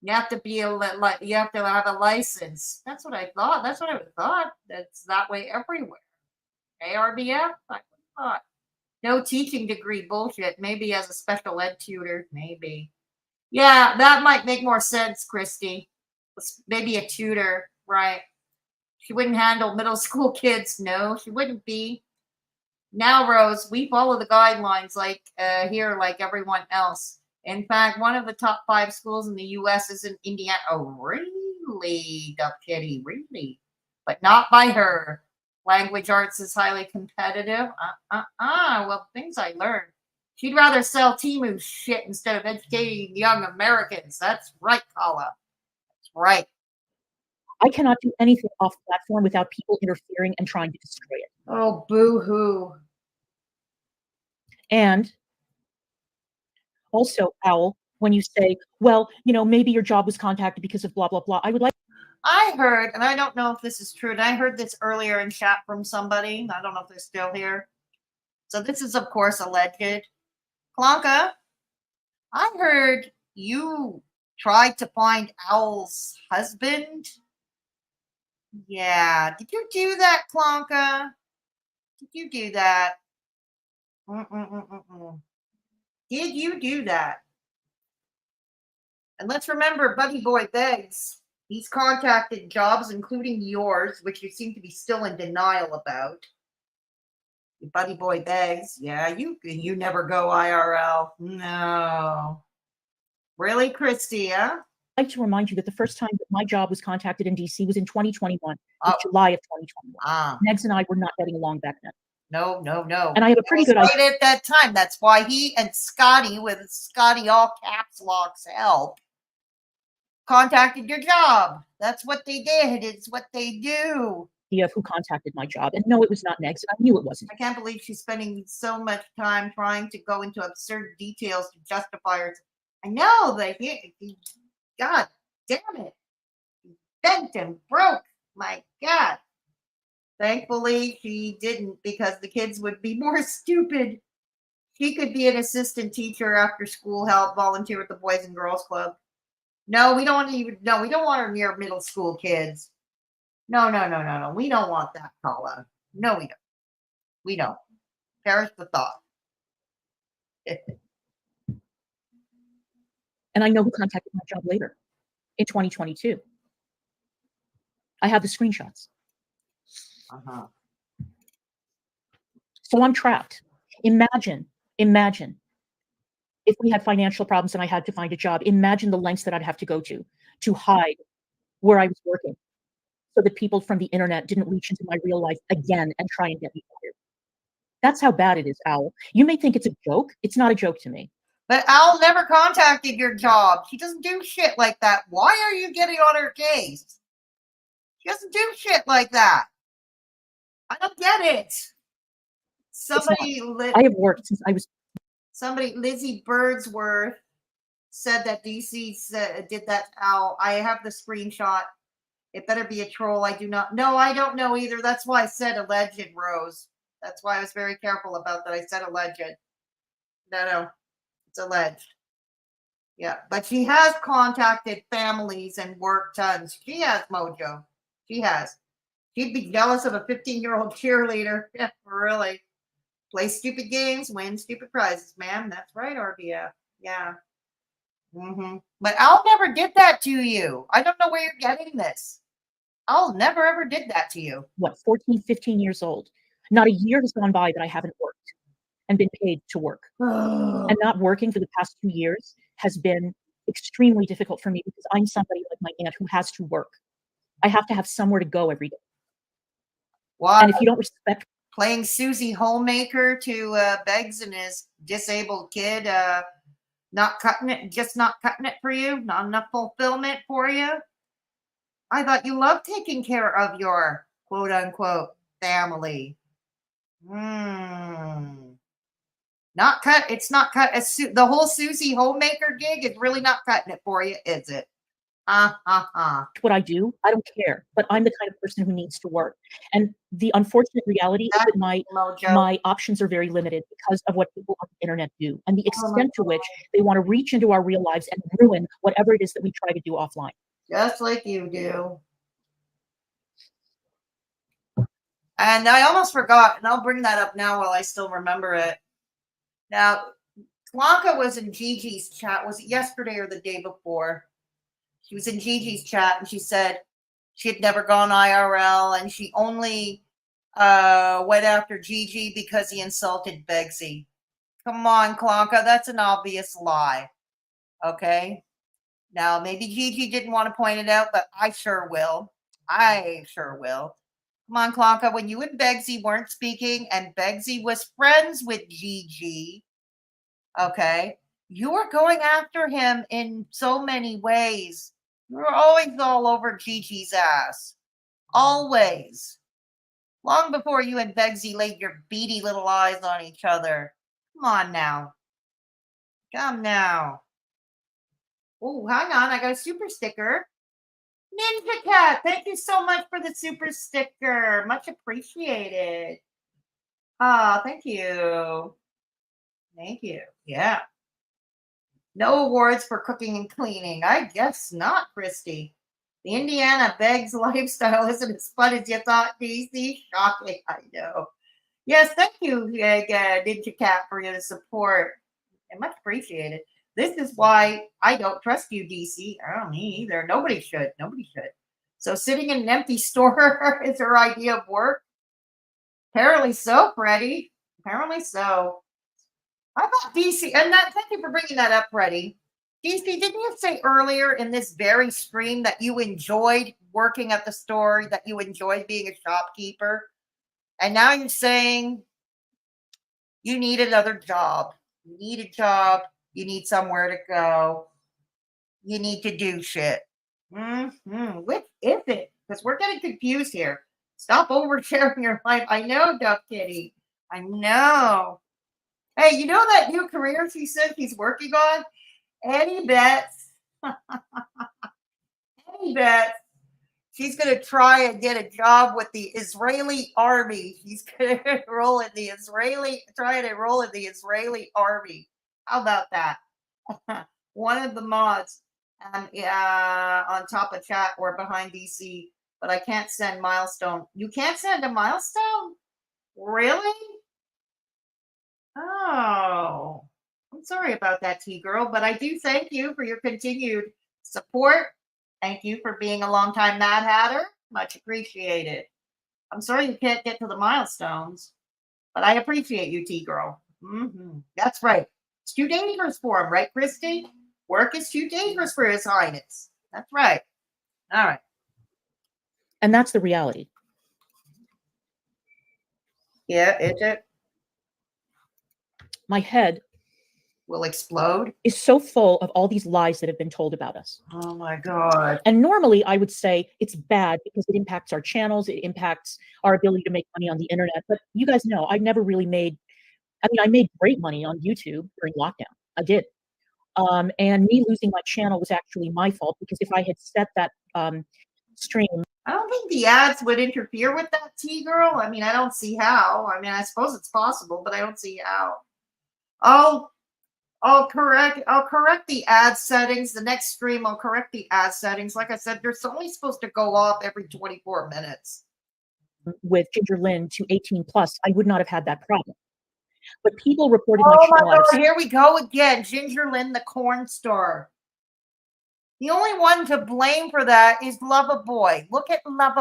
You have to be you have to have a license. That's what I thought. That's what I would have thought. That's that way everywhere. ARBF? I thought. No teaching degree bullshit. Maybe as a special ed tutor. Maybe. Yeah, that might make more sense, Christy. Maybe a tutor, right? She wouldn't handle middle school kids. No, she wouldn't be. Now, Rose, we follow the guidelines like here, like everyone else. In fact, one of the top 5 schools in the U.S. is in Indiana. Oh, really, Duck Kitty? Really? But not by her. Language arts is highly competitive. Well, things I learned. She'd rather sell Timu shit instead of educating young Americans. That's right, Kala. That's right. I cannot do anything off platform without people interfering and trying to destroy it. Oh, boo-hoo. And Also, Owl, when you say, well, maybe your job was contacted because of blah, blah, blah, I would like. I heard, and I don't know if this is true, and I heard this earlier in chat from somebody. I don't know if they're still here. So this is, of course, alleged. Klonka, I heard you tried to find Owl's husband. Yeah. Did you do that, Klonka? Did you do that? Did you do that? And let's remember, Buddy Boy Begs. He's contacted jobs, including yours, which you seem to be still in denial about. Buddy Boy Begs. Yeah, you never go IRL. No. Really, Christy, huh? I'd like to remind you that the first time that my job was contacted in DC was in 2021, July of 2021. Negs and I were not getting along back then. No. And I have a pretty good idea. Right at that time. That's why he and Scotty, with Scotty all caps locks help, contacted your job. That's what they did. It's what they do. Of who contacted my job. And no, it was not Negs. I knew it wasn't. I can't believe she's spending so much time trying to go into absurd details to justify her. I know that God damn it. Bent and broke. My God. Thankfully, she didn't, because the kids would be more stupid. She could be an assistant teacher after school help, volunteer with the Boys and Girls Club. No, we don't want her near middle school kids. No. We don't want that, Paula. No, we don't. We don't. Perish the thought. And I know who contacted my job later, in 2022. I have the screenshots. So I'm trapped. Imagine if we had financial problems and I had to find a job. Imagine the lengths that I'd have to go to hide where I was working, so that people from the internet didn't reach into my real life again and try and get me fired. That's how bad it is, Owl. You may think it's a joke. It's not a joke to me. But Owl never contacted your job. She doesn't do shit like that. Why are you getting on her case? She doesn't do shit like that. I don't get it. I have worked since I was. Somebody, Lizzie Birdsworth, said that DC did that. Owl. I have the screenshot. It better be a troll. I do not. No, I don't know either. That's why I said alleged, Rose. That's why I was very careful about that. I said alleged. No. It's alleged. Yeah, but she has contacted families and work tons. She has, Mojo. She has. She'd be jealous of a 15-year-old cheerleader. Yeah, really. Play stupid games, win stupid prizes, ma'am. That's right, RBF. Yeah. But Al never did that to you. I don't know where you're getting this. Al never, ever did that to you. 14, 15 years old. Not a year has gone by that I haven't worked and been paid to work. And not working for the past 2 years has been extremely difficult for me, because I'm somebody like my aunt who has to work. I have to have somewhere to go every day. Wow. And if you don't respect playing Susie Homemaker to Beggs and his disabled kid, not cutting it for you, not enough fulfillment for you. I thought you loved taking care of your quote unquote family. Not cut. It's not cut. The whole Susie Homemaker gig is really not cutting it for you, is it? What I do, I don't care. But I'm the kind of person who needs to work. And the unfortunate reality is that my options are very limited because of what people on the internet do, and the extent to which they want to reach into our real lives and ruin whatever it is that we try to do offline. Just like you do. And I almost forgot, and I'll bring that up now while I still remember it. Now, Blanca was in Gigi's chat. Was it yesterday or the day before? She was in Gigi's chat, and she said she had never gone IRL, and she only went after Gigi because he insulted Begsy. Come on, Klonka, that's an obvious lie. Okay? Now, maybe Gigi didn't want to point it out, but I sure will. Come on, Klonka, when you and Begsy weren't speaking and Begsy was friends with Gigi, okay, you were going after him in so many ways. You were always all over Gigi's ass. Always. Long before you and Begsy laid your beady little eyes on each other. Come on now. Come now. Oh, hang on. I got a super sticker. Ninja Cat, thank you so much for the super sticker. Much appreciated. Ah, thank you. Thank you. Yeah. No awards for cooking and cleaning. I guess not, Christy. The Indiana Begs lifestyle isn't as fun as you thought, DC. Shocking, I know. Yes, thank you, Ninja Cat, for your support. And much appreciated. This is why I don't trust you, DC. I don't me either. Nobody should. Nobody should. So sitting in an empty store is her idea of work? Apparently so, Freddie. Apparently so. I thought DC, and that, thank you for bringing that up, Freddie. DC, didn't you say earlier in this very stream that you enjoyed working at the store, that you enjoyed being a shopkeeper? And now you're saying you need another job. You need a job. You need somewhere to go. You need to do shit. Which is it? Because we're getting confused here. Stop oversharing your life. I know, Duck Kitty. I know. Hey, you know that new career she said she's working on? Any bets? Any bets? She's going to try and get a job with the Israeli army. She's going to try and enroll in the Israeli army. How about that? One of the mods on top of chat or behind DC, but I can't send milestone. You can't send a milestone? Really? Oh, I'm sorry about that, T-Girl, but I do thank you for your continued support. Thank you for being a longtime Mad Hatter. Much appreciated. I'm sorry you can't get to the milestones, but I appreciate you, T-Girl. That's right. It's too dangerous for him, right, Christy? Work is too dangerous for His Highness. That's right. All right. And that's the reality. Yeah, is it? My head Will explode. Is so full of all these lies that have been told about us. Oh my God. And normally I would say it's bad because it impacts our channels, it impacts our ability to make money on the internet. But you guys know I never really made, I made great money on YouTube during lockdown. I did. And me losing my channel was actually my fault, because if I had set that stream. I don't think the ads would interfere with that, T-Girl. I mean, I don't see how. I mean, I suppose it's possible, but I don't see how. I'll correct the ad settings. The next stream, I'll correct the ad settings. Like I said, they're only supposed to go off every 24 minutes. With Ginger Lynn to 18 plus, I would not have had that problem. But people reported my channel. God, here we go again. Ginger Lynn, the corn star. The only one to blame for that is Loverboy. Look at Loverboy.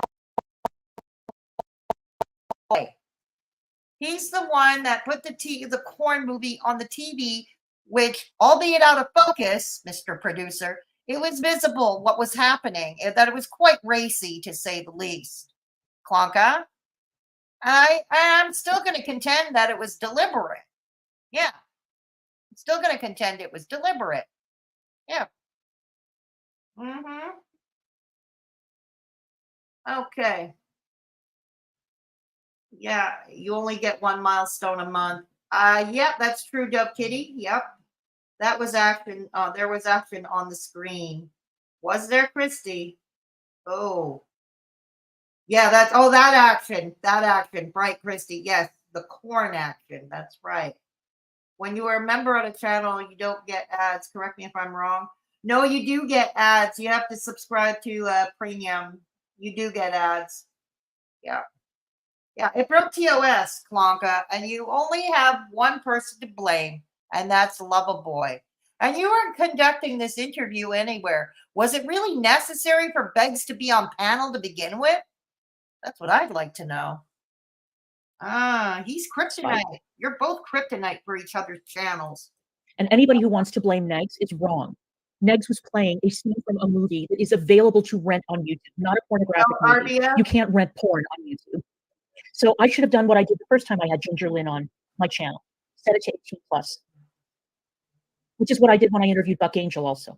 He's the one that put the corn movie on the TV, which, albeit out of focus, Mr. Producer, it was visible what was happening, that it was quite racy, to say the least. Klonka, I'm still going to contend that it was deliberate. Yeah. I'm still going to contend it was deliberate. Yeah. Okay. Yeah, you only get one milestone a month. Yep, that's true, Dove Kitty. Yep. That was action. There was action on the screen. Was there, Christy? Oh. Yeah, that action. That action. Right, Christy. Yes, the corn action. That's right. When you are a member of the channel, you don't get ads. Correct me if I'm wrong. No, you do get ads. You have to subscribe to premium. You do get ads. Yeah. Yeah, it broke TOS, Klonka, and you only have one person to blame, and that's Loverboy. And you weren't conducting this interview anywhere. Was it really necessary for Beggs to be on panel to begin with? That's what I'd like to know. He's kryptonite. You're both kryptonite for each other's channels. And anybody who wants to blame Negs is wrong. Negs was playing a scene from a movie that is available to rent on YouTube, not a pornographic movie. You can't rent porn on YouTube. So I should have done what I did the first time I had Ginger Lynn on my channel. Set it to 18 plus. Which is what I did when I interviewed Buck Angel also.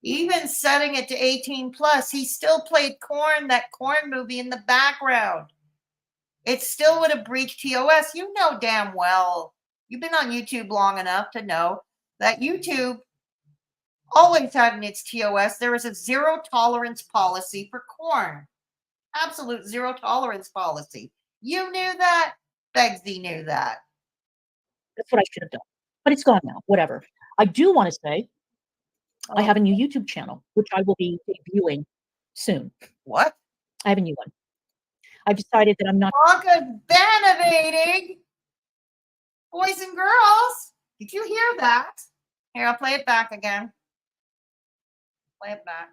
Even setting it to 18 plus, he still played that corn movie in the background. It still would have breached TOS. You know damn well. You've been on YouTube long enough to know that YouTube always had in its TOS, there is a zero tolerance policy for corn. Absolute zero tolerance policy. You knew that? Begsy knew that. That's what I should have done. But it's gone now. Whatever. I do want to say I have a new YouTube channel, which I will be debuting soon. What? I have a new one. I've decided that I'm not. Baaackkk bannovating. Boys and girls. Did you hear that? Here, I'll play it back again. Play it back.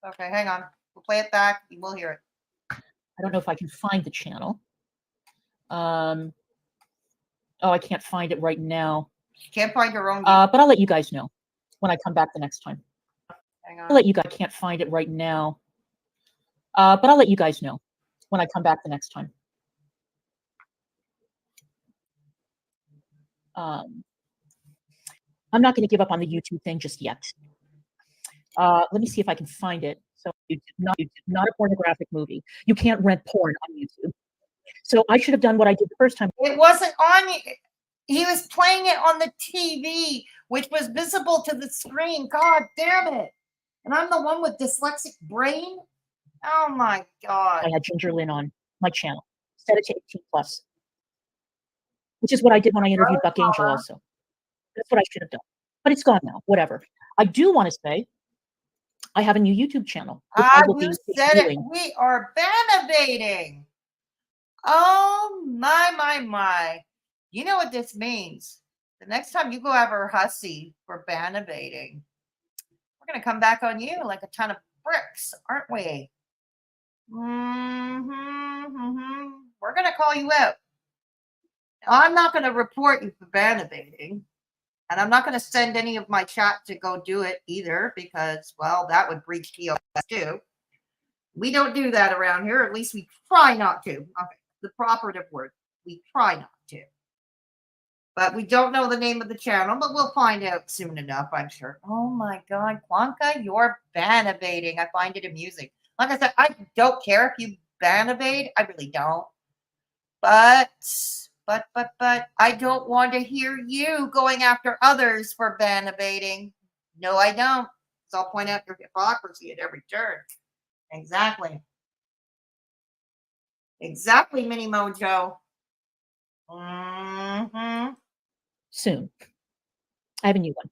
Okay, hang on. We'll play it back. You will hear it. I don't know if I can find the channel. Oh, I can't find it right now. You can't find your own. But I'll let you guys know when I come back the next time. Hang on. I'll let you guys. I can't find it right now. But I'll let you guys know when I come back the next time. I'm not going to give up on the YouTube thing just yet. Let me see if I can find it. So it's not a pornographic movie. You can't rent porn on YouTube. So I should have done what I did the first time. It wasn't on. He was playing it on the TV, which was visible to the screen. God damn it. And I'm the one with dyslexic brain? Oh my God. I had Ginger Lynn on my channel. Set it to 18+. Which is what I did when I interviewed Buck Angel also. That's what I should have done. But it's gone now. Whatever. I do want to say I have a new YouTube channel. You said it. We are bannovating. Oh my. You know what this means. The next time you go after Hussy for bannovating, we're going to come back on you like a ton of bricks, aren't we? We're going to call you out. Now, I'm not going to report you for bannovating. And I'm not going to send any of my chat to go do it either because, well, that would breach TOS too. We don't do that around here. At least we try not to. Okay, the operative word. We try not to. But we don't know the name of the channel, but we'll find out soon enough, I'm sure. Oh my God, Kwanka, you're bannovating. I find it amusing. Like I said, I don't care if you bannovate. I really don't. But I don't want to hear you going after others for bannovating. No, I don't. So I'll point out your hypocrisy at every turn. Exactly. Exactly, Mini Mojo. Soon. I have a new one.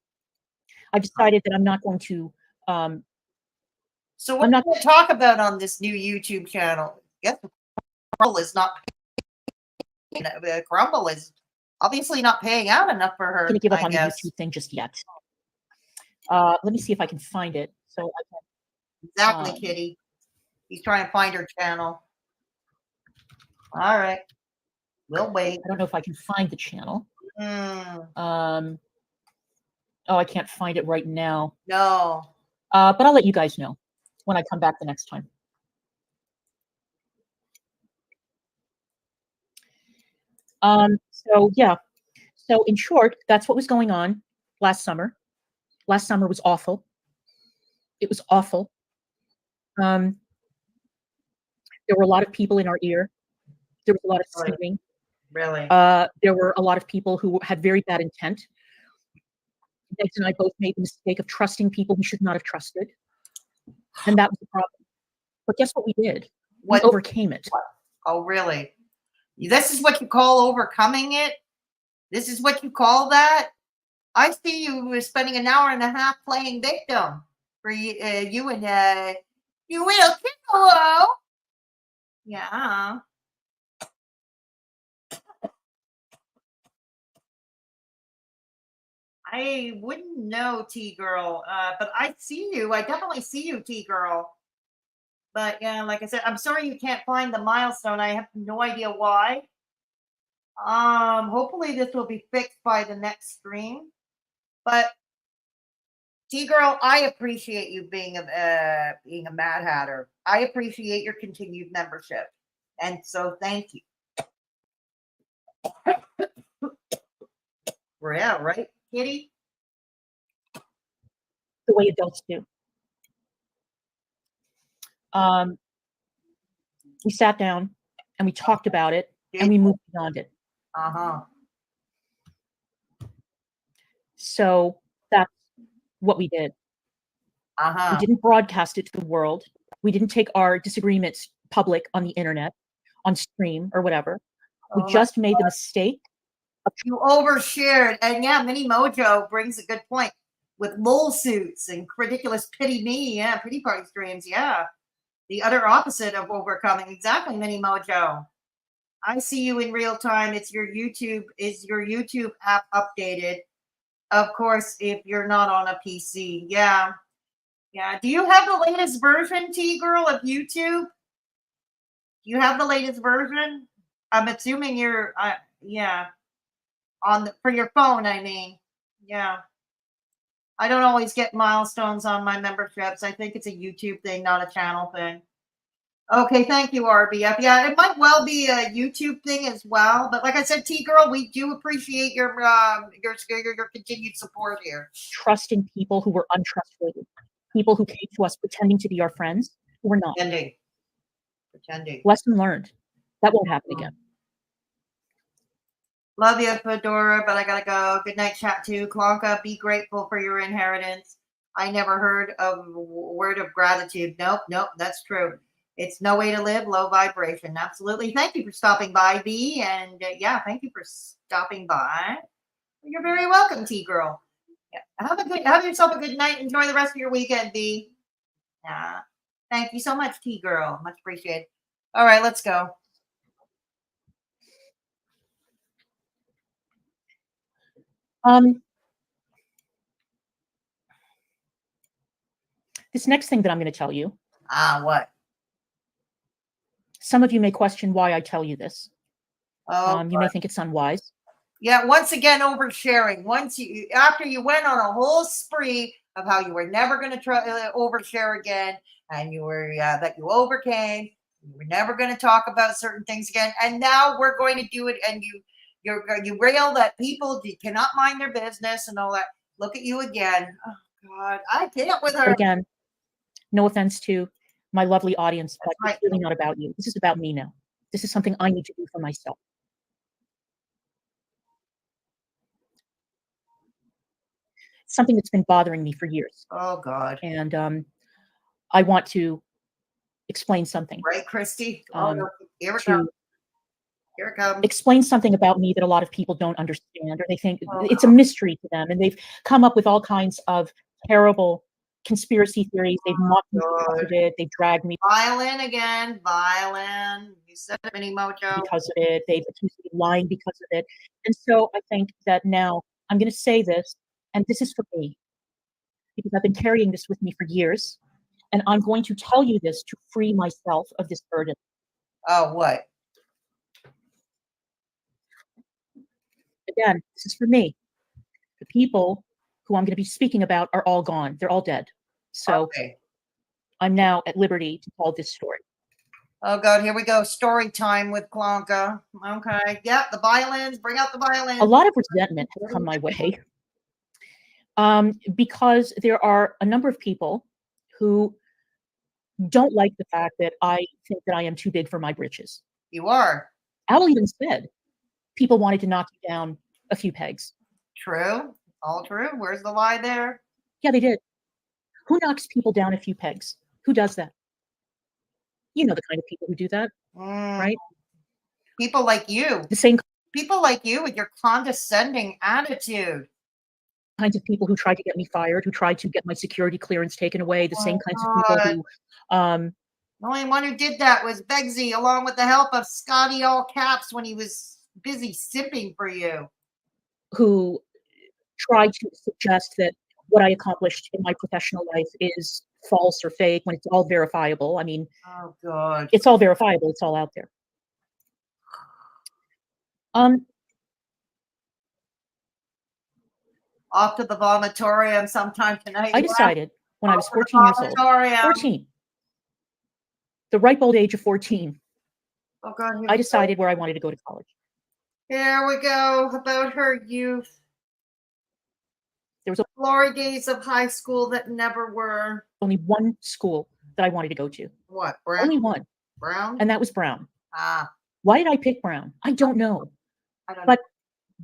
I've decided that I'm not going to. So what are we going to talk about on this new YouTube channel? Yes, Crumble is not. Crumble is obviously not paying out enough for her. I'm going to give up on the YouTube thing just yet. Let me see if I can find it. So I can. Exactly, Kitty. He's trying to find her channel. All right. We'll wait. I don't know if I can find the channel. Oh, I can't find it right now. No. But I'll let you guys know when I come back the next time. So yeah. So in short, that's what was going on last summer. Last summer was awful. It was awful. There were a lot of people in our ear. There was a lot of screaming. Really? There were a lot of people who had very bad intent. Begs and I both made the mistake of trusting people we should not have trusted. And that was the problem. But guess what we did? We overcame it. Oh, really? This is what you call overcoming it? This is what you call that? I see you were spending an hour and a half playing victim for you and you will kill. Yeah. I wouldn't know, T-Girl, but I see you. I definitely see you, T-Girl. But yeah, like I said, I'm sorry you can't find the milestone. I have no idea why. Hopefully this will be fixed by the next stream. But T-Girl, I appreciate you being a Mad Hatter. I appreciate your continued membership, and so thank you. Yeah, right, Kitty? The way adults do. We sat down and we talked about it and we moved beyond it. So that's what we did. We Uh-huh. didn't broadcast it to the world. We didn't take our disagreements public on the internet, on stream or whatever. We Oh my just made the mistake of You overshared. And yeah, Mini Mojo brings a good point with lol suits and ridiculous pity me. Yeah, pity party streams. Yeah. The other opposite of overcoming. Exactly, Mini Mojo. I see you in real time. It's your YouTube. Is your YouTube app updated? Of course, if you're not on a PC. Yeah. Yeah. Do you have the latest version, T Girl, of YouTube? Do you have the latest version? I'm assuming you're yeah. On the for your phone, I mean. Yeah. I don't always get milestones on my memberships. I think it's a YouTube thing, not a channel thing. Okay, thank you, RBF. Yeah, it might well be a YouTube thing as well. But like I said, T Girl, we do appreciate your continued support here. trust in people who were untrustworthy, people who came to us pretending to be our friends who were not. Pretending. Lesson learned. That won't happen again. Love you, Fedora, but I gotta go. Good night, chat too. Klonka, be grateful for your inheritance. I never heard of word of gratitude. Nope, that's true. It's no way to live, low vibration. Absolutely. Thank you for stopping by, B. And yeah, thank you for stopping by. You're very welcome, T Girl. Yeah. Have yourself a good night. Enjoy the rest of your weekend, B. Yeah. Thank you so much, T Girl. Much appreciated. All right, let's go. This next thing that I'm going to tell you, What? some of you may question why I tell you this. Oh, You may think it's unwise. yeah, once again, oversharing. After you went on a whole spree of how you were never going to try overshare again, and you were that you overcame, you were never going to talk about certain things again, and now we're going to do it, and you rail that people cannot mind their business and all that. Look at you again. Oh God, I can't with her. Again, no offense to my lovely audience, but right. It's really not about you. This is about me now. This is something I need to do for myself. Something that's been bothering me for years. Oh God. And I want to explain something. Right, Christy? No. Here it to comes. Here it comes. explain something about me that a lot of people don't understand, or they think it's a mystery to them, and they've come up with all kinds of terrible conspiracy theories. They've mocked me because of it. They've dragged me Violin again. Violin. You said it, Mini Mojo. because of it. They've accused me of lying because of it. And so I think that now I'm going to say this, and this is for me, because I've been carrying this with me for years, and I'm going to tell you this to free myself of this burden. Oh, what? Again, this is for me. The people who I'm going to be speaking about are all gone. They're all dead. So okay. I'm now at liberty to tell this story. Oh God, here we go. Story time with Klonka. Okay. Yeah, the violins. Bring out the violins. A lot of resentment has come my way because there are a number of people who don't like the fact that I think that I am too big for my britches. You are. Al even said people wanted to knock you down a few pegs. True. All true. Where's the lie there? Yeah, they did. Who knocks people down a few pegs? Who does that? You know the kind of people who do that, right? People like you. The same people like you with your condescending attitude. Kinds of people who tried to get me fired, who tried to get my security clearance taken away. The same kinds of people who the only one who did that was Begsy, along with the help of Scotty all caps when he was busy sipping for you. Who tried to suggest that what I accomplished in my professional life is false or fake when it's all verifiable. I mean, oh God, it's all verifiable. It's all out there. Off to the vomitorium sometime tonight. I decided when I was 14 years old, 14, the ripe old age of 14, oh God, I decided where I wanted to go to college. Here we go, about her youth. There was glory days of high school that never were. Only one school that I wanted to go to. What? Brown? Only one. Brown? And that was Brown. Ah. Why did I pick Brown? I don't know. I don't know. But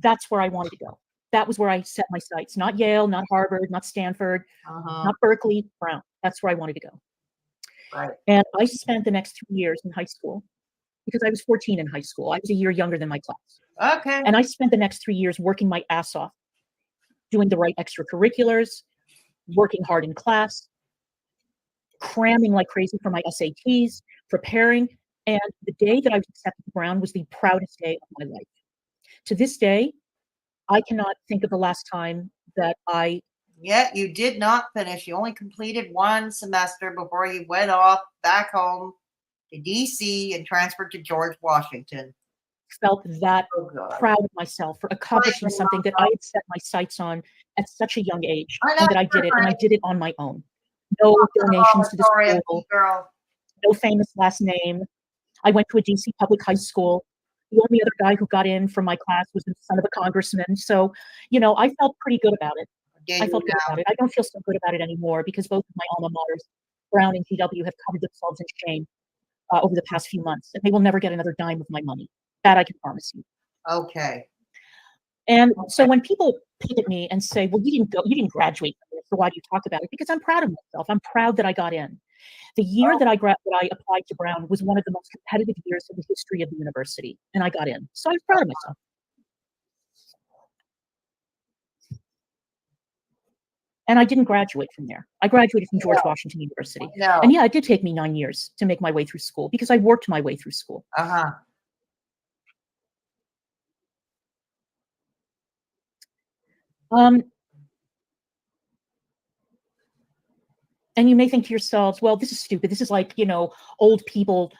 that's where I wanted to go. That was where I set my sights. Not Yale, not Harvard, not Stanford, not Berkeley, Brown. That's where I wanted to go. Right. And I spent the next 3 years in high school because I was 14 in high school. I was a year younger than my class. Okay. And I spent the next 3 years working my ass off, doing the right extracurriculars, working hard in class, cramming like crazy for my SATs, preparing. And the day that I was accepted to Brown was the proudest day of my life. To this day, I cannot think of the last time that I. Yeah, you did not finish. You only completed one semester before you went off back home to DC and transferred to George Washington. Felt that Oh, God. proud of myself for accomplishing something that I had set my sights on at such a young age, and that I did it, and I did it on my own. No donations to the school, girl. no famous last name. I went to a DC public high school. The only other guy who got in from my class was the son of a congressman. So, you know, I felt pretty good about it. I felt good about it. I don't feel so good about it anymore because both of my alma maters, Brown and GW, have covered themselves in shame over the past few months, and they will never get another dime of my money. That I can promise you. Okay. And so when people pick at me and say, well, you didn't graduate from this, so why do you talk about it? Because I'm proud of myself. I'm proud that I got in. The year that I applied to Brown was one of the most competitive years in the history of the university, and I got in. So I was proud of myself. And I didn't graduate from there. I graduated from George Washington University. No. And yeah, it did take me 9 years to make my way through school because I worked my way through school. And you may think to yourselves, well, this is stupid. This is like, you know, old people.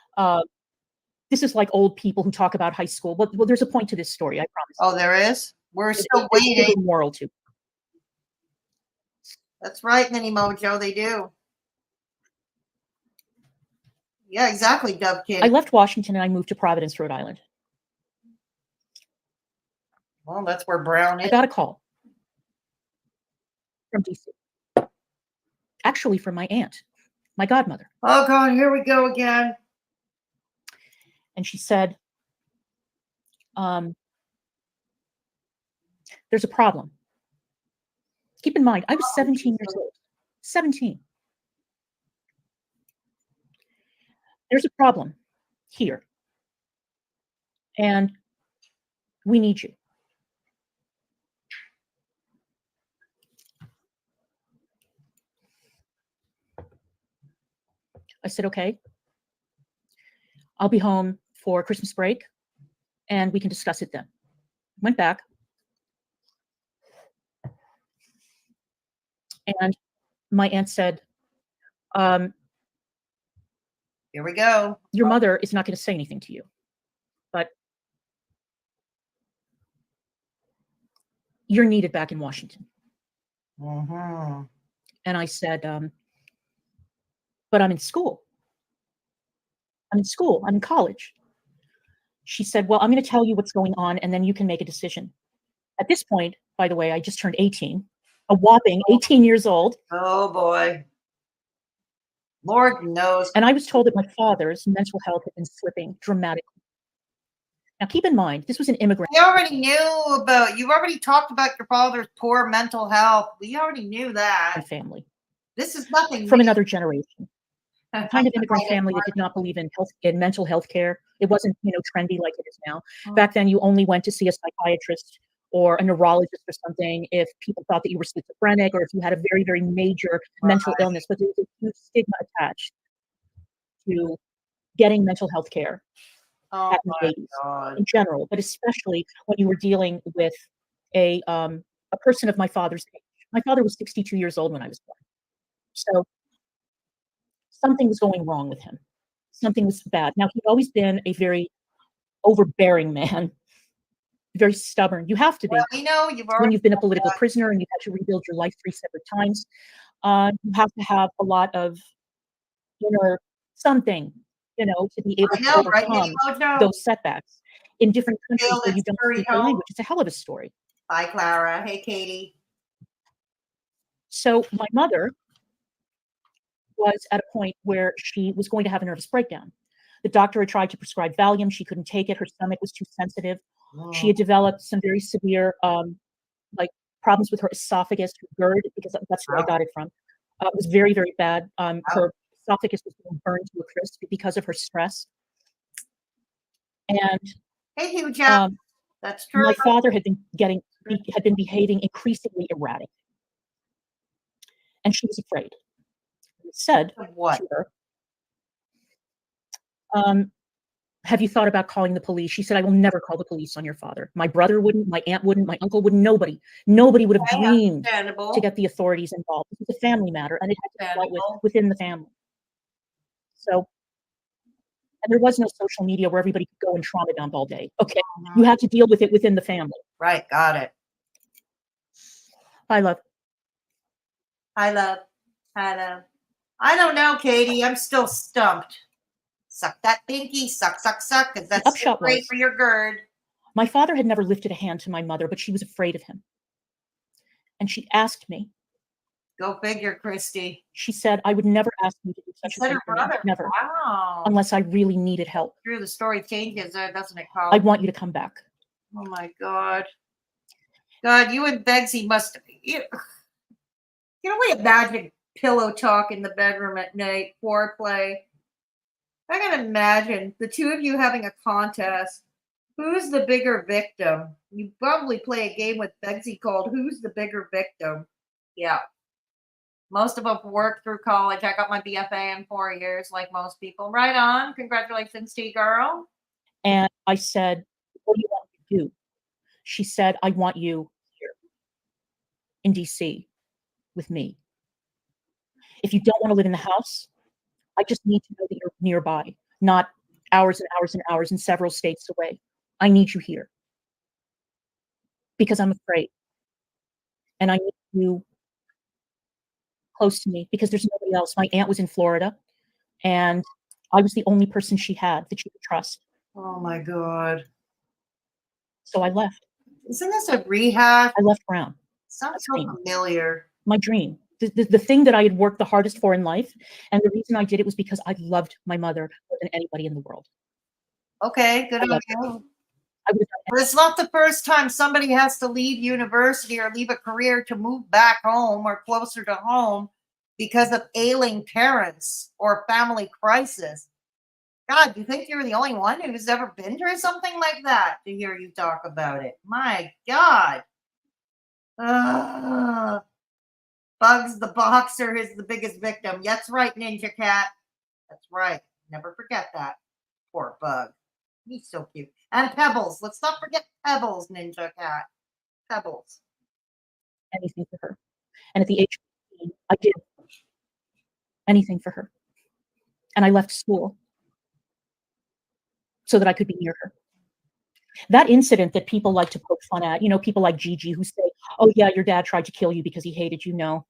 This is like old people who talk about high school. Well, there's a point to this story, I promise. Oh, there is? We're still waiting. There's a moral to it. That's right, Mini Mojo, they do. Yeah, exactly, Dub Kid. I left Washington and I moved to Providence, Rhode Island. Well, that's where Brown is. I got a call from DC. Actually, from my aunt, my godmother. Oh, God, here we go again. And she said, there's a problem. Keep in mind, I was 17 years old. 17. There's a problem here. And we need you. I said, okay. I'll be home for Christmas break and we can discuss it then. Went back. And my aunt said, here we go. Your mother is not going to say anything to you, but you're needed back in Washington. Mm-hmm. And I said, but I'm in school. I'm in school. I'm in college. She said, well, I'm going to tell you what's going on, and then you can make a decision. At this point, by the way, I just turned 18, a whopping 18 years old. Oh, boy. Lord knows. And I was told that my father's mental health had been slipping dramatically. Now, keep in mind, this was an immigrant. You already talked about your father's poor mental health. We already knew that. Family. This is nothing from new. another generation. The kind of immigrant family that did not believe in mental health care. It wasn't, trendy like it is now. Oh. Back then, you only went to see a psychiatrist or a neurologist or something if people thought that you were schizophrenic or if you had a very, very major mental illness. But there was a huge stigma attached to getting mental health care at the 80s in general, but especially when you were dealing with a person of my father's age. My father was 62 years old when I was born. So something was going wrong with him. Something was bad. Now, he'd always been a very overbearing man, very stubborn. You have to be. Well, we know when you've been a political prisoner and you've had to rebuild your life 3 separate times. You have to have a lot of inner something, to be able to overcome those setbacks in different countries where you don't speak the language. It's a hell of a story. Bye, Clara. Hey, Katie. So my mother was at a point where she was going to have a nervous breakdown. The doctor had tried to prescribe Valium. She couldn't take it. Her stomach was too sensitive. She had developed some very severe like problems with her esophagus, her GERD, because that's where I got it from. It was very, very bad. Her esophagus was being burned to a crisp because of her stress. And Hey, Hugh Jack. um, That's true. my father had been behaving increasingly erratic, and she was afraid. I said What? to her, have you thought about calling the police? She said, I will never call the police on your father. My brother wouldn't, my aunt wouldn't, my uncle wouldn't, nobody would have dreamed to get the authorities involved. It was a family matter, and it had to be dealt with within the family. So, and there was no social media where everybody could go and trauma dump all day. Okay, you had to deal with it within the family. Right, got it. Hi, love. Hi, love. Hi, love. I don't know, Katie. I'm still stumped. Suck that pinky, suck, because that's upshot great was, for your GERD. My father had never lifted a hand to my mother, but she was afraid of him. And she asked me. Go figure, Christy. She said, I would never ask you to do such a thing for me. Never. Wow. Unless I really needed help. True, the story changes, doesn't it, Colin? I want you to come back. Oh, my God. God, you and Begsy must... You know, we imagine pillow talk in the bedroom at night, foreplay. I can imagine the two of you having a contest. Who's the bigger victim? You probably play a game with Begsy called Who's the Bigger Victim? Yeah. Most of us worked through college. I got my BFA in 4 years, like most people. Right on. Congratulations to you, girl. And I said, what do you want me to do? She said, I want you here in DC with me. If you don't want to live in the house, I just need to know that you're nearby, not hours and hours and hours and several states away. I need you here because I'm afraid. And I need you close to me because there's nobody else. My aunt was in Florida and I was the only person she had that she could trust. Oh my God. So I left. Isn't this a rehash? I left Brown. Sounds so familiar. My dream. The thing that I had worked the hardest for in life. And the reason I did it was because I loved my mother more than anybody in the world. Okay, good on you. But it's not the first time somebody has to leave university or leave a career to move back home or closer to home because of ailing parents or family crisis. God, you think you're the only one who's ever been through something like that to hear you talk about it? My God. Bugs the boxer is the biggest victim. That's right, Ninja Cat. That's right. Never forget that. Poor Bug. He's so cute. And Pebbles. Let's not forget Pebbles, Ninja Cat. Pebbles. Anything for her. And at the age of 18, I did anything for her. And I left school so that I could be near her. That incident that people like to poke fun at, you know, people like Gigi who say, oh yeah, your dad tried to kill you because he hated you. No.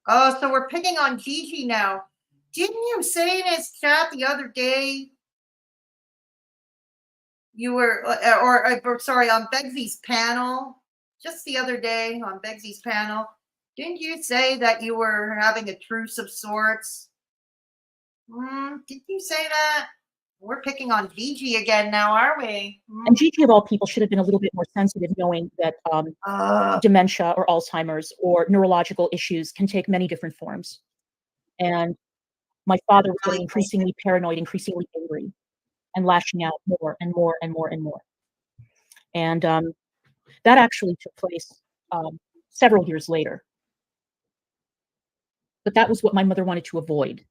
Oh, so we're picking on Gigi now. Didn't you say in his chat the other day you were, or sorry, on Begsy's panel, just the other day on Begsy's panel, didn't you say that you were having a truce of sorts? Did you say that? We're picking on Gigi again now, are we? And Gigi, of all people, should have been a little bit more sensitive, knowing that dementia or Alzheimer's or neurological issues can take many different forms. And my father was getting increasingly paranoid, increasingly angry, and lashing out more and more and more and more. And that actually took place several years later. But that was what my mother wanted to avoid.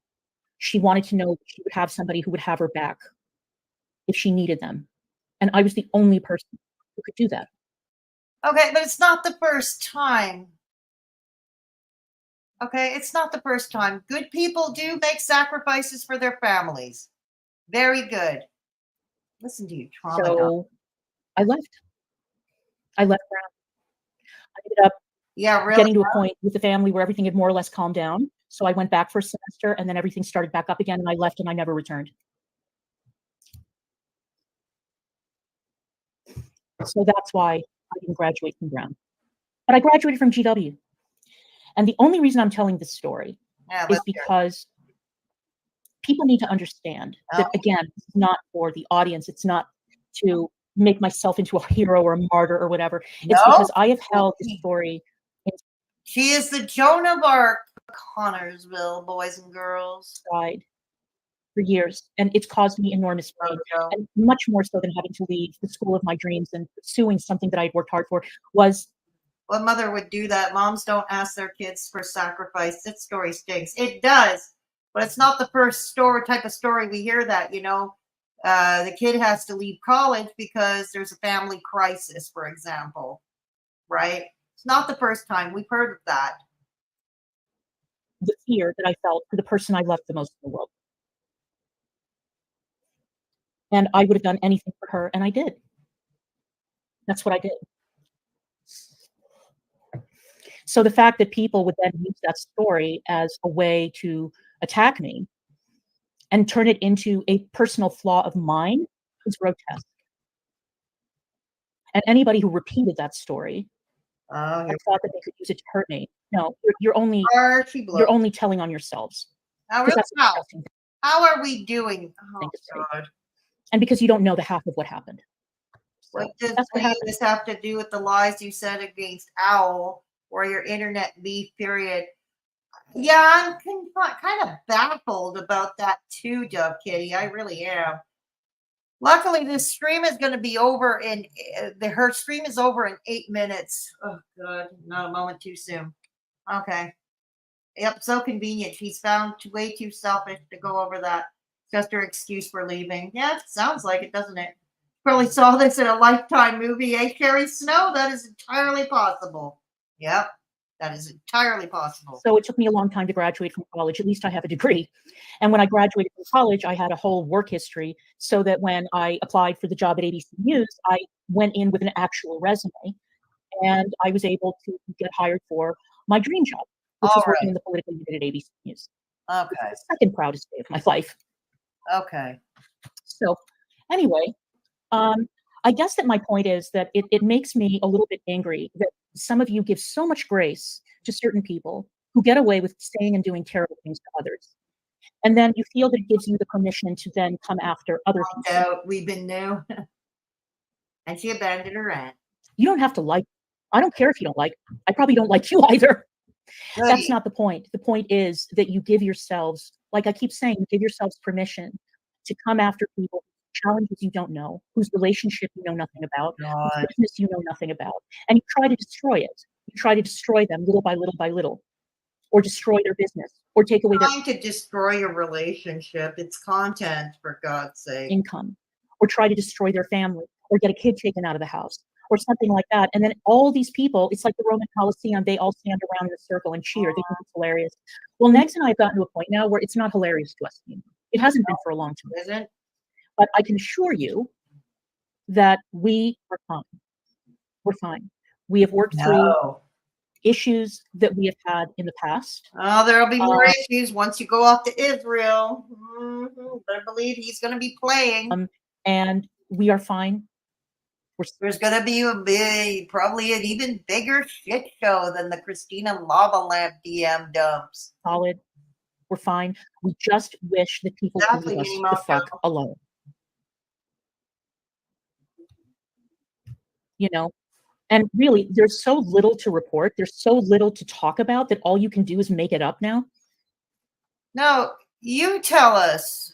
She wanted to know that she would have somebody who would have her back if she needed them. And I was the only person who could do that. Okay, but it's not the first time. Okay, it's not the first time. Good people do make sacrifices for their families. Very good. Listen to you, trauma. So I left. I left Brown. I ended up getting to a point with the family where everything had more or less calmed down. So I went back for a semester and then everything started back up again and I left and I never returned. So that's why I didn't graduate from Brown. But I graduated from GW. And the only reason I'm telling this story is because people need to understand that, again, it's not for the audience. It's not to make myself into a hero or a martyr or whatever. It's No, because I have held this story she is the Joan of Arc, Connorsville, boys and girls. inside for years, and it's caused me enormous pain, and much more so than having to leave the school of my dreams and pursuing something that I'd worked hard for was. What mother would do that? Moms don't ask their kids for sacrifice. That story stinks. It does, but it's not the first type of story we hear that, the kid has to leave college because there's a family crisis, for example, right? It's not the first time we've heard of that. The fear that I felt for the person I loved the most in the world. And I would have done anything for her, and I did. That's what I did. So the fact that people would then use that story as a way to attack me and turn it into a personal flaw of mine is grotesque. And anybody who repeated that story and thought that they could use it to hurt me, no, you're only telling on yourselves. How are we doing? Oh, God. And because you don't know the half of what happened. What does this have to do with the lies you said against Owl or your internet beef period? Yeah, I'm kind of baffled about that too, Dove Kitty. I really am. Luckily, this stream is going to be over her stream is over in 8 minutes. Oh, God, not a moment too soon. Okay. Yep, so convenient. She's found way too selfish to go over that. Just her excuse for leaving. Yeah, it sounds like it, doesn't it? Probably saw this in a Lifetime movie, eh, Carrie Snow? That is entirely possible. Yep, that is entirely possible. So it took me a long time to graduate from college. At least I have a degree. And when I graduated from college, I had a whole work history so that when I applied for the job at ABC News, I went in with an actual resume and I was able to get hired for my dream job, which was working in the political unit at ABC News. Okay. The second proudest day of my life. Okay. So anyway, I guess that my point is that it makes me a little bit angry that some of you give so much grace to certain people who get away with saying and doing terrible things to others. And then you feel that it gives you the permission to then come after other people. We've been new. And she abandoned her aunt. You don't have to like. I don't care if you don't like. I probably don't like you either. That's not the point. The point is that you give yourselves, like I keep saying, you give yourselves permission to come after people whose challenges you don't know, whose relationship you know nothing about, whose business you know nothing about, and you try to destroy it. You try to destroy them little by little by little, or destroy their business, or take away their trying to destroy your relationship. It's content, for God's sake. Income, or try to destroy their family, or get a kid taken out of the house, or something like that. And then all these people, it's like the Roman Colosseum, they all stand around in a circle and cheer. They think it's hilarious. Well, Negs and I have gotten to a point now where it's not hilarious to us anymore. It hasn't been for a long time. Isn't? But I can assure you that we are fine. We're fine. We have worked through issues that we have had in the past. Oh, there'll be more issues once you go off to Israel. I believe he's going to be playing. And we are fine. There's going to be probably an even bigger shit show than the Christina Lava Lamp DM dumps. Solid. We're fine. We just wish that people would leave us the fuck alone. You know? And really, there's so little to report. There's so little to talk about that all you can do is make it up now. No, you tell us.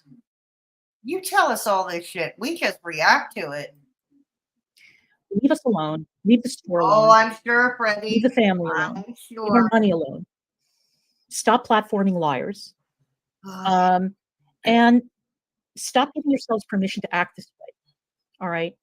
You tell us all this shit. We just react to it. Leave us alone. Leave the store alone. Oh, I'm sure, Freddie. Leave the family alone. I'm sure. Leave our money alone. Stop platforming liars. And stop giving yourselves permission to act this way. All right.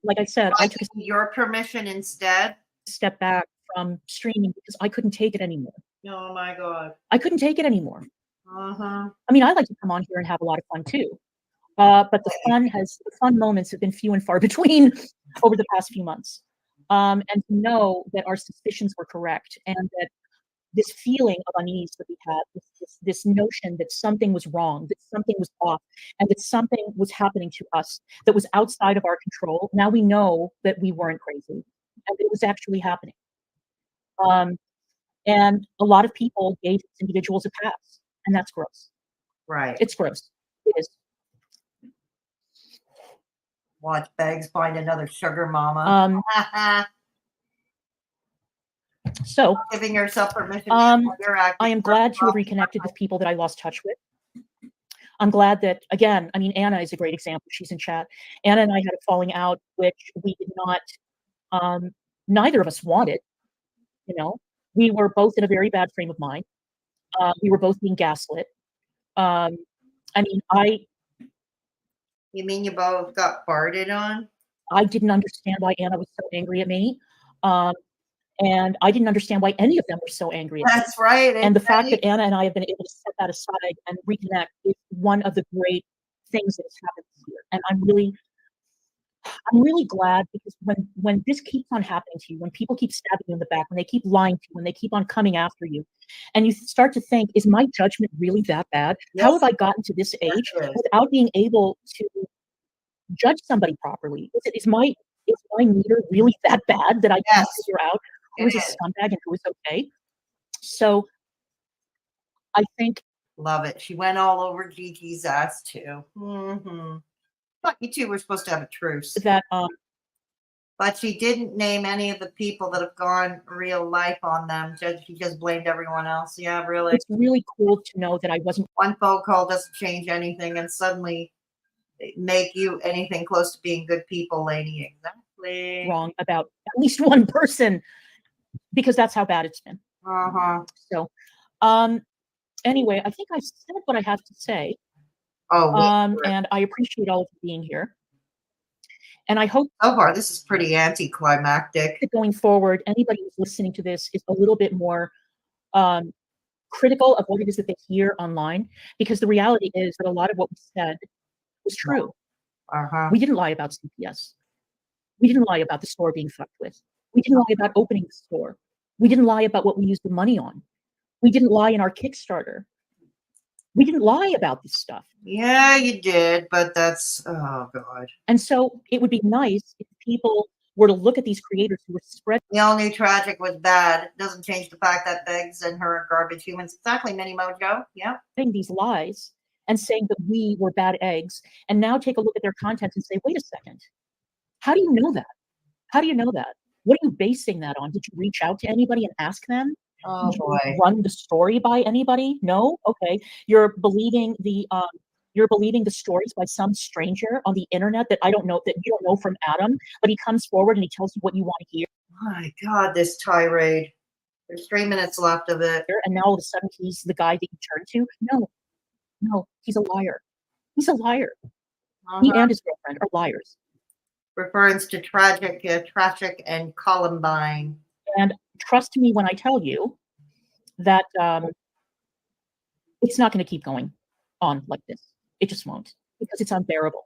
Like I said, I took your permission instead. Step back from streaming because I couldn't take it anymore. Oh my God. I couldn't take it anymore. I mean, I like to come on here and have a lot of fun too. But the fun moments have been few and far between over the past few months. And to know that our suspicions were correct and that this feeling of unease that we had, this notion that something was wrong, that something was off, and that something was happening to us that was outside of our control. Now we know that we weren't crazy and that it was actually happening. And a lot of people gave individuals a pass, and that's gross. Right. It's gross. It is. Watch Bags find another sugar mama. So Giving herself permission. You're I acting am glad to have reconnected with people that I lost touch with. I'm glad that, again, I mean, Anna is a great example. She's in chat. Anna and I had a falling out, which we did not, neither of us wanted. You know, we were both in a very bad frame of mind. We were both being gaslit. I mean, You mean you both got farted on? I didn't understand why Anna was so angry at me. And I didn't understand why any of them were so angry at me. That's right. And the fact that Anna and I have been able to set that aside and reconnect is one of the great things that has happened this year. And I'm really glad, because when this keeps on happening to you, when people keep stabbing you in the back, when they keep lying to you, when they keep on coming after you, and you start to think, is my judgment really that bad? Yes. How have I gotten to this age without being able to judge somebody properly? Is my meter really that bad that I can't figure out who is a scumbag and who is okay? So I think, love it. She went all over Gigi's ass too. But you two were supposed to have a truce. that But she didn't name any of the people that have gone real life on them. She just blamed everyone else. Yeah, really. it's really cool to know that I wasn't One phone call doesn't change anything, and suddenly make you anything close to being good people, lady. Exactly. wrong about at least one person, because that's how bad it's been. So, anyway, I think I said what I have to say. And I appreciate all of you being here. And I hope so far this is pretty anticlimactic. that going forward, anybody who's listening to this is a little bit more critical of what it is that they hear online, because the reality is that a lot of what we said was true. We didn't lie about CPS. We didn't lie about the store being fucked with. We didn't lie about opening the store. We didn't lie about what we used the money on. We didn't lie in our Kickstarter. We didn't lie about this stuff. Yeah, you did, but that's, oh God. And so it would be nice if people were to look at these creators who were spreading. We all knew Tragic was bad. It doesn't change the fact that Beggs and her are garbage humans. Exactly, Mini Mojo. Yeah. These lies and saying that we were bad eggs, and now take a look at their content and say, wait a second, how do you know that? How do you know that? What are you basing that on? Did you reach out to anybody and ask them? Oh boy. Run the story by anybody? No? Okay. You're believing the stories by some stranger on the internet that I don't know, that you don't know from Adam, but he comes forward and he tells you what you want to hear. My God, this tirade. There's 3 minutes left of it. And now all of a sudden he's the guy that you turn to. No, he's a liar. He's a liar. He and his girlfriend are liars. Refers to Tragic and Columbine. And trust me when I tell you that it's not going to keep going on like this. It just won't, because it's unbearable.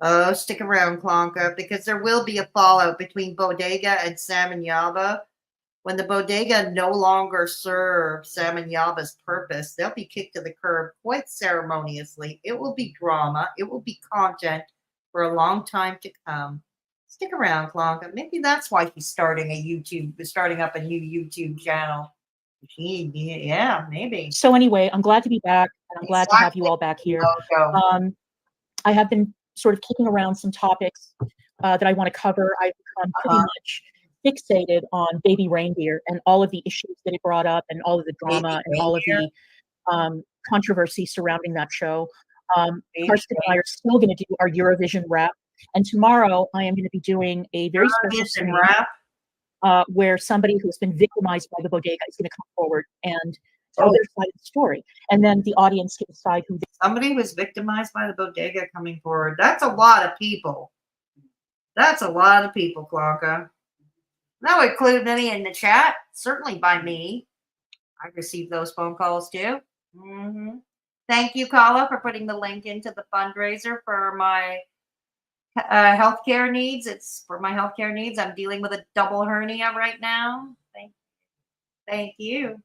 Oh, stick around, Klonka, because there will be a fallout between Bodega and Sam and Yaba. When the Bodega no longer serve Sam and Yaba's purpose, they'll be kicked to the curb quite ceremoniously. It will be drama. It will be content for a long time to come. Stick around, Klonka. Maybe that's why she's starting up a new YouTube channel. Yeah, maybe. So anyway, I'm glad to be back, and I'm glad to have you all back here. I have been sort of kicking around some topics that I want to cover. I've become pretty much fixated on Baby Reindeer and all of the issues that it brought up, and all of the drama and all of the controversy surrounding that show. Karsten and I are still going to do our Eurovision wrap, and tomorrow I am going to be doing a very special stream where somebody who has been victimized by the Bodega is going to come forward and tell their side of the story, and then the audience can decide who. Somebody was victimized by the Bodega coming forward. That's a lot of people. That's a lot of people, Klonka. That would include many in the chat, certainly by me. I received those phone calls too. Thank you, Kala, for putting the link into the fundraiser for my healthcare needs. It's for my healthcare needs. I'm dealing with a double hernia right now. Thank you.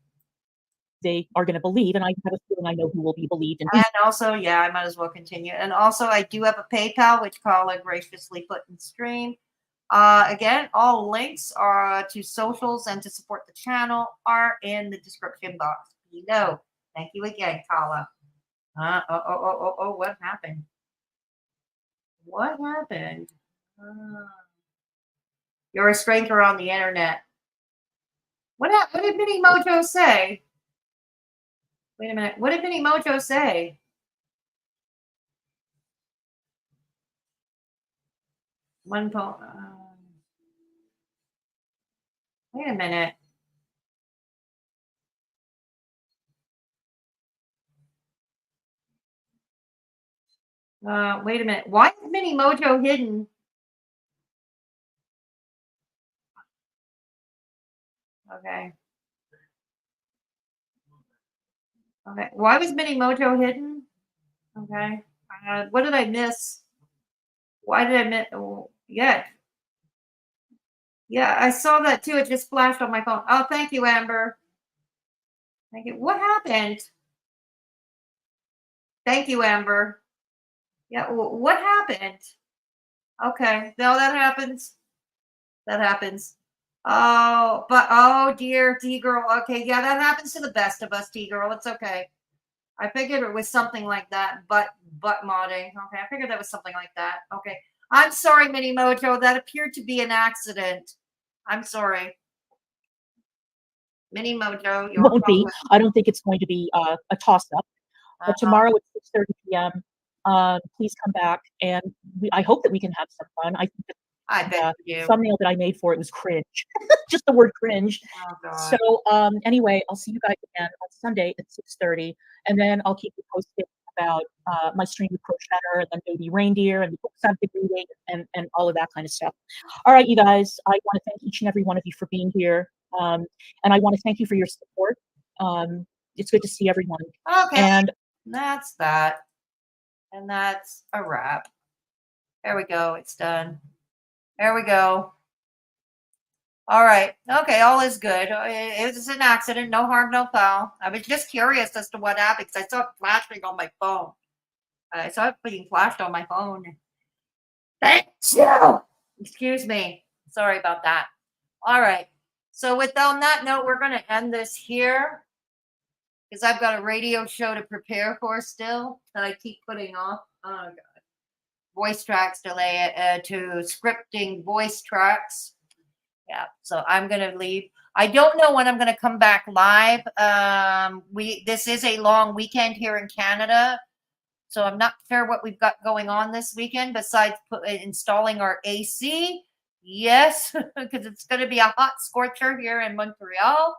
They are going to believe, and I have a feeling I know who will be believed. And also, yeah, I might as well continue. And also, I do have a PayPal, which Kala graciously put in stream. Again, all links are to socials and to support the channel are in the description box below. Thank you again, Kala. What happened? What happened? You're a stranger on the internet. What did Mini Mojo say? Wait a minute. What did Mini Mojo say? One phone. Wait a minute. Wait a minute. Why is Mini Mojo hidden? Okay. Okay. Why was Mini Mojo hidden? Okay. What did I miss? Why did I miss? Oh, yeah. Yeah, I saw that too. It just flashed on my phone. Oh, thank you, Amber. Thank you. What happened? Thank you, Amber. Yeah, what happened? Okay. No, that happens. That happens. Oh, but oh dear, T girl. Okay, yeah, that happens to the best of us, T girl. It's okay. I figured it was something like that, but modding. Okay, I figured that was something like that. Okay. I'm sorry, Mini Mojo. That appeared to be an accident. I'm sorry. Mini Mojo, you're Won't be. welcome. I don't think it's going to be a toss-up. But tomorrow at 6:30 p.m., please come back, and I hope that we can have some fun. I think I the bet you. thumbnail that I made for it was cringe, just the word cringe. Oh God. So anyway, I'll see you guys again on Sunday at 6:30, and then I'll keep you posted about my stream with Coach Better, and then baby reindeer, and the books I've been reading, and all of that kind of stuff. All right, you guys, I want to thank each and every one of you for being here, and I want to thank you for your support. It's good to see everyone. Okay. And That's that. And that's a wrap. There we go. It's done. There we go. All right. Okay. All is good. It was an accident. No harm, no foul. I was just curious as to what happened because I saw it flashing on my phone. I saw it being flashed on my phone. Thank you. Excuse me. Sorry about that. All right. So on that note, we're going to end this here because I've got a radio show to prepare for still that I keep putting off. Oh, God. Voice tracks delay to scripting voice tracks. Yeah, so I'm gonna leave. I don't know when I'm gonna come back live. This is a long weekend here in Canada, so I'm not sure what we've got going on this weekend besides installing our AC. Yes, because it's gonna be a hot scorcher here in Montreal,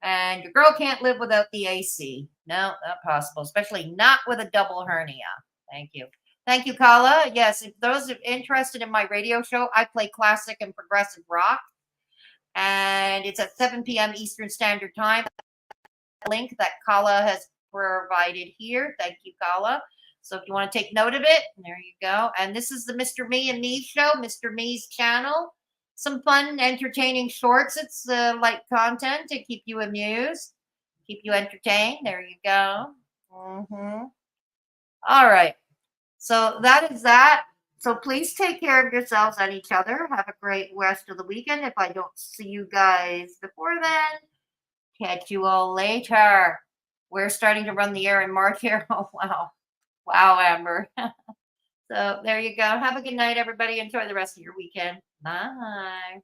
and your girl can't live without the AC. No, not possible, especially not with a double hernia. Thank you. Thank you, Kala. Yes, if those are interested in my radio show, I play classic and progressive rock. And it's at 7 p.m. Eastern Standard Time. Link that Kala has provided here. Thank you, Kala. So if you want to take note of it, there you go. And this is the Mr. Me and Me show, Mr. Me's channel. Some fun, entertaining shorts. It's light content to keep you amused, keep you entertained. There you go. All right. So that is that. So please take care of yourselves and each other. Have a great rest of the weekend. If I don't see you guys before then, catch you all later. We're starting to run the air in March here. Oh, wow. Wow, Amber. So there you go. Have a good night, everybody. Enjoy the rest of your weekend. Bye.